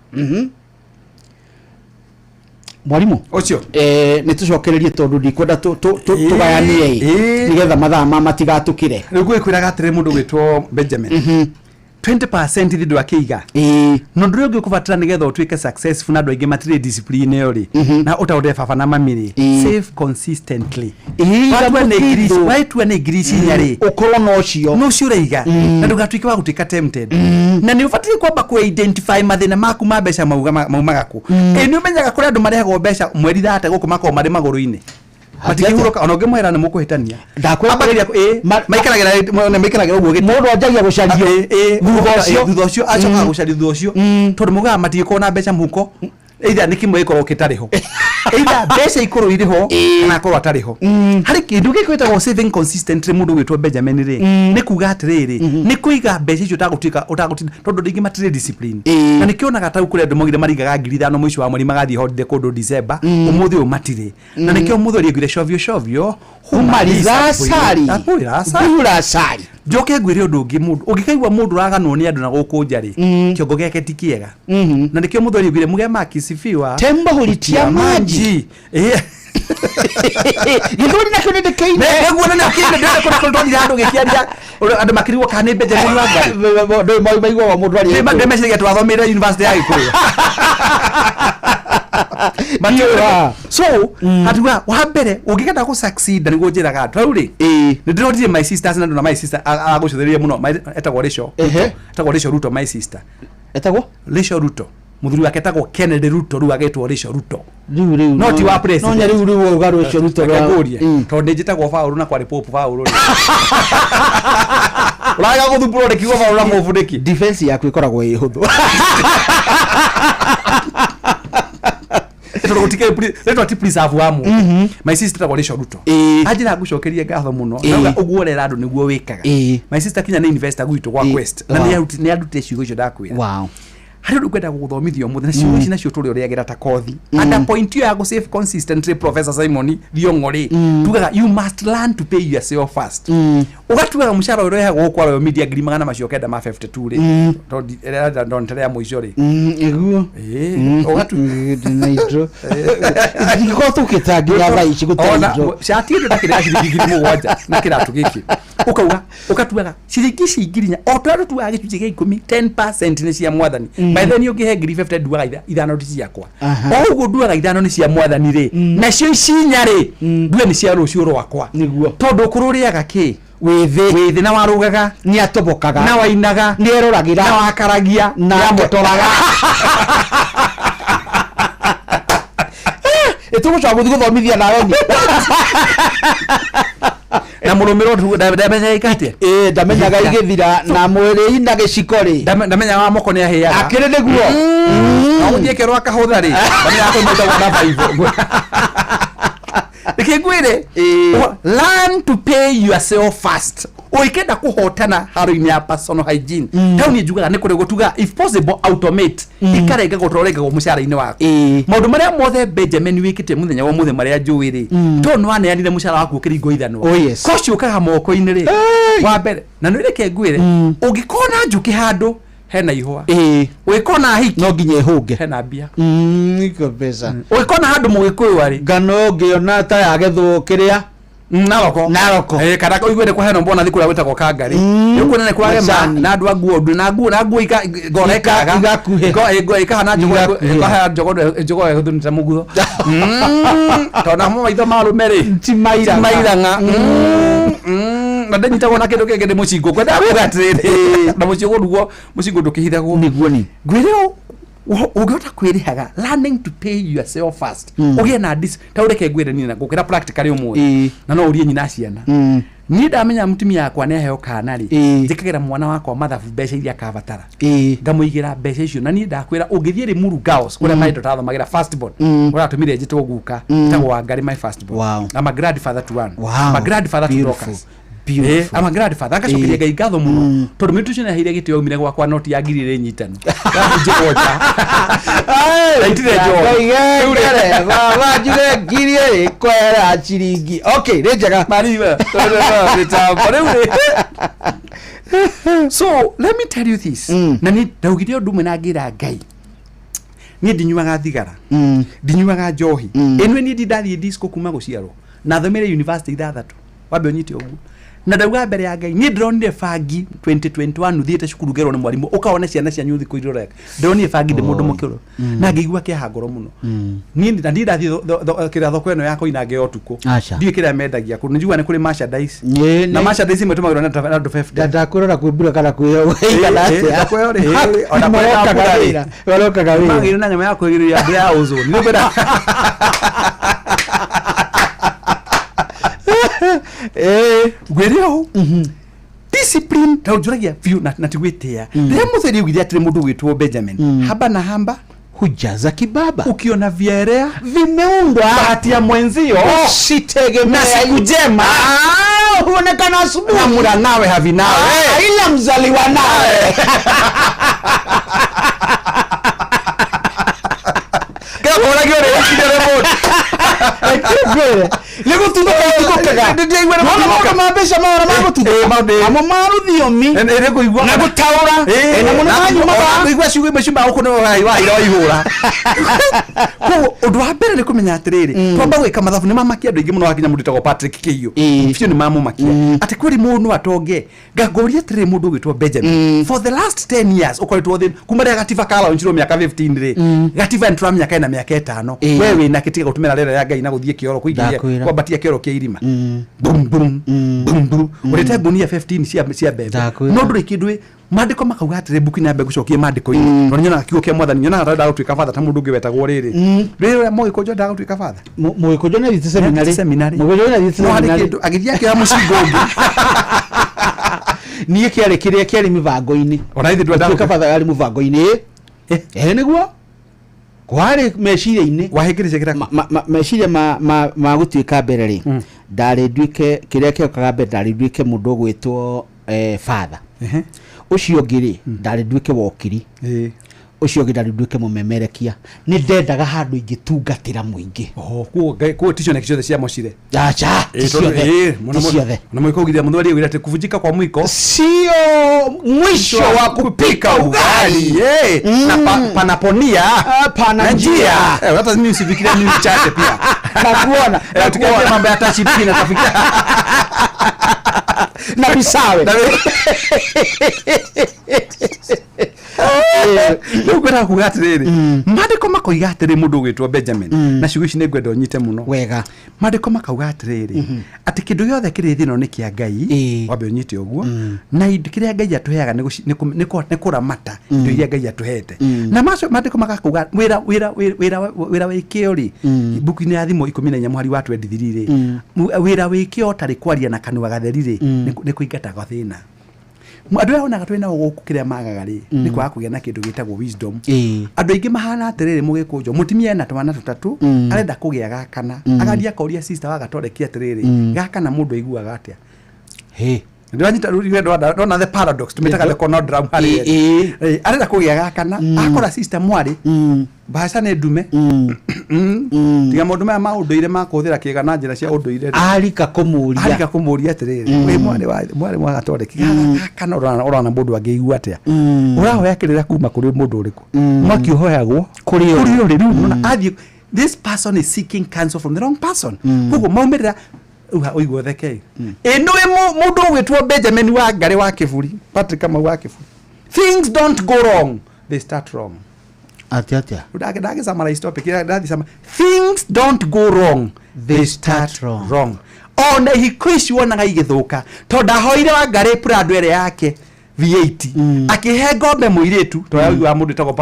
Mwalimu ũcio nĩ tũcokererie tondũ ndikwenda tũgayanie nĩgetha mathaa matigatũkĩre. Rĩu ngwĩkwĩraga atĩrĩ mũndũ gwĩtwo Benjamin, 20% thĩndũ akĩiga no ndũrĩ ũngĩ ũkũbatara nĩgetha ũtuĩke successful na andũ aingĩ matirĩ discipline ĩyo rĩ, na ũtaũte baba na mami rĩ, save consistently. Waitua nĩ ngiri inya rĩ, ũkorwo no cio ũraiga na ndũgatuĩke wa gũtuĩka tempted, na nĩ ũbatiĩ kwamba ku-identify mathĩna maku ma mbeca maumaga kũ. Nĩ ũmenyaga kũrĩ andũ marehagwo mbeca mweri thate gũkũ makorwo marĩ magũrũ-inĩ matikihurũka ona ũngĩmwĩra nĩ mũkũhĩtania. Ndakwambagĩria maikaragĩra ũguo mũndũ anjagia gũcario thutha ũcio acokaga gũcario thutha ũcio tondũ mũgaga matigĩkorwo na mbeca mũhuko, either nĩ kĩmwe gĩkorwo gĩtarĩ ho, either mbeca ikorwo irĩ ho kana akorwo atarĩ ho. Harĩ kĩndũ gĩkwĩtagwo saving consistently. Mũndũ gwĩtwo Benjamin rĩ, nĩ kuga atĩrĩrĩ, nĩ kũiga mbeca icio ũtagũtinda tondũ rĩngĩ matirĩ discipline. Na nĩ kĩonaga ta kũrĩ andũ maugire marigaga 5,000 mũico wa mweri magathiĩ holiday kũndũ December, ũmũthĩ ũyũ matirĩ. Na nĩkĩo ũmũthĩ ũrĩngire covio humaliza asari njoke ngwĩre ũndũ ũngĩ. Mũndũ ũngĩkaigua mũndũ ũraganwo nĩ andũ na gũkũ nja rĩ, kĩongo gĩake ti kĩega. Na nĩkĩo mũndũ ũrĩngire mũgema akisifiwa tembo hulitia maji gĩthũri nakĩo nĩ ndĩkĩine nĩguo nĩ ndĩkĩine ndĩrenda kũrĩa andũ gĩkĩaria andũ makĩrigwo kana nĩ Benjamin wa Ngai maigua wa mũndũ arĩ ndĩmeciria twathomeire university ya Gĩkũyũ. So hatuga wa mbere ũngĩkenda gũ succeed nĩguo njĩraga andũ rĩu rĩ, nĩ ndĩrotire my sisters na andũ na my sister agũcũthĩrĩria mũno etagwo Rachel Ruto, my sister etagwo Rachel Ruto muthuri wake tagwo Kennedy Ruto riu agetwo Rachel Ruto riu not wa president no riu ugaru Rachel Ruto tonde njitagwo Paul na kwari Pope Paul uraga guthumburo rekigo Paul na mufundiki defense yaku ikoragwo ihuthu letwa ti preserve amu my sister tagwo Rachel Ruto ajira gucokerie ngatho muno nauga uguorera andu niguo wikaga my sister kinya ni investor gwitu gwa Quest na ni andute ciugo icio ndakwira wow hari ukwenda guthomithio muthenya ciugo ici nacio turi uriagera ta kothi and point you go save consistently Professor Simon Thiong'ori tugaga you must learn to pay yourself first ugatuga mushara ureha gukwa Royal Media ngiri magana macio kenda ma 52 ri to ndonterea muico ri eguo ugatu naitro ngiko tukitangira thaici gutona shati ndu ndakira ciringi ngiri mugwanja na kiratu giki ukauga ukatuaga ciringi cingirinya o twaru tuaga gicunjĩ gĩa 10 10% ni cia mwathani by then you give ngiri 50 duaga ithano ndi ciakwa o uguo duaga ithano ni cia mwathani ri nacio icinya ri ndue ni cia rucio rwakwa niguo tondu kururiaga ki withi na warugaga ni atobokaga na wainaga ni eroragira na wakaragia na motoraga etumusha guthomithia nawe ni na murumiro ndamenya ikate ndamenyaga igithira na mwiri ina giciko ri ndamenya wa moko ni ahiaga akire niguo na uthie kerwa kahutha ri ndamenya ko mwita wana baibo ikigwire learn to pay yourself first oikenda kuhotana haroini ya personal hygiene tau ni njugaga ni kuri gutuga if possible automate ikarenga gutorenga go mushara-ini waku maundu maria mothe Benjamin wikite muthenya wa muthe maria njuwiri to no aneanire mushara waku ukirigo ithano ko ciukaga moko-ini ri wa mbere na no ireke ngwire ungikona njuki handu hena ihwa wikona hiki no nginya ihunge hena mbia iko pesa wikona handu mugikuyu ari ngano ngiona ta yagethwo kiria naroko kada ko igwere ko heno mbona thikura wetako kangari yuko nene kurage ma na andu aguo na nguo igorekaga igakuhe ikahana jogo ehudunita mugutho tona mo maitho maru meri timairanga na ndanyitagwo na kindu kenge ndi mucingo kwenda kugatirire na mucingo rugo mucingo ndukihithagwo niguo ni gwiriro ugota kwirihaga learning to pay yourself first ugie na dis taureke ngwire ni na gukira practically umwe na no urie nyina ciana ni ndamenya mutumia yakwa ne heo kana ri njikagira mwana wakwa mathabu mbeca iria akabatara ngamuigira mbeca icio na ni ndakwira ungithie ri muru girls kuria maido tathomagira first born uratumire njitwo guka tagwa ngari my first born I'm a grandfather to one I'm a grandfather to Dorcas I'm a grandfather akacokeria ngai ngatho muno tondu mitu cina hire gitio yaumire gwakwa noti ya ngiri ri nyitanu njigoja aitire jo baba juge ngiri ri kwera chiringi okay ri njega mariwa so let me tell you this na ni ndaugire undu mwe na ngira ngai ni ndinyuaga thigara ndinyuaga njohi enwe ni ndathie disco kuma guciarwo na thomere university ithathatu wabe onyite ugu na ndauga mbere ya ngai ni ndronire fangi 2021 uthiete cukuru gerwo ni mwarimu ukaona ciana cia nyuthi kuiroreka ndronire fangi ndi mundu mukiro na ngigua kia ngoro muno ni ndathi kira thoko eno yako ina ngeo tuko ndi kira mendagia ku njua ni kuri merchandise na merchandise imetumagirwo na ndu 50 ndakurora kwibura kana kwio kana atia kwio ri ona mwoka gawira waloka gawira magire na nyama yako igiri ya ozone ni kwenda gwerio discipline taujuragia view na tigwitia ria mutheri ugiria atire mundu gwitwo Benjamin hamba na hamba hujaza kibaba ukiona vierea vimeundwa bahati ya mwenzio usitegemea na siku njema huonekana asubuhi amura nawe havi nawe ila mzaliwa nawe kama unagere remote Kwere lego tundo kaga ndije igwera mwana mabesha mwana magutude amo maru thiomi ere kuigwa na gutaura na mwana manyu maba kuigwa ciugo meshimba ukuno wa ira ihura ko undu wa mbere ni kumenya atiriri twamba gwika mathabu ni mamakia andu ingi muno wakinya mundu tago Patrick Kiyo fio ni mamumakia ati kweri mundu atonge ngagoria atiriri mundu gwitwo Benjamin for the last 10 years ukoretwo thini kuma ria gativa kala onchiro miaka 15 ri gativa ntramya kaina miaka 5 wewe na kitiga gutumira rera ya ngai na guthie kioro koro kuigiria kwa batia kero kia irima bum bum bum bum urete gunia 15 cia bebe no nduri kindwe mandiko makauga atire buku na mbegu cokie mandiko ini no nyona kiugo kia mwathani nyona nda gutwika father ta mundu ungi wetagwo riri riri moi ko nda gutwika father moi ko jona thite seminary moi ko jona thite seminary agithia kia mucingo ungi niä kä arä kä rä a kä arä mä bango-inä father arä må bango-inä niguo kwarä meciria-inä meciria ma gå tuä ka mbere rä ndarä nduä ke kä rä a kä okaga mbere ndarä nduä ke må ndå å gwä two father å cio ngä rä ndarä nduä ke wokiri å cio ngä ndarä nduä ke må memerekia nä ndendaga handå ingä tungatä ra må ingä kuo ticio ciothe cia mocire acha ciothe na mwiko ugiria muthwari ugira te kuvunjika kwa mwiko sio mwisho wa kupika ugali na panaponia pana njia hata mimi usifikiria mimi chache pia nakuona tukianza mambo ya tachi pia tafikia na bisawe Nugura kugatiriri mandiko makoiga atiri mundu gwitwo Benjamin na ciugo ici ningwenda unyite muno wega mandiko makauga atiriri ati kindu giothe kiri thino ni kia Ngai wabe unyite uguo na kiria Ngai atuheaga ni kuramata indo iria Ngai atuhete na macio mandiko makauga wira wikio ri buku-ini ya thimo 14 mweri wa 23 wira wikio tari kwaria na kanua gatheri ni kuingata thina andu aona gatwena guku kiria magaga ri ni kwa kugia na kindu gitagwo wisdom andu aingi mahana atiriri mugikunjo mutimia ena twana tutatu arenda kugia gakana agathia koria sister wa gatoreki atiriri gakana mundu aiguaga atia ndio anyita ndona the paradox tumetaka the conundrum hari arenda kugia gakana akora sister mwari bahasa ne dume tiga mundu ma unduire ma kuthira kiga na njira cia unduire arika kumuria atiriri we mwari mwa gatoreki kana urana mundu angiigua atia urahoya kirira kuma kuri mundu uriku makihoyagwo kuri uri nona athi this person is seeking counsel from the wrong person kugo maumirira uigwo theke enwe mundu gwitwo Benjamin wa ngari wa kiburi Patrick kama wa kiburi things don't go wrong they start wrong atia udage summarize topic things don't go wrong they start wrong ona hikwishi wonaga igithuka tonda hoire wa ngari prado ere yake V8 akihe ngombe muiritu to wa mundu tago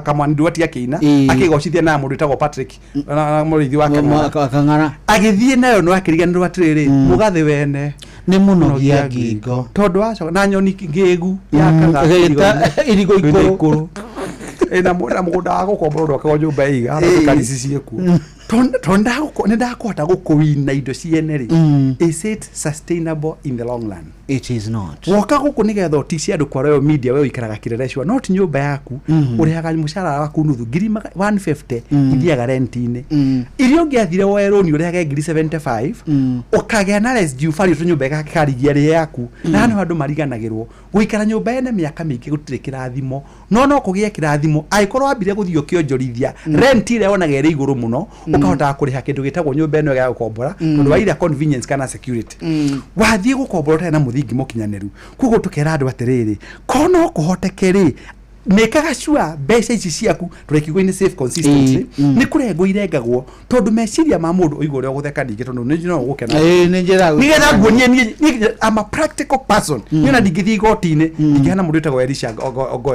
kama ndu ati akina akigocithia na mundu tago Patrick na murithi wa kangara agithie nayo no akiriganirwa atiriri mugathi wene ni muno gia ngingo tondu wacho na nyoni ngegu yakaga irigo ikuru ena mugunda agukomborwo kwa nyumba iga arakarisi cieku tonda ndakota gukuwina indo ciene ri is it sustainable in the long run? It is not. Woka guku nigetha otisi andu kwa Royal Media we ikaraga kirereshwa not nyumba yaku urihaga mushara waku nuthu ngiri 150 ithiaga rent-ini irio ngiathire weroni urihaga ngiri 75 ukagea na less due value to nyumba yakarigia ri yaku na hano andu mariganagirwo guikara nyumba ene miaka mingi gutire kirathimo no kugia kirathimo aikorwo ambire guthio kionjorithia rent ile onaga iri iguru muno ukahota kuriha kindu gitagwo nyumba eno ya gukombora tondu wa ira convenience kana security wathie gukombora tena muthingi mukinyaneru kugo tukera andu atiriri kono kuhotekeri mekaga sure mbeca ici ciaku turekigwo-ini safe consistency ni kurengo irengagwo tondu meciria ma mundu uigwo uri gutheka ndingi tondu ni njino gukena ni njira nigetha nguonie ni I'm a practical person ni na ndingithi igoti-ini ndingihana mundu etagwo Elisha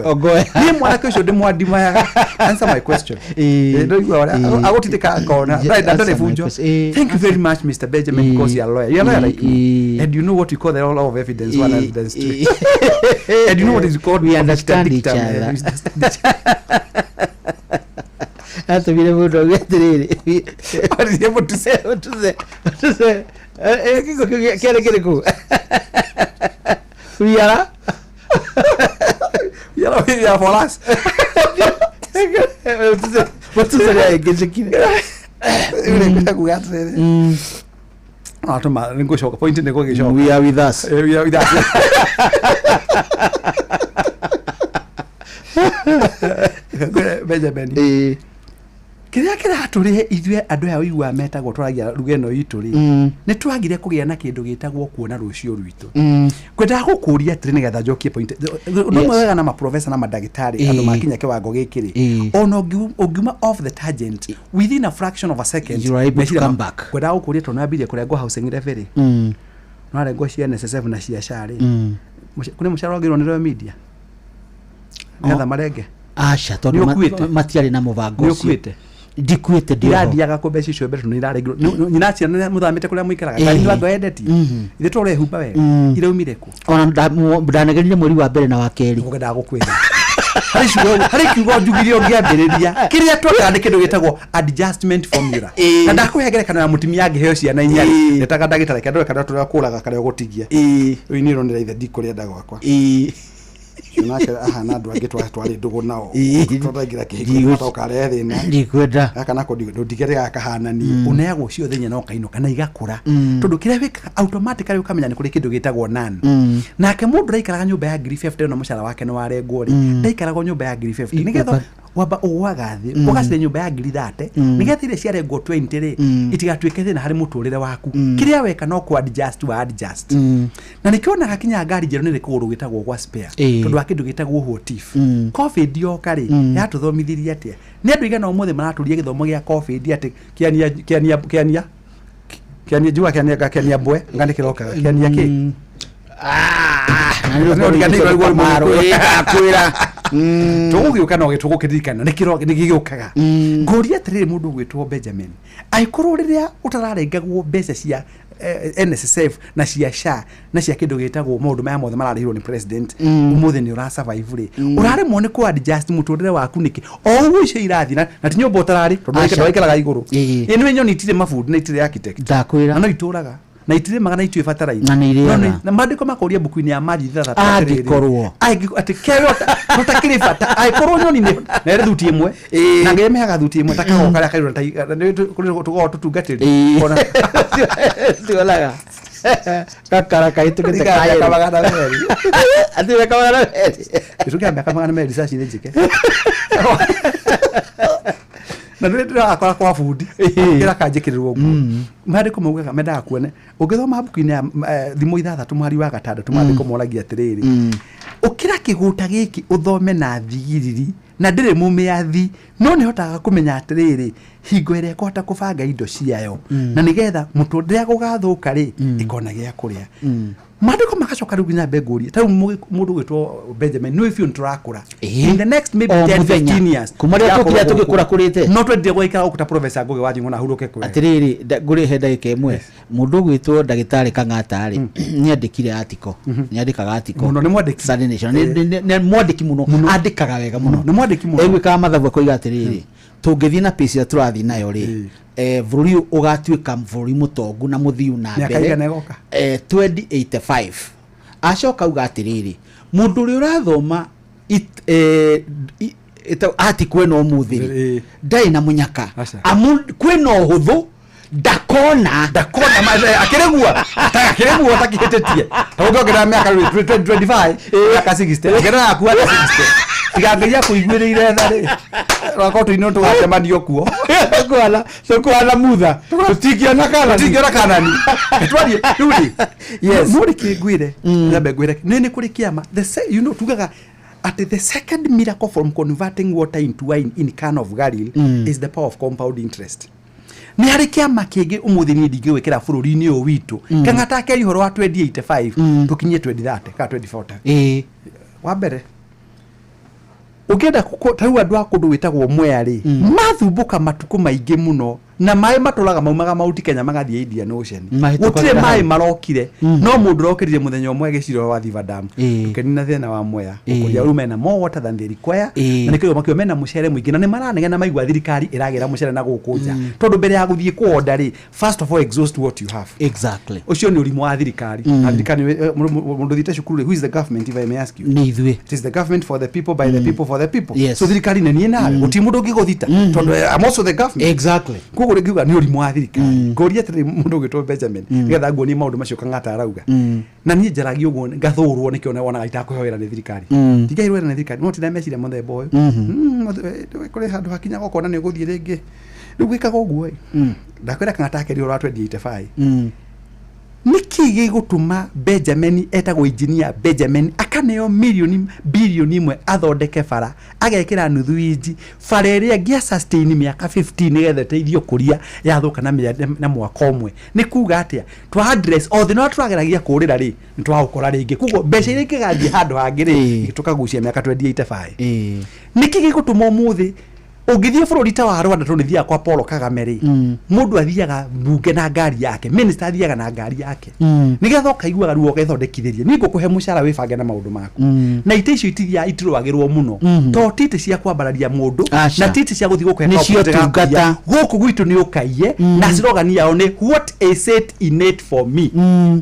Ogoya ni mwanake ucio ndimwandimaya answer my question agutithika kona ndone funjo. Thank you very much Mr. Benjamin because you are a lawyer. You are a lawyer like me and you know what we call the law of evidence one evidence two and you know what is called we understand each other. Hata vile mtu agetiriri alisipo tuse kiko kile ku yara for us tuse ya kile ule kugatiriri atoma ngoshoka point ndiko gishoka we are with us Benjamin kiria kiraturihe ithwe andu aya uigua metagwo turagia rugeno itu ri ni twagire kugia na kindu gitagwo kuona rucio rwitu kwenda gukuria atiri nigetha njokie point no mwega na ma professor na madagitari andu makinya kiwango gikiri ono ungiuma off the tangent within a fraction of a second you are able to come back kwenda gukuria to nambire kurengo housing level no arengo cia NSSF na cia shari kune mushara wagirwo ni Royal Media ngetha marenge asha tondu matiari na mubango ucio ndikuite ndirathiaga kubeca icio mbeca niraregirwo nyina ciana muthamite kuria muikaraga kandi ndu endeti ithe tore humba wega iraumire ku ona ndanagerire mweri wa mbere na wa keri ngenda gukwira hari kiugo njugirio ngiambiriria kiria twaka ni kindu gitagwo adjustment formula na ndakuhegere kana ya mutimia angiheo ciana inyari ndetaga ndagitara kindu kana turakuraga kana gutigia uyu ni ronera ithe ndikuria ndagwakwa nake na andu angi twari ndugu nao tutagira kihigo tokare thina ndikwenda kana ko ndigere gakahanani uneagwo ciothe nya no kaino kana igakura tondu kiria wika automatically ukamenya ni kuri kindu gitagwo nan nake mundu raikaraga nyumba ya 50 na mushara wake no warengwo ri ndaikaraga nyumba ya 50 nigetha wamba uwagathi ugasire nyumba ya 30 nigetha ile ciarengwo 20 ri itigatuike thina hari muturire waku kiria weka no ku adjust na nikiona gakinya ngari jero ni rikuguru gitagwo gwa spare tondu akindu gitagwo hotif covid yoka ri yatuthomithirie atia ni andu igana umuthe maraturia githomo gia covid ati kiania jua kiania bwe ngani kiroka kiania ki tugugiuka no gitugukiririkana nigiukaga ngoria atiriri mundu gwitwo Benjamin aikuru riria utararengagwo mbeca cia NSSF na cia SHA na cia kindu gitagwo maundu maya mothe mararihirwo ni president umuthe ni ura survive ri uraremwo ni ku adjust mutundire waku niki o ugu icio irathi na tinyombo utarari tondu ikaraga iguru ino nyoni itire mafundi na itire architect ndakwira no ituraga na itire magana itue fataraini na mandiko makoria buku-ini ya maji thitha angikorwo ati kerota tutakiri fata aikorwo nyoni ne na thuti imwe na ngemehaga thuti imwe takago karia kairo tugo tutungatiri ona tiolaga kakara kaitu kete kaya kamagana meri ati kamagana meri isukia kamagana meri sasa njike na ndira akora kwa fundi kira kanjikirirwo guo mandiko maugaga mendaga kuone ungithoma buku-ini ya thimu ithathatu mwari wa gatandatu mandiko moragia atiriri ukira kiguta giki uthome na thigiriri na ndire mumiathi no ni hotaga kumenya atiriri hingo ire kota kubanga indo ciayo na nigetha mutundire gugathuka ri ikona gia kuria mandiko makacoka riu nginya mbenguri ta mundu gwitwo Benjamin no if you turakura in the next maybe 10-15 years kumaria tukia tugikura kurite no twendire gwaikara ukuta professor Ngugi wa Thiong'o na huruke kure atiriri nguri he ndagika imwe mundu gwitwo ndagitari Kang'ata ri ni andikire article ni andikaga article muno ni mwandiki Sunday Nation ni mwandiki muno andikaga wega muno ni mwandiki muno egwika mathabu koiga atiriri tungithii na pace turathi nayo ri bururi ugatuika bururi mutongu na muthiu na mbere 2085 acoka uga atiriri mundu uri urathoma ati kwena umuthiri ndai na munyaka kwena uhuthu ndakona akiregua takihitetie tawongerera miaka 25 aka 60 ngena akua 60 tigangeria kuiguirire thari rakoto ino tugacemanio kuo kwala mutha tutikiona kana ni twari rudi yes muri kiguire nyabe gwire nini kuri kiama tugaga at the second miracle from converting water into wine in can of Galil is the power of compound interest. Ni hari kiama kingi umuthi ni ndingĩwĩkĩra bũrũri-inĩ ũyũ witũ Kang'ata keri horo wa 2085 tukinyie 2030 ka 2040 wa mbere ukienda tarua andũ a kũndũ wĩtagwo Mwea rĩ mathumbuka matuko maingĩ mũno na maĩ matũraga maumaga Mount Kenya magathiĩ Indian Ocean gũtirĩ maĩ marokire no mũndũ rokĩrire mũthenya ũmwe gĩciro wa Thiva Dam ũkenina thĩna wa Mwea ũkũria rĩu mena more water than they require na nĩkĩo makĩo mena mũcere mũingĩ na nĩ maranegena maigua thirikari ĩragĩra mũcere na gũkũ nja tondũ mbere ya gũthiĩ kuonda rĩ first of all exhaust what you have exactly ũcio nĩ ũrimũ wa thirikari na thirikari mũndũ thiĩte cukuru who is the government if I may ask you nĩ ithuĩ it is the government for the people by the people for the people so thirikari nĩ niĩ nawe gũtirĩ mũndũ ũngĩgũthita tondũ I'm also the government exactly koguo ngiuga ni urimu wa thirikari ngoria atiri mundu gitwo Benjamin nigetha nguonie maundu macio Kang'ata arauga na niĩ njaragia ũguo ngathũrwo nĩkĩo wonaga itakũheo wĩra nĩ thirikari ndigairwo wĩra nĩ thirikari no tinda meciria mũthemba ũyũ kũrĩ handũ hakinya gũkona nĩ ũgũthiĩ rĩngĩ rĩu gwĩkaga ũguo ndakwĩra Kang'ata akerio ũratwe 85 niki gĩgũtũma Benjamin etagwo engineer Benjamin akaneo bilioni imwe athondeke bara agekĩra nuthu inji bara ĩrĩa ngĩa sustain mĩaka 15 nĩgetha teithio kũria yathũka na mwaka ũmwe nĩ kuga atĩa twa address othe no tũrageragia kũrĩra rĩ nĩ twagũkora rĩngĩ kuguo mbeca iria ikĩgathiĩ handũ hangĩ rĩ tũkagucia mĩaka 2085 niki gĩgũtũma ũmũthĩ ũngĩthie bũrũri ta wa Rwanda tũnĩthia kwa Paul Kagame rĩ mũndũ athiaga mbunge na ngari yake minister athiaga na ngari yake nigetha ũkaiguaga ruo gethondekithĩrie nĩ ngũkũhe mũcara wĩbange na maũndũ maku na ite icio itirwagĩrwo mũno to titi cia kwambararia mũndũ na titi cia gũthiĩ gũkũhe nĩcio tungata gũkũ gwitũ nĩ ũkaiye na slogan yao nĩ what is it in it for me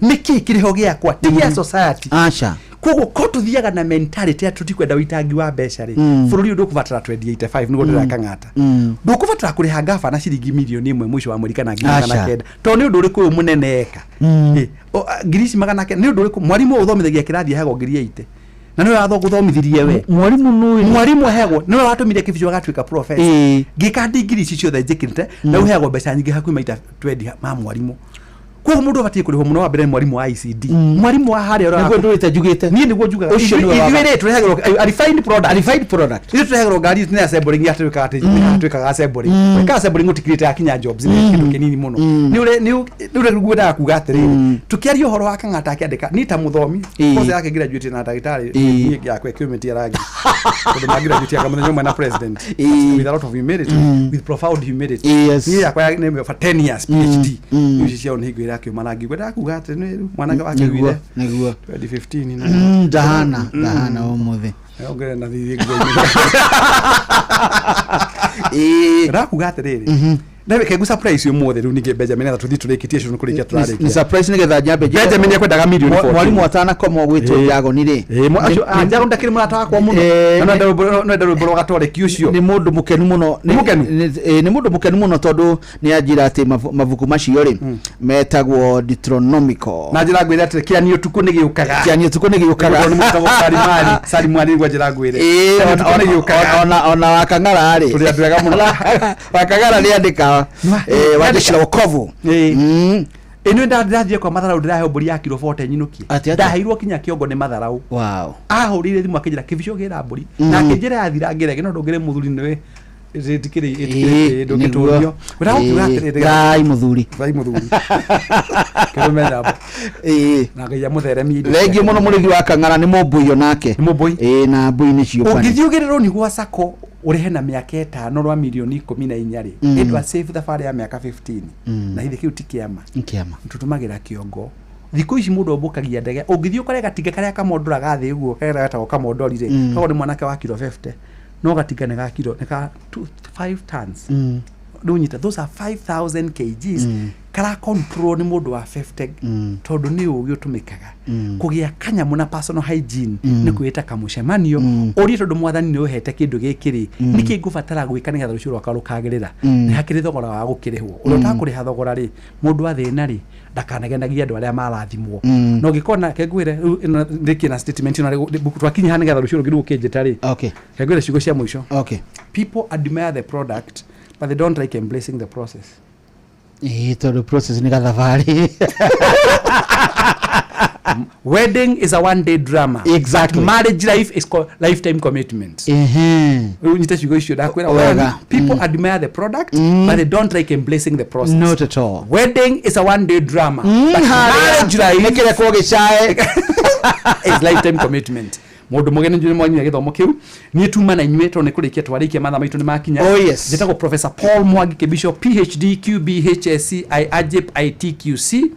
nĩkĩ kĩrĩho gĩakwa tigia society koguo ko tuthiaga na mentality ya tutikwenda witangi wa mbeca ri bururi ndu kubatara 2085 nigo ndira Kang'ata ndu kubatara kuriha ngaba na ciringi milioni 1 mwisho wa mweri kana ngina kenda to ni undu uriku uyu munene eka ngirisi magana kenda ni undu uriku mwarimu uthomithagia kirathi hego ngiri 8 na niwe watho guthomithirie we mwarimu hego niwe watumire kibicio gatwika professor ngikandi ngirisi ciothe njikirite na uhego mbeca nyingi hakuhi maita 20 ma mwarimu kwa mundu abatie kurihwo muno wa mbere mwarimu wa ICD mwarimu wa haria ora niguo ndurite jugite ni niguo jugaga ucio ni wa turehagerwo refined product ni turehagerwo ngari ni assembling atwika atwika assembling ka assembling utikirite akinya jobs ni kindu kinini muno ni ure guoda kuga atiri tukiaria uhoro wa Kang'ata akiandika ni ta muthomi koze yake graduate na ndagitari ni yakwe equipment ya rangi ndo graduate ya kama na president with a lot of humility with profound humility ni yakwa ni for 10 years PhD yushi cia ni gwira akio marangi gwenda kuga ati ni mwanake wake wire niguo 2015 na dahana umuthi ongere na thithi rakuga ati riri Ndawe kegu surprise umuthi riu ninge Benjamin na tuthi turikitie cio kurikia turari ni surprise nigetha nyambe Benjamin yakwendaga milioni 40 mwalimu atana koma gwitwo yago ni ri njago ndakiri murata wakwa muno no ndaruboro gatore kiucio ni mundu mukenu muno ni mundu mukenu muno tondu ni ajira ati mavuku macio ri metagwo Deuteronomical na njira gwire ati kiani utuku ni giukaga ni mutago salimari gwa njira gwire utuku ni giukaga ona wakang'ara ri turi andwega muno wakang'ara ni andika wajishira wokovu eno ndathie kwa matharau ndirahe mburi ya kilo 40 nyinuki ndaheirwo kinya kiongo ni matharau ahurire thimu akijira kibicio gira mburi na akijira yathira ngirege no ndungire muthuri niwe itikiri ndungiturio rai muthuri kirumenya na gaya mutheremi lengi muno murigi wa Kang'ara ni mubui onake na mbui ni cio pani ungithiugiriro ni gwa sako urihe na miaka 5 rwa milioni 14 ri edwa save thabari ya miaka 15 na hithi kiu tikiama tutumagira kiongo thiko ici mundu ombukagia ndege ungithio kare gatinga kare kamondora gathi uguo kare gatagwo kamondori ri kago ni mwanake wa kilo 50 no gatinga ne ga kilo ne ka 5 tons dunyita those are 5000 kgs kara control ni mundu wa 50 tondu ni ugi utumikaga kugia kanyamu na personal hygiene ni kwita kamucemanio uri tondu mwathani ni uhete kindu gikiri niki ngubatara gwika nigetha rucio rwaka rukagirira ni hakiri thogora wa gukirihwo urota kuriha thogora ri mundu athina ri ndakanagenagia andu aria marathimwo no gikona kegwire ndiki na statement na twakinya hani nigetha rucio rugiru kinjita ri kegwire ciugo cia muico people admire the product but they don't like embracing the process. The process ni kadhavari. Wedding is a one-day drama. Exactly. But marriage life is lifetime commitment. People admire the product, but they don't like embracing the process. Not at all. Wedding is a one-day drama. But marriage life is lifetime commitment. Mundu mugeni njuri mwanyu githomo kiu ni tuma na inywe to ne kurikia twarikia matha maitu ni makinya jetako Professor Paul Mwangi Kibisho PhD QB HSC IAJIP ITQC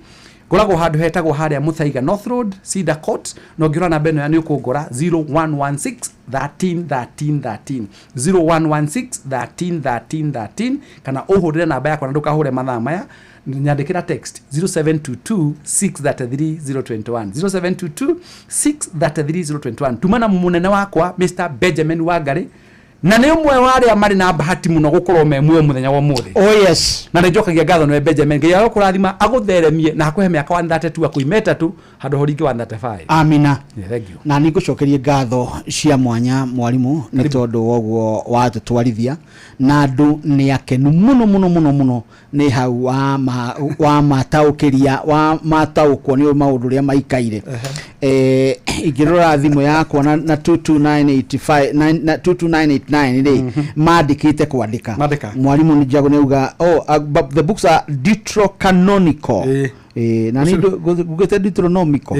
gorago handu hetagwo haria Muthaiga North Road Cedar Court no ngirona na beno ya ni ukungura 0116 13 0116 kana uhurire namba yakwa na ndukahure matha maya nyandikira text 0722 633 021 0722 633 021 tumana munene wakwa Mr Benjamin Wangari na nĩ ũmwe wa arĩa marĩ na bahati mũno gũkorwo me muoyo mũthenya wa mũthĩ. Oh yes. Na nĩnjokagia ngatho nĩwe Benjamin, Ngai agũkũrathima agũtheremie na akũhe mĩaka 132 akuimeta tu handũ horingi 135. Amina. Yeah, thank you. Na nĩngũcokerie ngatho cia mwanya mwarimũ nĩ tondũ woguo watũtwarithia na andũ nĩ akenu mũno nĩ hau wa mataũkĩria wa mataũkwo nĩ maũndũ ũrĩa maikaire. Ingĩrora thimũ yakwa na 22985 na 22989 rĩ mandĩkĩte kwandĩka. Mwarimũ Njago nĩuga the books are deuterocanonical. Na ni gugete Deuteronomical.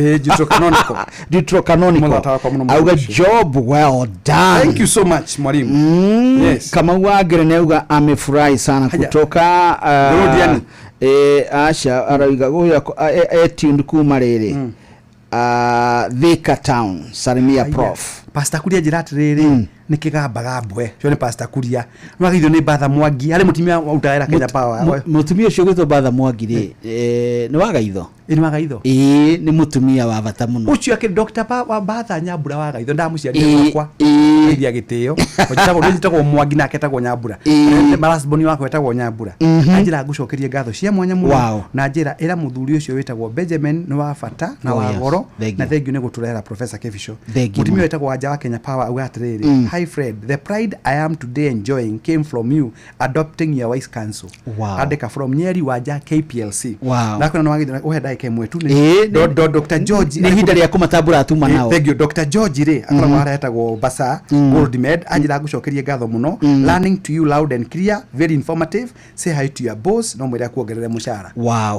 Deuterocanonical. Auga job well done. Thank you so much mwalimu. Yes. Kama wagere neuga amefurahi sana kutoka Asha arauga goya tuned kuma rere. Thika Town Sarimia Prof. Pastor Kuria njira rĩrĩ nĩ kĩgamba mbwe cio nĩ Pastor Kuria no agithio nĩ Batha Mwangi harĩ mutumia utaera Kenya Power. Mutumia ũcio gwĩtwo Batha Mwangi rĩ nĩ wagaitho. Ni wagaitho. Nĩ mutumia wa bata mũno. Ucio akĩ Dr. Batha Nyambura wagaitho ndamuciarire wakwa. Ndia gĩtĩo. Ojitagwo Mwangi na aketagwo Nyambura. Marasboni wako etagwo Nyambura. Anjira ngucokerie ngatho cia mwanya mũno na njira ĩra muthuri ũcio wĩtagwo Benjamin nĩ wa bata na wa goro na thengiũ nĩ gũtũrehera Professor Kebisho. Mutumia wĩtagwo Anja wa Kenya Power auga atĩrĩrĩ. Hi Fred, the pride I am today enjoying came from you adopting your wise counsel. Andika from Nyeri Wanja KPLC. Na kuna wagithana uhenda ikemwe tu ni Dr. George ni hinda rĩa kũmatambura atuma nao. Thank you Dr. George re akoragwo aretagwo Basa Gold Med anjira ngucokerie ngatho muno. Learning to you loud and clear, very informative. Say hi to your boss no mwĩra kuongerere mũcara.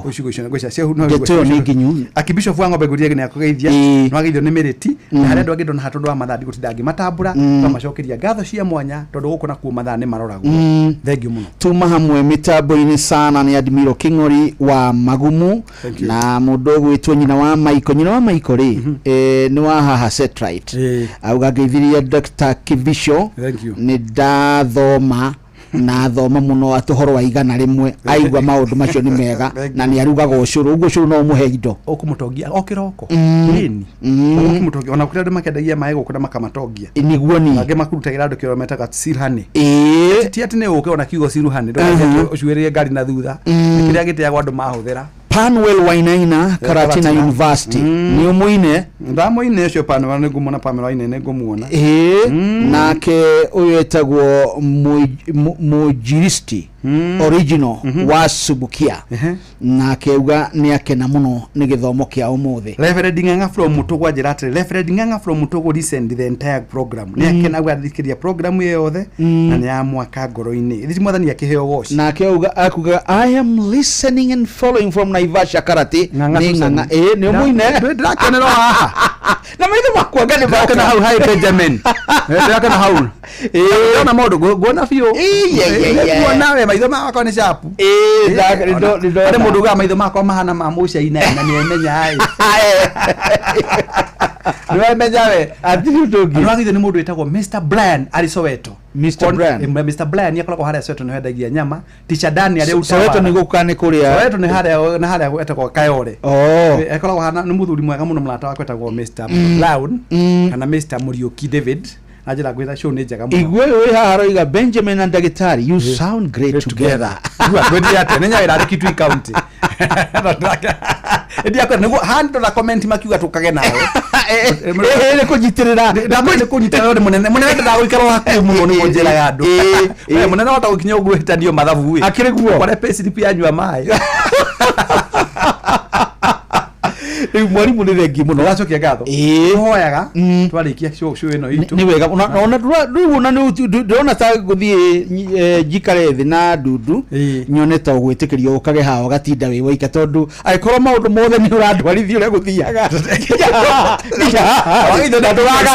Ucigo gweca cia no gweca ni nginyu akibisho bwa ng'ombe gũthiĩ nĩ akũgeithia no agithio nĩ Meriti na harĩa andũ angĩ ndona hatondu wa mathandi gũtindangi matambura macokeria ngatho cia mwanya tondu gũkũ na kuo mathaa nĩ maroragwo. Thank you muno. Tuma hamwe mitambo-inĩ sana ni Admiral King'ori wa Magumu na mũndũ gwĩtwo nyina wa Maiko rĩ nĩ wa haha Setrite auga ngeithirie Dr. Kibisho nĩ ndathoma na thoma muno atuhoro wa igana rimwe aigwa maundu macio ni mega na ni arugaga ucuru ugo ucuru no muhe indo okumutongia okiroko nini okumutongia ona kuri andu makendagia mae gukura makamatogia niguo ni ange makurutagira andu kilomita ka Sirhani ti ati ne uke ona kiugo Sirhani ndo ucwerie ngari na thutha kiria giteagwa andu mahuthira Panwell Wainaina Karatina University ni umuine ndamuine ucio Panwell ni ngumona Pamela Wainaina ni ngumuona nake uyu etagwo mujiristi original wa Subukia nake uga ni akena muno ni githomo kia umuthi. Reverend Ng'ang'a from Mutogo njirate Reverend Ng'ang'a from Mutogo listened the entire program ni akena gwathikĩria program iyo yothe na ni amwaka ngoro-ini thithi mwathani akiheo wosh nake uga akuga I am listening and following from Naivasha Karate ni Ng'ang'a ni umuine ndirakenera haha na maitho makwa ngani bakana hau hai Benjamin ndirakenera hau ndona mundu ngona biu nawe maitho makwa ni sharp ndo mundu ga maitho makwa mahana mamusha ina na ni emenya hai niwe menyawe athiru tungi anwagithe ni mundu etagwo Mr. Brian ari Soweto. Mr. Brian ni akoragwo haria Soweto ni hendagia nyama Teacher Dan ari utawa Soweto ni gukane kuria Soweto ni haria etagwo Kayore akoragwo hana ni muthuri mwega muno mlata wako etagwo Mr. Loud kana Mr. Muriuki David ajira gwetha show ni njega muno igwe we haroiga Benjamin and Dagitari you sound great together gwethe ate nenya ira Kitui County ndia kwa nego hando na comment makiuga tukage nawe ni kunyitirira ni kunyitirira munene ndagwikara haku muno ni njira ya andu munene wata gukinya uguo hitanio mathabu wi akiri guo kwa pesi yanywa mai mwarimu ni thengi muno gacokia ngatho hoyaga twarikia show ino itu ni wega ona nduruna ndona ta guthie jikare thi na ndudu nyoneta ugwitikirio ukage hao gatinda wi waika tondu aikorwo maundu mothe ni urandwarithio ule guthiaga waitho nduraga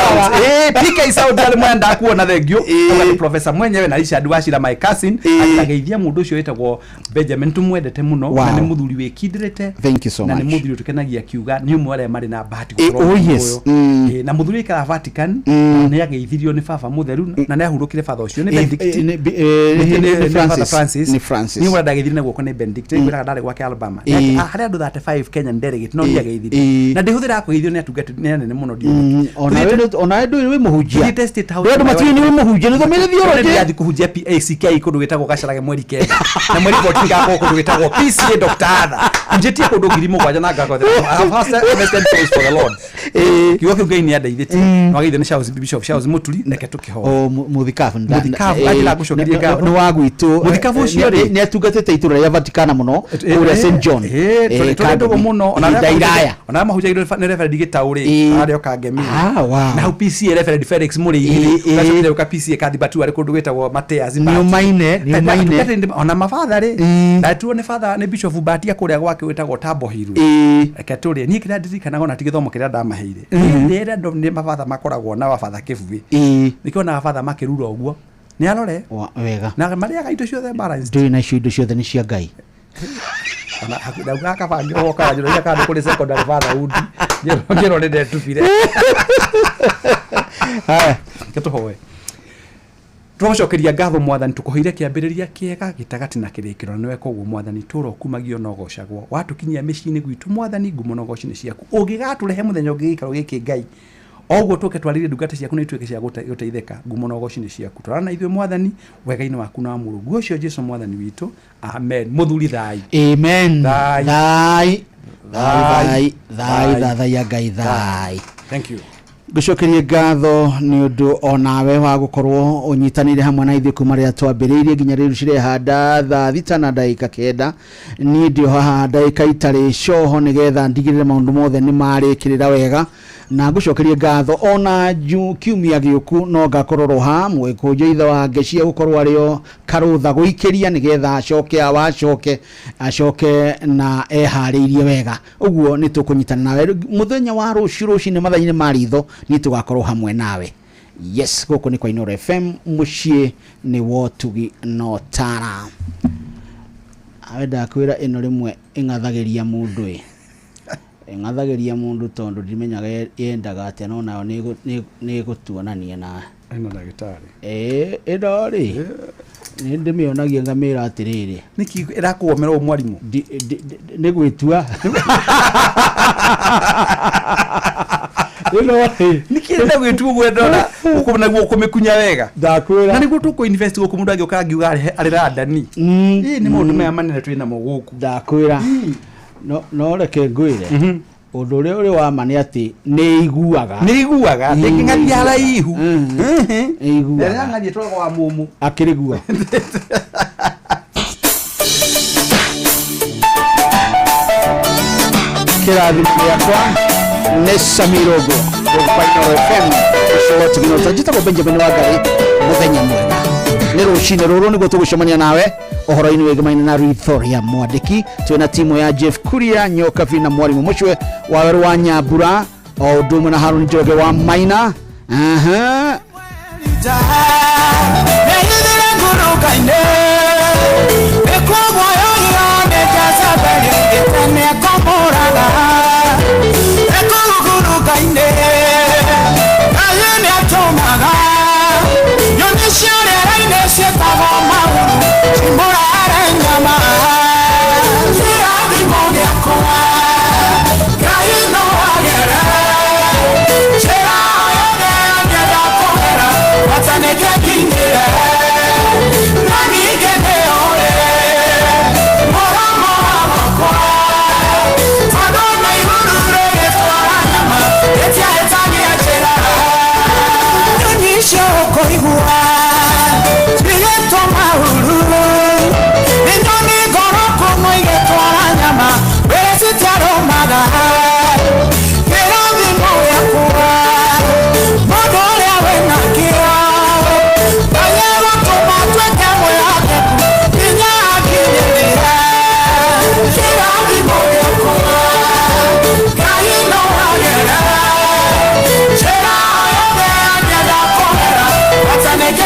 PK Saudi ali mwenda kuona thengio kwa professor mwenyewe na Richard Wachira my cousin akageithia mundu ucio wetagwo Benjamin tumwendete muno na ni muthuri wikindirite thank you so much na ni muthuri tukenagia kiugo akiuga ni umwe wale mari na bahati na muthuri ka Vatican ne yageithirio ni baba mutheru na ne ahurukire father ucio ni Benedict ni Francis ni wala dageithiri na guoko ni Benedict wira ndare gwake Alabama hari andu 35 Kenyan delegate no yageithiri na ndihuthira kugeithio ni atungati nene muno dio ona ndu wi muhujia ndu matiri ni wi muhujia ni thomire theology yathi kuhujia PACK kundu gitagwo gacarage mweri kenda na mweri 14 gako kundu gitagwo PCA Dr. Ada njetie kundu ngirimo kwaja na ngako for the Lord kiwa kiu gaini adaithiti no ageithio ni Bishop Charles Muturi neke tukiho muthikafu agila gucokeria ngabo ni wagwitu muthikafu ucio ni atungatite itura ya Vatican muno ure St John ndo muno ona mahujagirwo ni reverend Gitauri ario kangemi na PCA reverend Felix Murigi gacokeria ka PCA kadibatu ari kundu gwetagwo Mateas nyumaine ona mafather ri na tuone father ni Bishop Batia kuria gwake wetagwo Tabo Hiru ekaturi ni kira ndirikana gona tigithomo kiria ndamaheire ndira ndo ni mafather makoragwo na wafather Kivuvi nikiona wafather makirura uguo ni arore wega na maria gaito ciothe balance ndio na cindo ciothe ni cia Ngai ana hakida gaka bangi oka jiro ya kana kule secondary father udi ngero ndende tupire haya ketohowe twacokeria ngatho mwathani tukuhire kiambiriria kiega gitagati na kirikiro niwe koguo mwathani turo kumagio no gocagwo watukinyia micini gwitu mwathani ngumo no gocini ciaku ungigaturehe muthenya ungigikaro giki Ngai oguo tuke twarire ndungata ciaku na itweke cia guteitheka ngumo no gocini ciaku twarana ithuĩ mwathani wegaine waku na Mũrungu ucio Jesu mwathani witu amen muthuri thai amen thai ya Ngai thai thank you gucokerie ngatho ni undu onawe wa gukorwo unyitanire hamwe na ithuĩ kuma ria twambĩrĩirie nginya rĩu cire handa thaa 6 na ndagĩka 9 ni ndio haha ndagĩka itarĩ coho nigetha ndigirĩre maũndũ mothe ni marĩkĩrĩra wega na gucokerie ngatho ona kiumia gĩũku no ngakorwo ha mwĩkũnjũ ithe wa ngeci gukorwo arĩo karũtha gũikĩria nigetha acoke na eharĩirie wega ũguo ni tũkũnyitana nawe mũthenya wa rũciũ-inĩ mathaa-inĩ ma ritho ni tugakorwo hamwe nawe yes gũkũ ni kwa Inooro FM mũciĩ ni wotugi no tara awenda kwĩra ĩno rĩmwe ĩng'athagĩria mũndũ ngathagĩria mũndũ tondu ndimenyaga yendaga atĩa no nayo nĩ gũtuonania na ĩno ndagĩtarĩ ĩno rĩ nĩ ndĩmĩonagia ngamĩra atĩrĩrĩ nĩki ĩrakũgomerwo mwarimũ nĩ gwĩtua nĩki ĩrenda gwĩtua ũguo ndona ũkũ naguo ũkũmĩkunya wega ndakwĩra na nĩguo tũkũ invest gũkũ mũndũ angĩũka angiuga arĩ Randani nĩ maũndũ maya manene twĩ namo gũkũ ndakwĩra no reke ngwĩre ũndũ ũrĩa ũrĩ wa ma nĩ atĩ nĩ iguaga ndĩng'athia haraihu iguaga ng'athie twago wa mũmũ akĩrĩgua kĩrathimo gĩakwa nĩ Samirogo Inooro FM ũcio tũgino njĩtagwo Benjamin Wangarĩ mũthenya mwega nĩ rũcinĩ rũrũ nĩguo tũgũcemania nawe ohoro-inĩ wĩgĩmaine na Rithoria Mwandĩki twĩna timu ya Jeff Kuria Nyoka Vina Mwarimu Mũcwe Waweru wa Nyambura o ũndũ ũmwe na Haruni Njoge wa Maina Make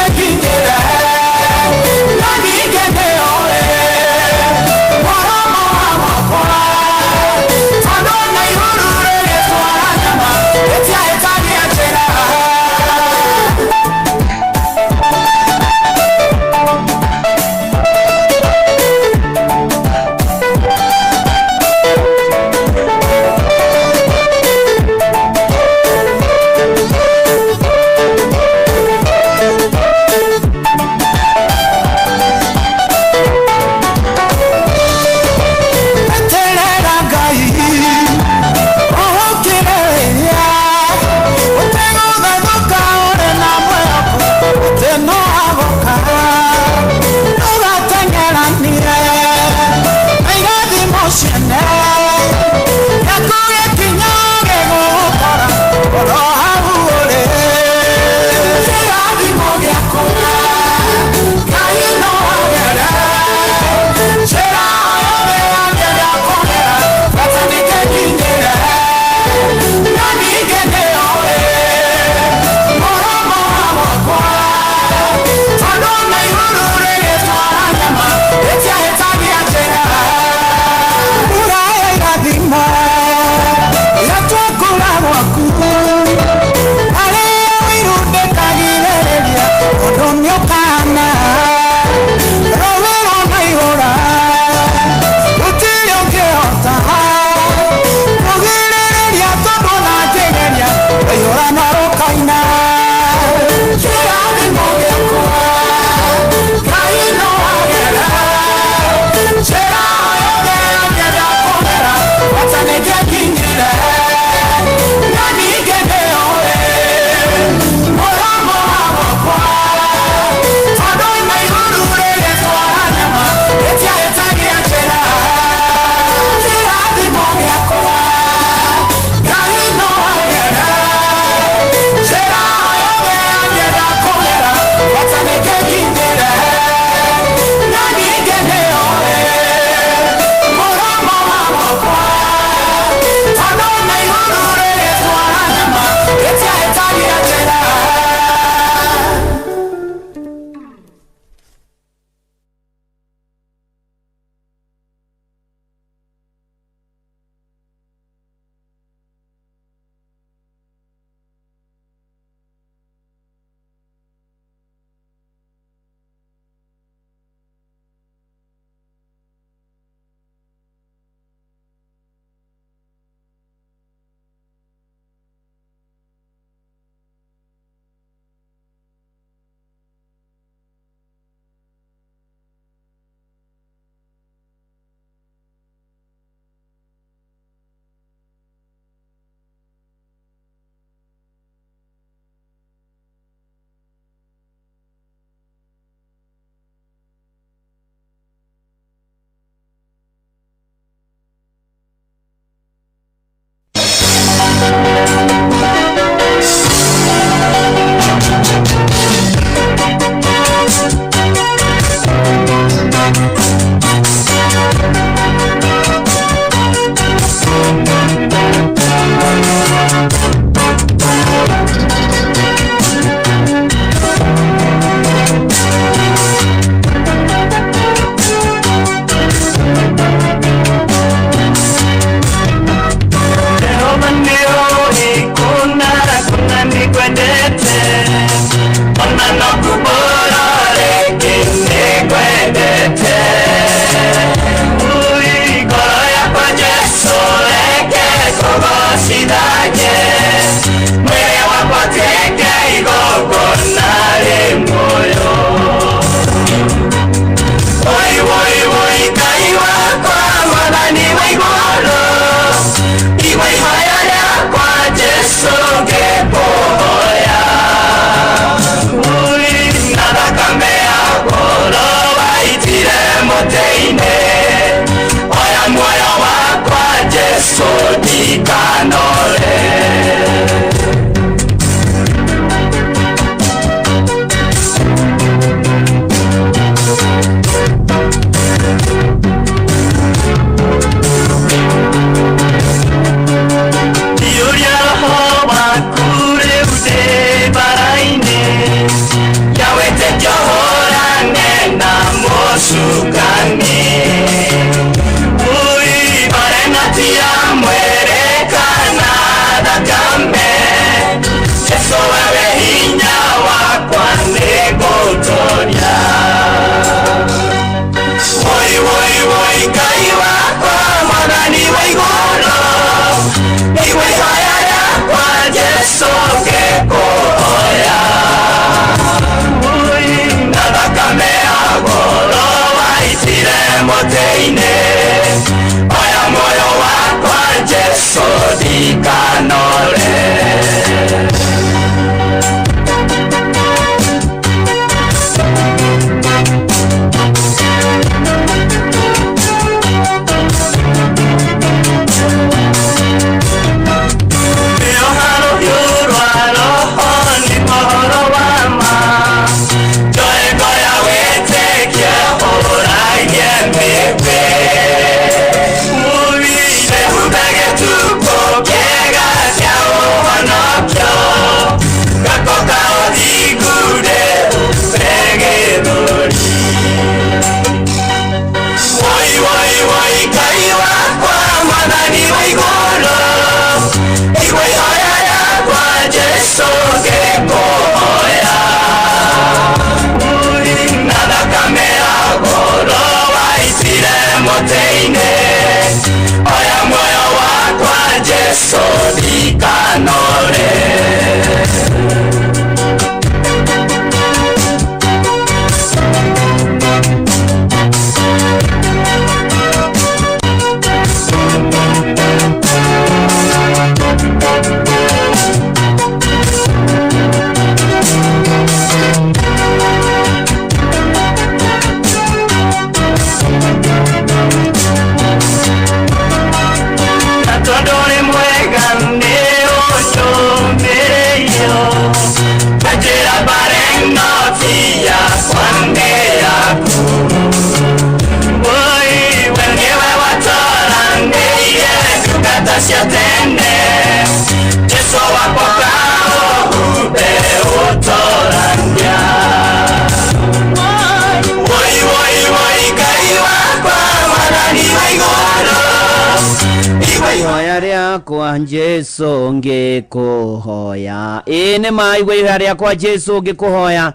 Kwa Jesu ngikuhoya ine maigwa iharia kwa Jesu ngikuhoya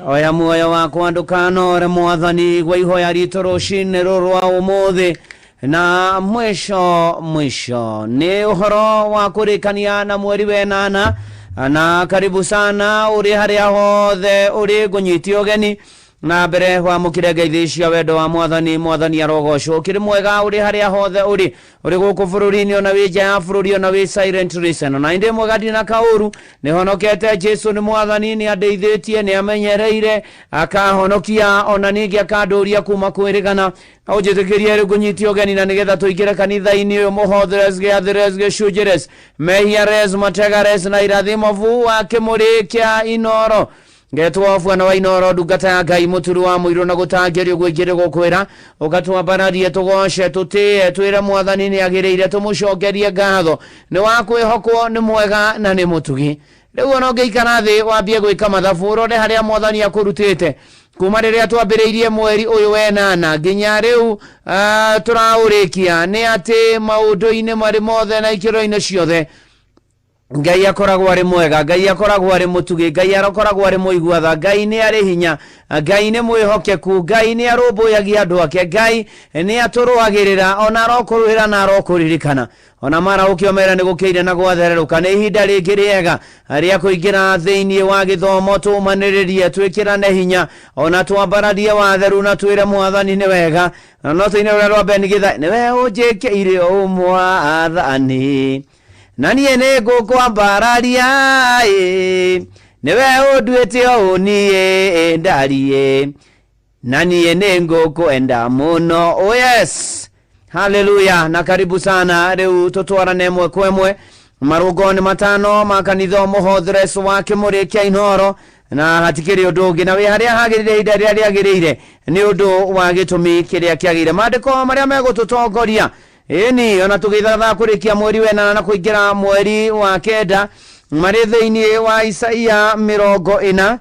oya muoyo wakwa ndukanore mwathani gwa ihoya ritu rucini rurwa umuthi na mwisho ni uhoro wa kurikania na mweri wenana na karibu sana uri haria hothe uri gunyitio ugeni na mbere wa mukire ngeithi cia wendo wa mwathani arogocwo kiri mwega uri haria hothe uri guku bururi-ini ona wi nja ya bururi ona wi silent listen na inde mwega ndina kauru ni honokete Jesu ni mwathani ni andeithitie ni amenyereire akahonokia ona ningi akanduria kuma kwirigana aujitikirie ri gunyitio ugeni na nigetha tuikire kanitha-ini uyu muhotheres giatheres gicunjeres mehiares mategares na irathimo vu wa kimuri kia inoro ngetwa fwana wa inoro ndungata ya Ngai muturu wa muiro na gutangerio gwikire gukwira ugatwa bararie tugoshe tutie twire mwathani ni agireire tumucokerie ngatho ni wakwihokwo ni mwega na ni mutugi riu ona ngeikara thi wambie gwika mathabu urore haria mwathani akurutite kuma riria twambiriirie mweri uyu wenana nginya riu turaurikia ni ati maundu-ini mari mothe na ikiro-ini ciothe Ngai akoragwo ari mwega, Ngai akoragwo ari mutugi, Ngai akoragwo ari muiguatha, Ngai ni ari hinya, Ngai ni mwihokeku, Ngai ni arumbuyagia andu ake, Ngai ni aturuagirira ona arokuruhira na arokuririkana. Ona mara ukiomera ni gukiire na gwathereruka ni ihinda ringi riega ria kuingira thiini wa githomo tumaniririe twikirane hinya ona twambararie watheru na twire mwathani ni wega no thiini uria rwa benigitha ni we unjikiire mwathani na niĩ nĩ ngũkwambararia nĩwe ũnduĩte o niĩ ndariĩ na niĩ nĩ ngũkwenda mũno. Oh yes, haleluya. Na karibu sana rĩu tũtwarane ĩmwe kwa ĩmwe marũngoni matano ma kanitha mũhothres wa Kĩmũrĩ kĩa Inooro na hatikĩrĩ ũndũ ũngĩ na wĩ harĩa hagĩrĩire ihinda rĩrĩa rĩagĩrĩire nĩ ũndũ wa gĩtũmi kĩrĩa kĩagĩrĩire. Maandĩko marĩa megũtũtongoria eni ona tugithatha kurikia mweri wena na kuingira mweri wa kenda marĩ thĩinĩ wa Isaia 40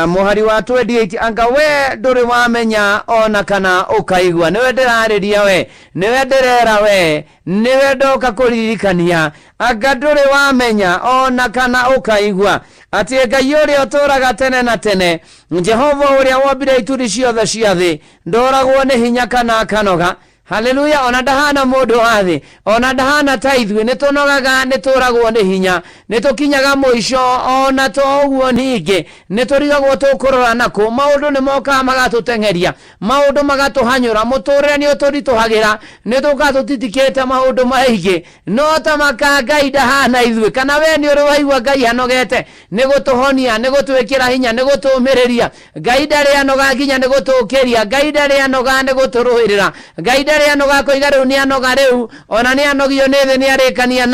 muhari wa 28 anga we ndũrĩ wamenya ona kana ukaigua. Niwe ndĩrarĩria we, niwe ndĩrera we, niwe ndoka kũririkania anga ndũrĩ wamenya ona kana ukaigua atĩ Ngai ũrĩa ũtũũraga tene na tene, Jehova ũrĩa wombire ituri ciothe cia thĩ ndoragwo nĩ hinya kana akanoga. Haleluya. Ona ndahana mundu wathi, ona ndahana ta ithuĩ nĩtũnogaga nĩtũragwo nĩ hinya nĩtũkinyaga mũico ona to ũguo ningĩ nĩtũrigagwo tũkũrora nakũ. Maũndũ nĩmokaga magatũteng'eria, maũndũ magatũhanyũra, mũtũrĩre nĩũtũritũhagĩra nĩtũka tũtitikĩte maũndũ maingĩ no ta maka Ngai ndahana ithuĩ. Kana we nĩ ũrĩ waigua Ngai anogete nĩgũtũhonia, nĩgũtwĩkĩra hinya, nĩgũtũmĩrĩria? Ngai ndarĩ anoga nginya nĩgũtũkĩria, Ngai ndarĩ anoga nĩgũtũrũĩrĩra, Ngai ndarĩ anoga kũiga rĩu nĩ anoga rĩu ona nĩ anogio nĩ thĩ nĩ arĩkania